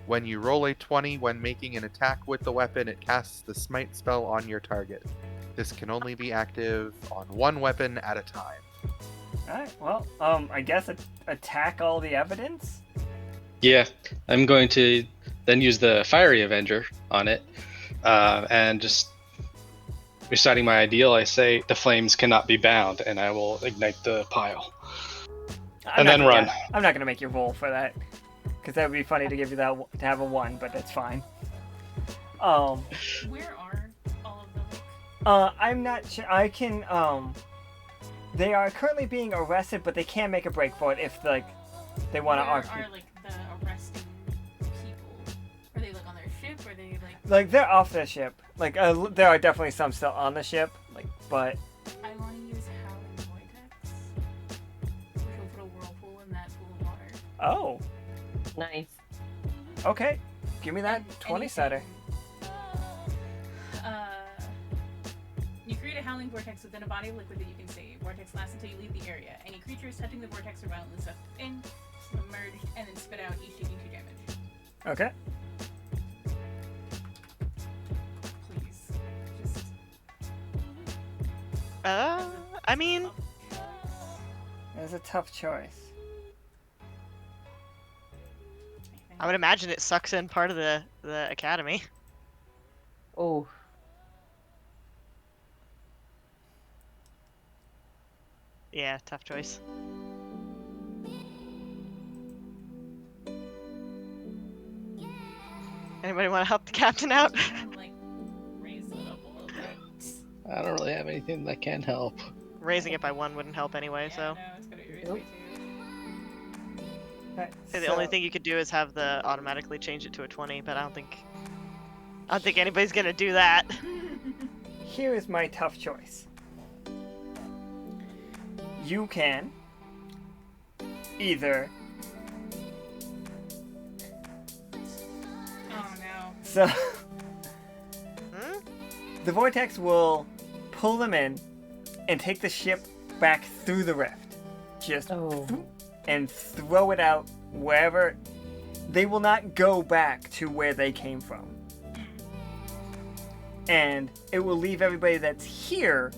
When you roll a 20 when making an attack with the weapon, it casts the Smite spell on your target. This can only be active on one weapon at a time. Alright, well, I guess attack all the evidence? Yeah, I'm going to then use the Fiery Avenger on it, and just reciting my ideal, I say the flames cannot be bound, and I will ignite the pile. And then run. I'm not gonna make you roll for that, because that would be funny to give you that to have a 1, but that's fine. Where are all of them? I'm not sure. I can. They are currently being arrested, but they can make a break for it if like they want to Where argue. are like the arresting people? Are they like on their ship? Are they like? Like they're off the ship. Like there are definitely some still on the ship. Like, but I want to use Howling Vortex, which will put a whirlpool in that pool of water. oh, Nice. okay. Give me that And 20 you setter. You create a howling vortex within a body of liquid that you can save. Vortex lasts until you leave the area. Any creatures touching the vortex are violently sucked in, submerged, and then spit out, each taking 2 damage. Okay. Please. Just. I mean, It's a tough choice. I would imagine it sucks in part of the academy. Oh. Yeah, tough choice. Anybody want to help the captain out? Like, raise it up a little bit. I don't really have anything that can help. Raising it by 1 wouldn't help anyway, Yeah, so. no, it's gonna be raised by 2. Alright, The only thing you could do is have the automatically change it to a 20, but I don't think anybody's gonna do that. here is my tough choice. You can either... Oh no. So, Hmm? the vortex will pull them in and take the ship back through the rift. Just Oh. and throw it out wherever. They will not go back to where they came from. And it will leave everybody that's here.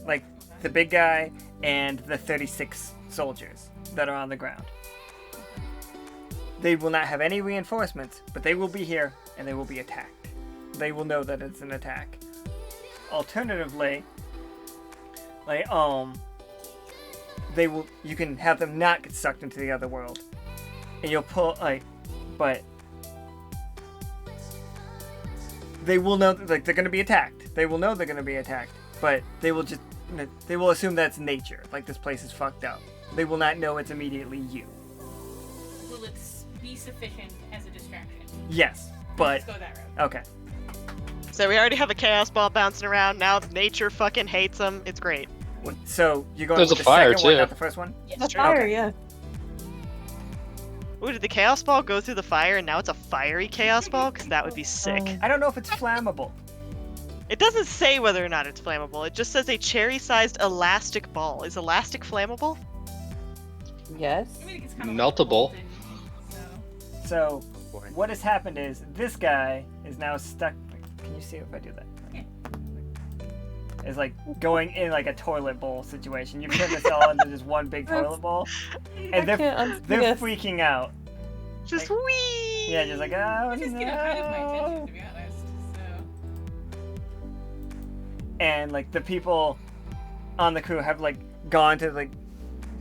Like the big guy and the 36 soldiers that are on the ground. They will not have any reinforcements, but they will be here and they will be attacked. They will know that it's an attack. Alternatively, like, you can have them not get sucked into the other world. And you'll pull, but they will know, they're going to be attacked. They will know they're going to be attacked, but they will assume that's nature. Like, this place is fucked up. They will not know it's immediately you. Will it be sufficient as a distraction? Yes, but, Let's go that route. okay. So we already have a chaos ball bouncing around. Now nature fucking hates them. It's great. So, you're going There's with a the fire, second one, too. not the first one? The true. fire, Okay. yeah. Ooh, did the chaos ball go through the fire and now it's a fiery chaos ball? Because that would be sick. Oh. I don't know if it's flammable. It doesn't say whether or not it's flammable. It just says a cherry-sized elastic ball. Is elastic flammable? Yes. I mean, it's kind of Meltable. Like golden, so. So, Boy. what has happened is, this guy is now stuck. Can you see if I do that? Yeah. It's like going in like a toilet bowl situation. You turn this all into just one big toilet bowl, I and they're can't unsee they're this. freaking out. Just Like- wee. Yeah, just like, oh Which is, kind of my intention, no. to be honest. So. And like the people on the crew have like gone to like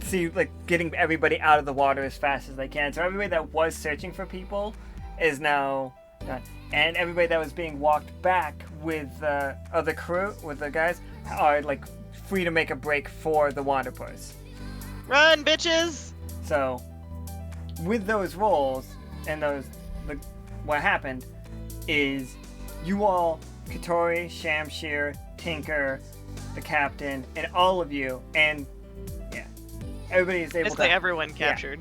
see like getting everybody out of the water as fast as they can. So everybody that was searching for people is now done. And everybody that was being walked back with other crew, with the guys, are like free to make a break for the Wanderpus. Run, bitches! So, with those rolls and what happened is you all, Katori, Shamshir, Tinker, the captain, and all of you, and yeah, everybody is able Basically to everyone captured.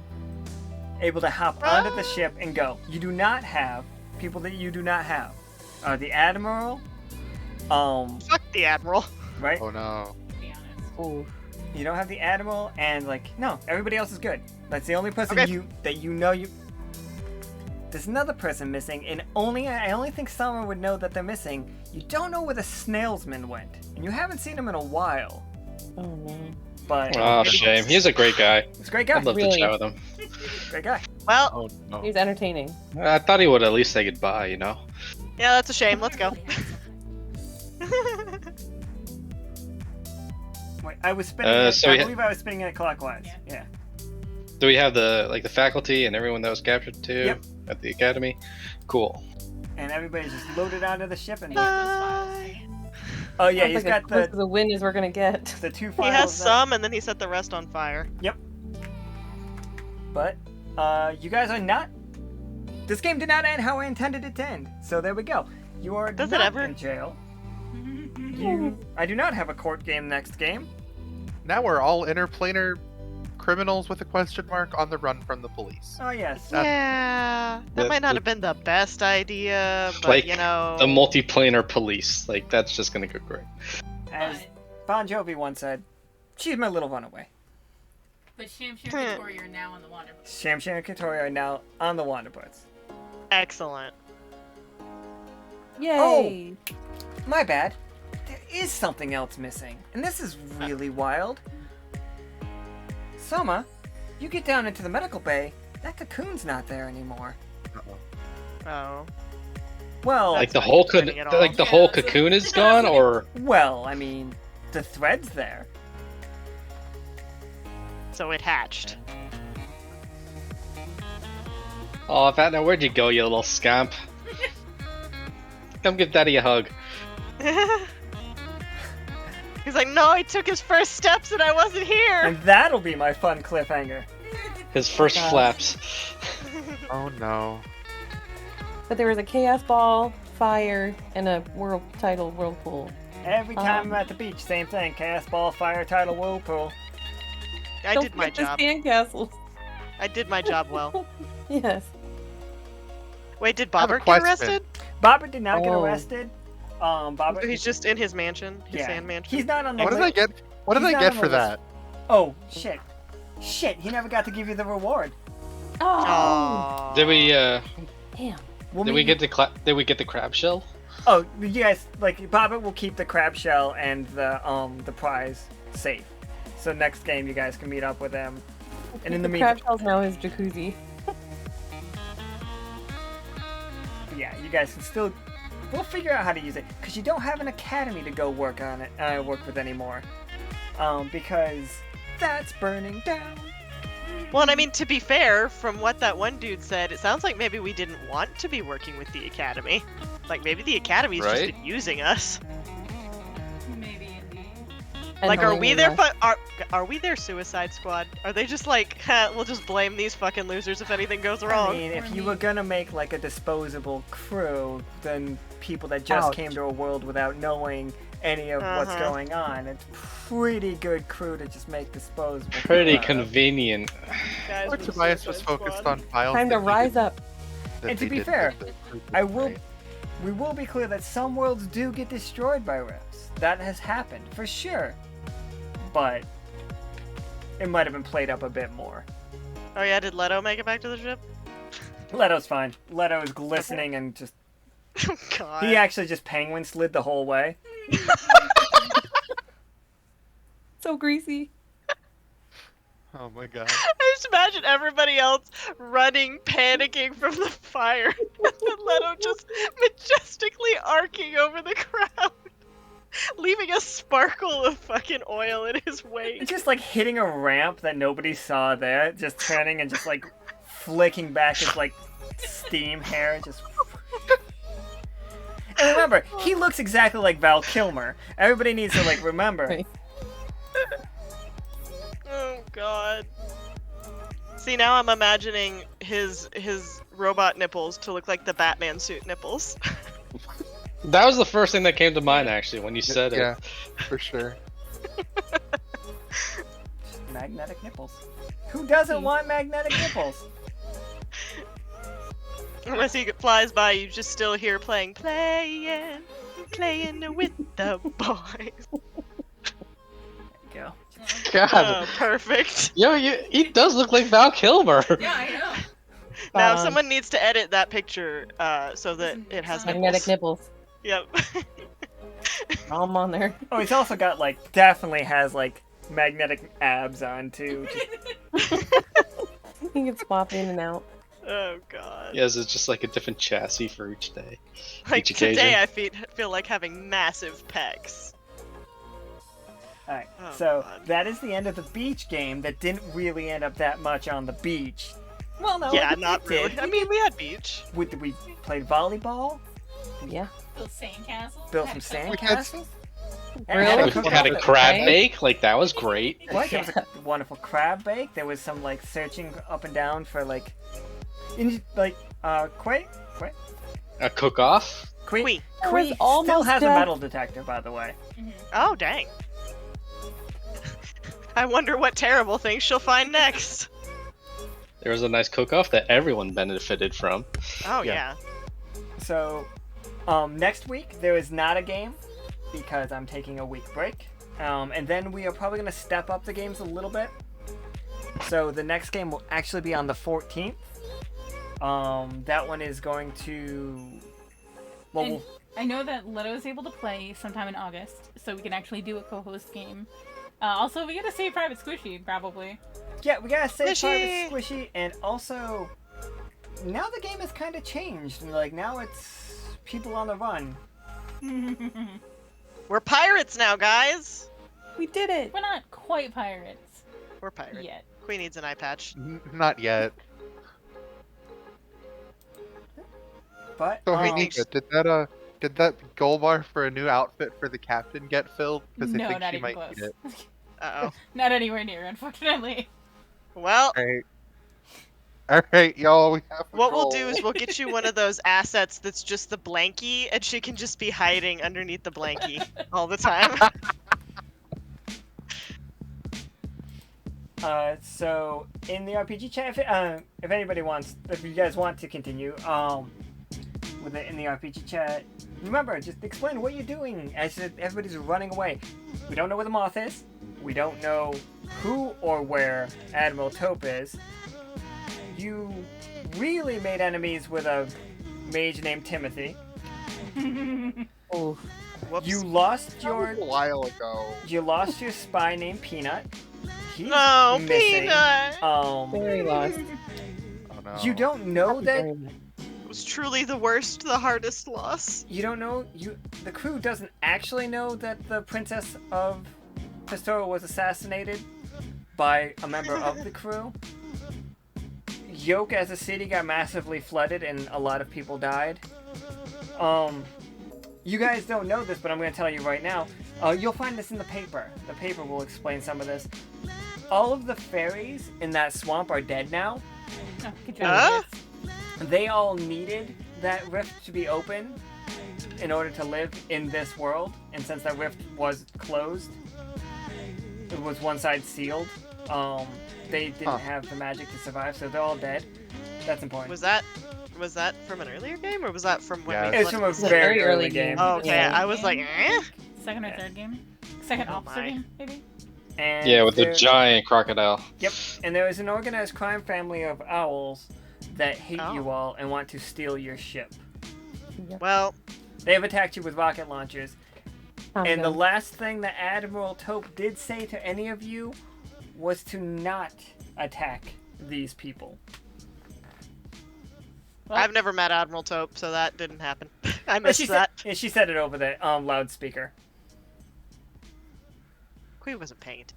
hop onto the ship and go. You do not have people that you do not have. The Admiral, Fuck the Admiral. right? Oh no. To be honest. Oh. You don't have the Admiral, and like, no, everybody else is good. That's the only person Okay. that you know you. There's another person missing, and I only think Summer would know that they're missing. You don't know where the Snailsman went, and you haven't seen him in a while. Oh no. But Oh, shame. He's a great guy. he's a great guy. I'd love Really? to chat with him. Great guy. Well, Oh no. He's entertaining. I thought he would at least say goodbye, you know? yeah, that's a shame. Let's go. Wait, I was spinning. So I we ha- believe I was spinning it clockwise. Yeah. Yeah. Do we have the faculty and everyone that was captured too Yep. at the academy? Cool. And everybody's just loaded onto the ship and. Bye. Oh yeah, Sounds he's like as got close to the win as we're gonna get. the two He files. has that- some, and then he set the rest on fire. But you guys are not. This game did not end how I intended it to end. So there we go. You are Does it not ever? in jail. I do not have a court game next game. Now we're all interplanar criminals with a question mark on the run from the police. Oh yes. Yeah, that The- might not the- have been the best idea, but Like, you know. The multiplanar police. Like, that's just gonna go great. As But, Bon Jovi once said, she's my little runaway. but Shamshir and Katori are now on the Wanderpus. Shamshir and Katori are now on the Wanderpus. Excellent. Yay! My bad. There is something else missing, and this is really wild. Soma, you get down into the medical bay, that cocoon's not there anymore. Uh-oh. Oh. Well, Like the not whole exciting at all. like the Yeah, whole so- cocoon is gone, or I mean, the thread's there. So it hatched. oh, Vatna, where'd you go, you little scamp? Come give Daddy a hug. He's like, no, he took his first steps and I wasn't here. And that'll be my fun cliffhanger. His first Gosh. flaps. Oh no. But there was a chaos ball fire, and a world title whirlpool. Every time I'm at the beach, same thing. Chaos ball, fire, tidal, whirlpool. I Don't did my forget job. the sandcastles. I did my job well. Yes. Wait, did I have a Bobbert get question. arrested? Bobber did not get Oh. arrested. Bobber. He's just in his mansion, his yeah. sand mansion. He's not on the What did list. I get? What did He's I not get on the for list. that? Oh shit! Shit! He never got to give you the reward. Oh. Aw. Did we Damn. We'll did meet we you- get the crab shell? Oh, you guys, like, Bobber will keep the crab shell and the prize safe. So next game, you guys can meet up with him. And in the crab meantime, shell's now his jacuzzi. yeah, you guys can still. We'll figure out how to use it because you don't have an academy to go work on it. Work with anymore. Because that's burning down. Well, and I mean, to be fair, from what that one dude said, it sounds like maybe we didn't want to be working with the Academy. Like, maybe the Academy's just Right? been using us. Maybe indeed. Like, are we their Annoying are we their Suicide Squad? Are they just like, we'll just blame these fucking losers if anything goes wrong? I mean, if you were gonna make like a disposable crew, then people that just Ouch. came to a world without knowing any of what's Uh-huh. going on, it's pretty good crew to just make disposable. Pretty people out of. convenient. Guys, Or we're the Tobias was Suicide focused Squad. on files. Time to that he rise didn't- up. that And to they be didn't fair, make the crew I will. right. We will be clear that some worlds do get destroyed by refs. That has happened for sure, but it might have been played up a bit more. Oh yeah, did Leto make it back to the ship? Leto's fine. Leto is glistening and just. Oh god. He actually just penguin slid the whole way. So greasy. Oh my god. I just imagine everybody else running, panicking from the fire, and then Leto just majestically arcing over the crowd, leaving a sparkle of fucking oil in his wake. It's just like hitting a ramp that nobody saw there, just turning and just like flicking back his like steam hair, just. And remember, he looks exactly like Val Kilmer. Everybody needs to like remember. Right. Oh god. See, now I'm imagining his robot nipples to look like the Batman suit nipples. That was the first thing that came to mind actually when you said Yeah, it. for sure. Magnetic nipples. Who doesn't want magnetic nipples? Unless he flies by, you just still hear playing with the boys. Go. God. Oh, perfect. Yo, he does look like Val Kilmer. Yeah, I know. Now Um, someone needs to edit that picture so that it has Magnetic nipples. nipples. Yep. I'm on there. Oh, he's also got like definitely has like magnetic abs on too. You can swap in and out. Oh god. Yes, it's just like a different chassis for each day. Like each occasion. today, I feel like having massive pecs. Alright, Oh, so God. that is the end of the beach game that didn't really end up that much on the beach. Well, no, Yeah, it not did. really. I mean, we had beach. We played volleyball, Yeah. Built sandcastles. built had some a couple- sandcastles. Really? We cook had a up. crab Right? bake, like that was great. What? There was a wonderful crab bake. There was some like searching up and down for like, Quay, A cook-off. Quee. That was still almost has a death. metal detector, by the way. Mhm. Oh dang. I wonder what terrible thing she'll find next. There was a nice cook-off that everyone benefited from. Oh Yeah. yeah. So, next week there is not a game because I'm taking a week break, and then we are probably gonna step up the games a little bit. So the next game will actually be on the 14th. That one is going to. Well, And I know that Leto is able to play sometime in August, so we can actually do a co-host game. Also, we gotta save Private Squishy, probably. yeah, we gotta say Squishy! Private Squishy, and also now the game has kind of changed, and like now it's people on the run. We're pirates now, guys. We did it. We're not quite pirates We're pirates. yet. Queen needs an eye patch. Not yet. But So hey, Oh. Nika, did that gold bar for a new outfit for the captain get filled? Because No, I think not she even might close. need it. Uh oh. Not anywhere near, unfortunately. Well, Alright. All right, y'all. We have. What we'll do is we'll get you one of those assets that's just the blankie, and she can just be hiding underneath the blankie all the time. So in the RPG chat, if anybody wants, if you guys want to continue, with it in the RPG chat, remember, just explain what you're doing as everybody's running away. We don't know where the moth is. We don't know who or where Admiral Taupe is. You really made enemies with a mage named Timothy. Oh, Whoops. You lost That was your a while ago. spy named Peanut. He's No, missing. Peanut! very lost. Oh no. You don't know that. Very much. It was truly the worst, the hardest loss. You don't know. The crew doesn't actually know that the Princess of Pastora was assassinated by a member of the crew. Yoke as a city got massively flooded and a lot of people died. You guys don't know this, but I'm going to tell you right now. You'll find this in the paper. The paper will explain some of this. All of the fairies in that swamp are dead now. Oh, good job. They all needed that rift to be open in order to live in this world. And since that rift was closed, it was one side sealed. They didn't have the magic to survive, so they're all dead. That's important. Was that from an earlier game, or was that from when Yeah, we It was from a flooded? very early game. Oh, okay, Yeah. I was like, eh? Second or third game? Second Oh officer my. game, maybe? And Yeah, with the there- giant crocodile. Yep, and there is an organized crime family of owls that hate Oh. you all and want to steal your ship. Well, They have attacked you with rocket launchers. And the Awesome. last thing that Admiral Taupe did say to any of you was to not attack these people. Well, I've never met Admiral Taupe, so that didn't happen. I But missed that. She said it over the loudspeaker. Queen was a paint.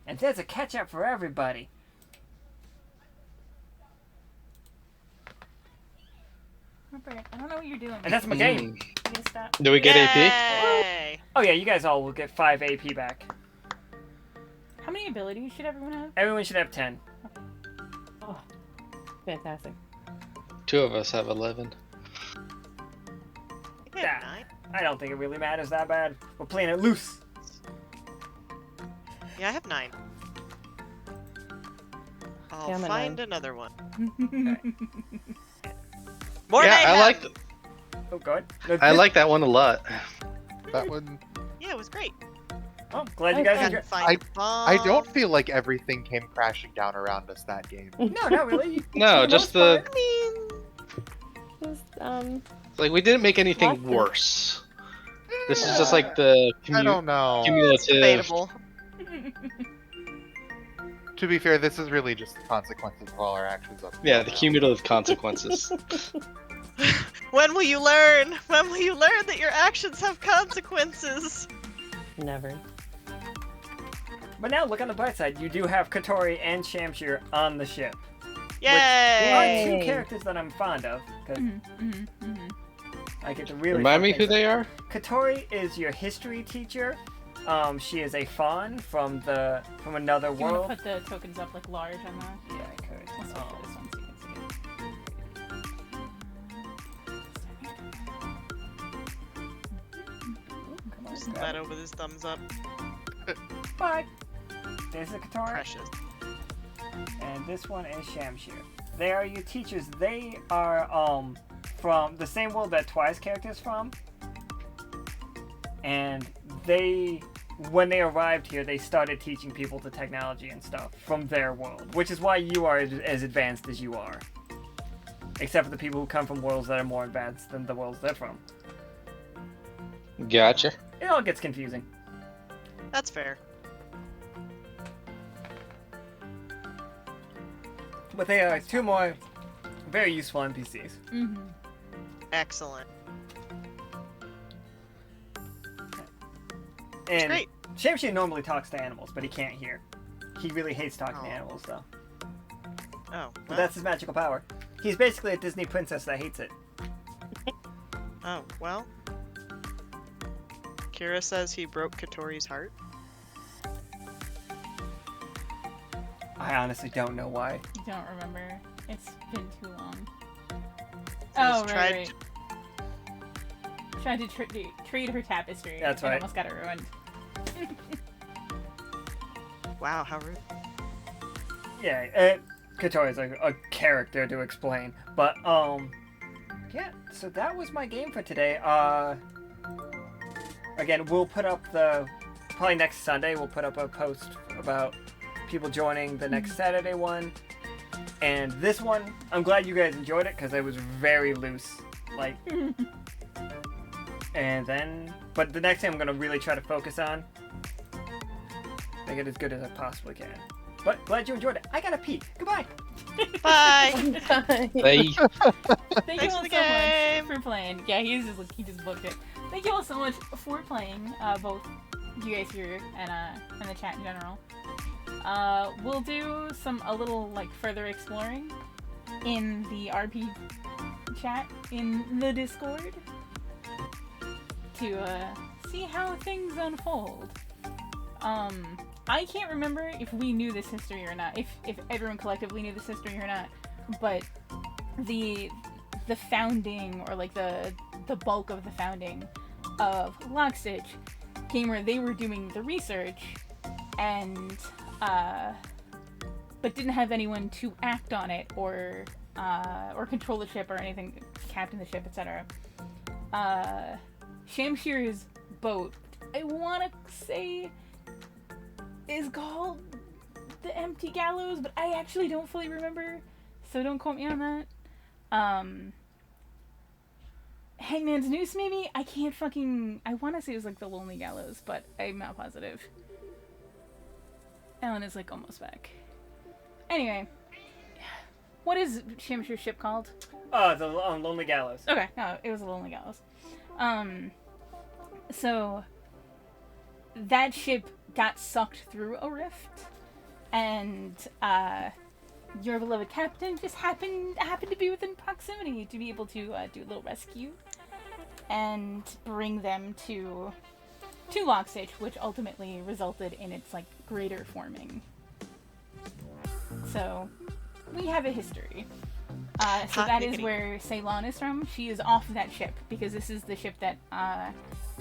And there's a catch-up for everybody. I don't know what you're doing. And that's my game. Can you stop? Do we get AP? Yay! Oh yeah, you guys all will get 5 AP back. How many abilities should everyone have? Everyone should have 10. Oh, fantastic. 2 of us have 11. Yeah, Yeah. 9. I don't think it really matters that bad. We're playing it loose. Yeah, I have 9. I'll Yeah, I'm at find 9. another one. More Yeah, mayhem! I like Oh god. No, I this- like that one a lot. That one. Yeah, it was great. Oh, glad you I guys I had enjoyed. can find a I don't bomb. feel like everything came crashing down around us that game. No, not really. No, For just most the part. I mean, Just, like we didn't make anything Lots of- worse. This is just like the I don't know. cumulative. debatable. To be fair, this is really just the consequences of all our actions up. Yeah, the until now. cumulative consequences. When will you learn? When will you learn that your actions have consequences? never. But now look on the bright side. You do have Katori and Shamshir on the ship. Are Yay! two Yay. characters that I'm fond of because I get to really Remind me fuck who things they are? up. Katori is your history teacher. She is a fawn from another Do you want world. to put the tokens up like large on that? Yeah, I could. Let's switch to this one so you can see it. Come on, Just grab it. Leto with his thumbs up. Bye. There's the Katori, Precious. and this one is Shamshir. They are your teachers. They are from the same world that Twice character's from, and when they arrived here, they started teaching people the technology and stuff from their world, which is why you are as advanced as you are. Except for the people who come from worlds that are more advanced than the worlds they're from. Gotcha. It all gets confusing. That's fair. But they are two more very useful NPCs. Mm-hmm. Excellent. And Great. Shamshir normally talks to animals, but he can't hear. He really hates talking to Oh. animals, though. Oh. But Well. that's his magical power. He's basically a Disney princess that hates it. Oh, well. Kira says he broke Katori's heart. I honestly don't know why. You don't remember. It's been too long. Has Oh, tried right. Tried to trade her tapestry. That's and right. almost got it ruined. Wow, how rude. Yeah, Kotori is a character to explain. But, yeah, so that was my game for today. Again, we'll put up probably next Sunday, we'll put up a post about people joining the next Saturday one. And this one, I'm glad you guys enjoyed it, because it was very loose. Like, and then, but the next thing I'm going to really try to focus on, make it as good as I possibly can. But glad you enjoyed it. I gotta pee. Goodbye. Bye! Thank They you Thanks all for the so game. much for playing. Yeah, he just booked it. Thank you all so much for playing, both you guys here and the chat in general. We'll do a little like further exploring in the RP chat in the Discord to see how things unfold. I can't remember if we knew this history or not, if everyone collectively knew this history or not, but the founding, or like the bulk of the founding of Lockstitch came where they were doing the research and but didn't have anyone to act on it or control the ship or anything, captain the ship, etc. Shamshir's boat, I want to say, is called the Empty Gallows, but I actually don't fully remember, so don't quote me on that. Hangman's Noose, maybe? I want to say it was like the Lonely Gallows, but I'm not positive. Ellen is like almost back. Anyway, what is Shamshir's ship called? The Lonely Gallows. Okay, no, it was the Lonely Gallows. So that ship got sucked through a rift, and your beloved captain just happened to be within proximity to be able to do a little rescue and bring them to Lockstitch, which ultimately resulted in its like greater forming. So we have a history. So that is where Ceylon is from. She is off that ship because this is the ship that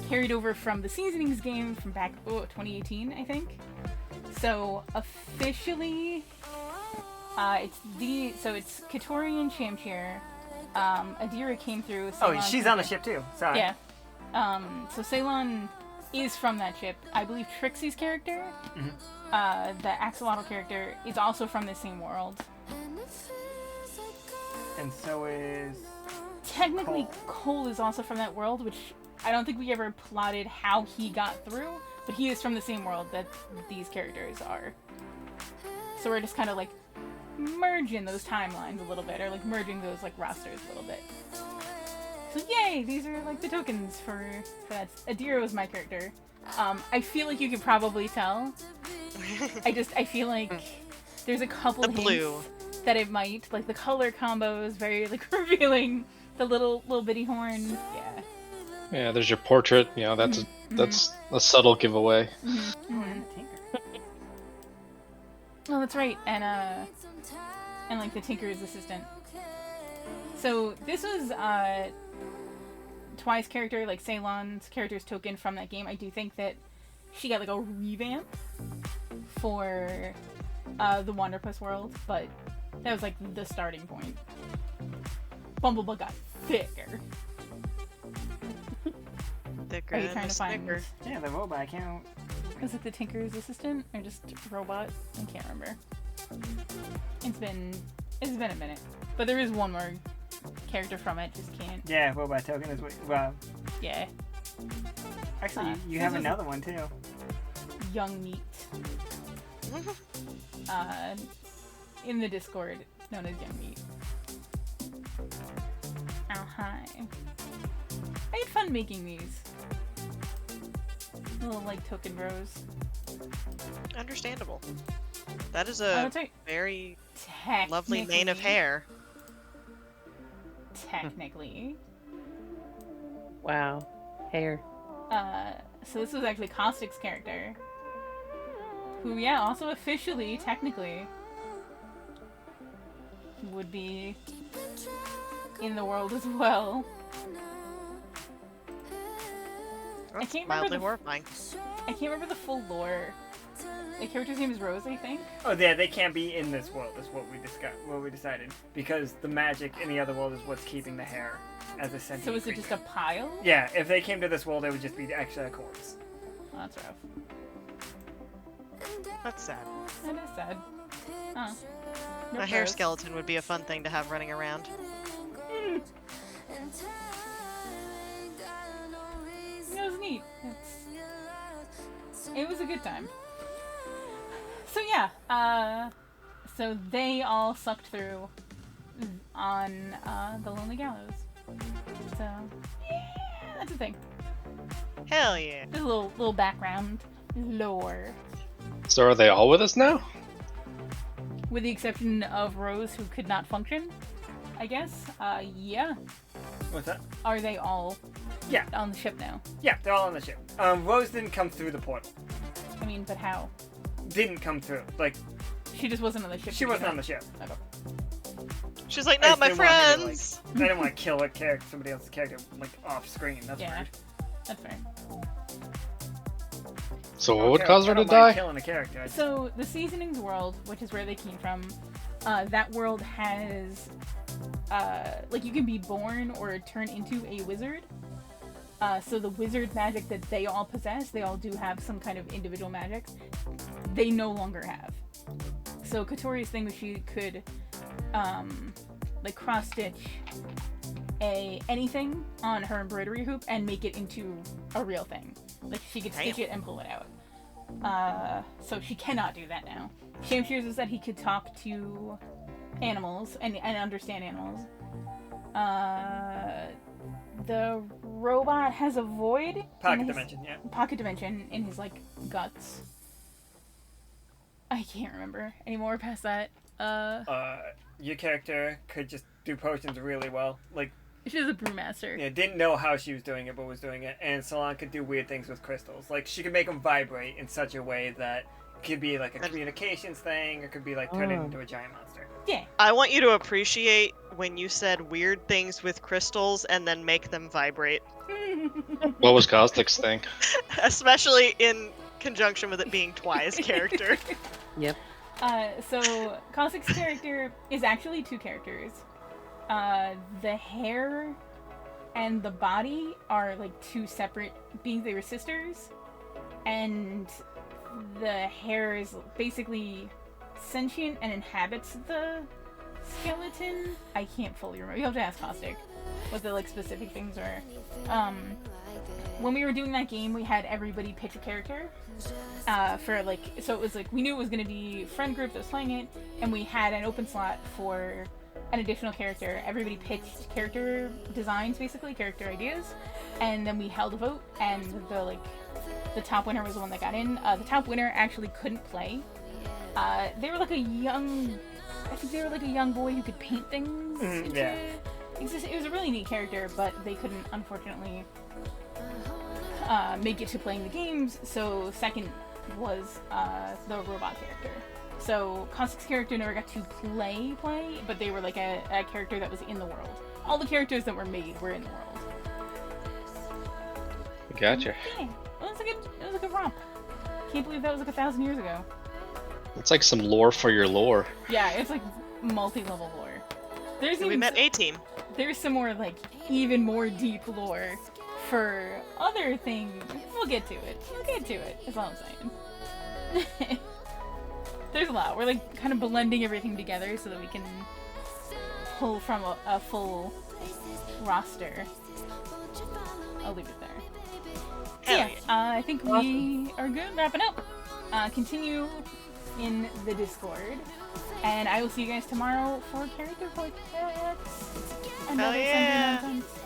carried over from the Seasonings game from back 2018, I think. So officially, it's Kotori and Shamshir. Adira came through. Oh, she's on the ship too. Sorry. Yeah. So Ceylon is from that ship. I believe Trixie's character, the axolotl character, is also from the same world. And so is... Technically, Cole is also from that world, which I don't think we ever plotted how he got through, but he is from the same world that these characters are. So we're just kind of like merging those timelines a little bit, or like merging those like rosters a little bit. So yay! These are like the tokens for that. Adira was my character. I feel like you could probably tell. I feel like there's a couple The hints blue. that it might, like the color combo is very like revealing. The little bitty horn, yeah. Yeah, there's your portrait. You know, that's a subtle giveaway. Oh, that's right, and like the Tinker's assistant. So this was Twi's character, like Ceylon's character's token from that game. I do think that she got like a revamp for the Wanderpus world, but that was like the starting point. Bumblebug got thicker. Thicker Are you than trying a to find? Snicker. Yeah, the robot account. Was it the Tinker's assistant or just robot? I can't remember. It's been a minute, but there is one more character from it. Just can't. Yeah, robot token is what. Well, Yeah, actually, you this have was another one too. Young Meat. In the Discord, known as Young Meat. Oh hi. I had fun making these. Little like token bros. Understandable. That is Oh, a that's right. very lovely mane of hair. Technically. Wow. Hair. So this was actually Caustic's character. Who, yeah, also officially, technically, would be in the world as well. I That's can't remember mildly the horrifying. I can't remember the full lore. The character's name is Rose, I think. Oh yeah, they can't be in this world. Is what we decided, because the magic in the other world is what's keeping the hair as a sentient So is it creature. just a pile? Yeah, if they came to this world, it would just be actually a corpse. Oh, that's rough. That's sad. That is sad. Huh. A hair skeleton would be a fun thing to have running around. It was neat. It was a good time. So yeah, so they all sucked through on the Lonely Gallows. So yeah, that's a thing. Hell yeah. Just a little background lore, So are they all with us now? with the exception of Rose, who could not function. I guess. Yeah. What's that? Are they all? Yeah. On the ship now. Yeah, they're all on the ship. Rose didn't come through the portal. I mean, but how? Didn't come through. Like, She just wasn't on the ship. she wasn't on the ship. Okay. She's like, I not my just didn't want her to, friends! I didn't want to kill a character, somebody else's character, like, off screen. That's Yeah. weird. That's fair. So I what don't would care- cause I her to don't mind die? killing a character. I just- So the Seasonings world, which is where they came from, that world has, like, you can be born or turn into a wizard. So the wizard magic that they all possess, they all do have some kind of individual magic, they no longer have. So Katori's thing was she could, like, cross-stitch anything on her embroidery hoop and make it into a real thing. Like, she could stitch it and pull it out. So she cannot do that now. Shamshir's is that he could talk to animals and understand animals. The robot has a void Pocket in his, dimension, yeah. pocket dimension in his, like, guts. I can't remember anymore past that. Your character could just do potions really well. Like, She's a brewmaster. yeah, didn't know how she was doing it, but was doing it. And Salon could do weird things with crystals. Like, she could make them vibrate in such a way that it could be like a communications thing, or could be like turn it into a giant monster. Yeah. I want you to appreciate when you said weird things with crystals and then make them vibrate. What was Caustic's thing? Especially in conjunction with it being Twi's character. Yep. So Cossack's character is actually two characters. The hair and the body are like two separate beings. They were sisters, and the hair is basically sentient and inhabits the skeleton. I can't fully remember. You have to ask Caustic what the like specific things were. When we were doing that game, we had everybody pitch a character. For like, so it was like we knew it was going to be friend group that was playing it, and we had an open slot for an additional character. Everybody pitched character designs, basically character ideas, and then we held a vote, and the top winner was the one that got in. The top winner actually couldn't play. They were like a young boy who could paint things. Yeah. It was a really neat character, but they couldn't, unfortunately, make it to playing the games. So second was the robot character. So Caustic's character never got to play, but they were like a character that was in the world. All the characters that were made were in the world. Gotcha. Yeah, it was a good romp. Can't believe that was like 1,000 years ago. It's like some lore for your lore. Yeah, it's like multi-level lore. There's We even met A-Team. there's some more like even more deep lore for other things. We'll get to it. That's all I'm saying. There's a lot. We're like kind of blending everything together so that we can pull from a full roster. I'll leave it there. So Hell yeah, yeah. I think we are good. Wrapping up. Continue in the Discord, and I will see you guys tomorrow for character portraits. Another yeah. Sunday nonsense.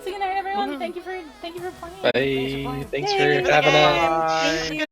So good night, everyone. Woohoo. Thank you for playing. Bye. Thanks Yay, for having us. Bye. Thank you.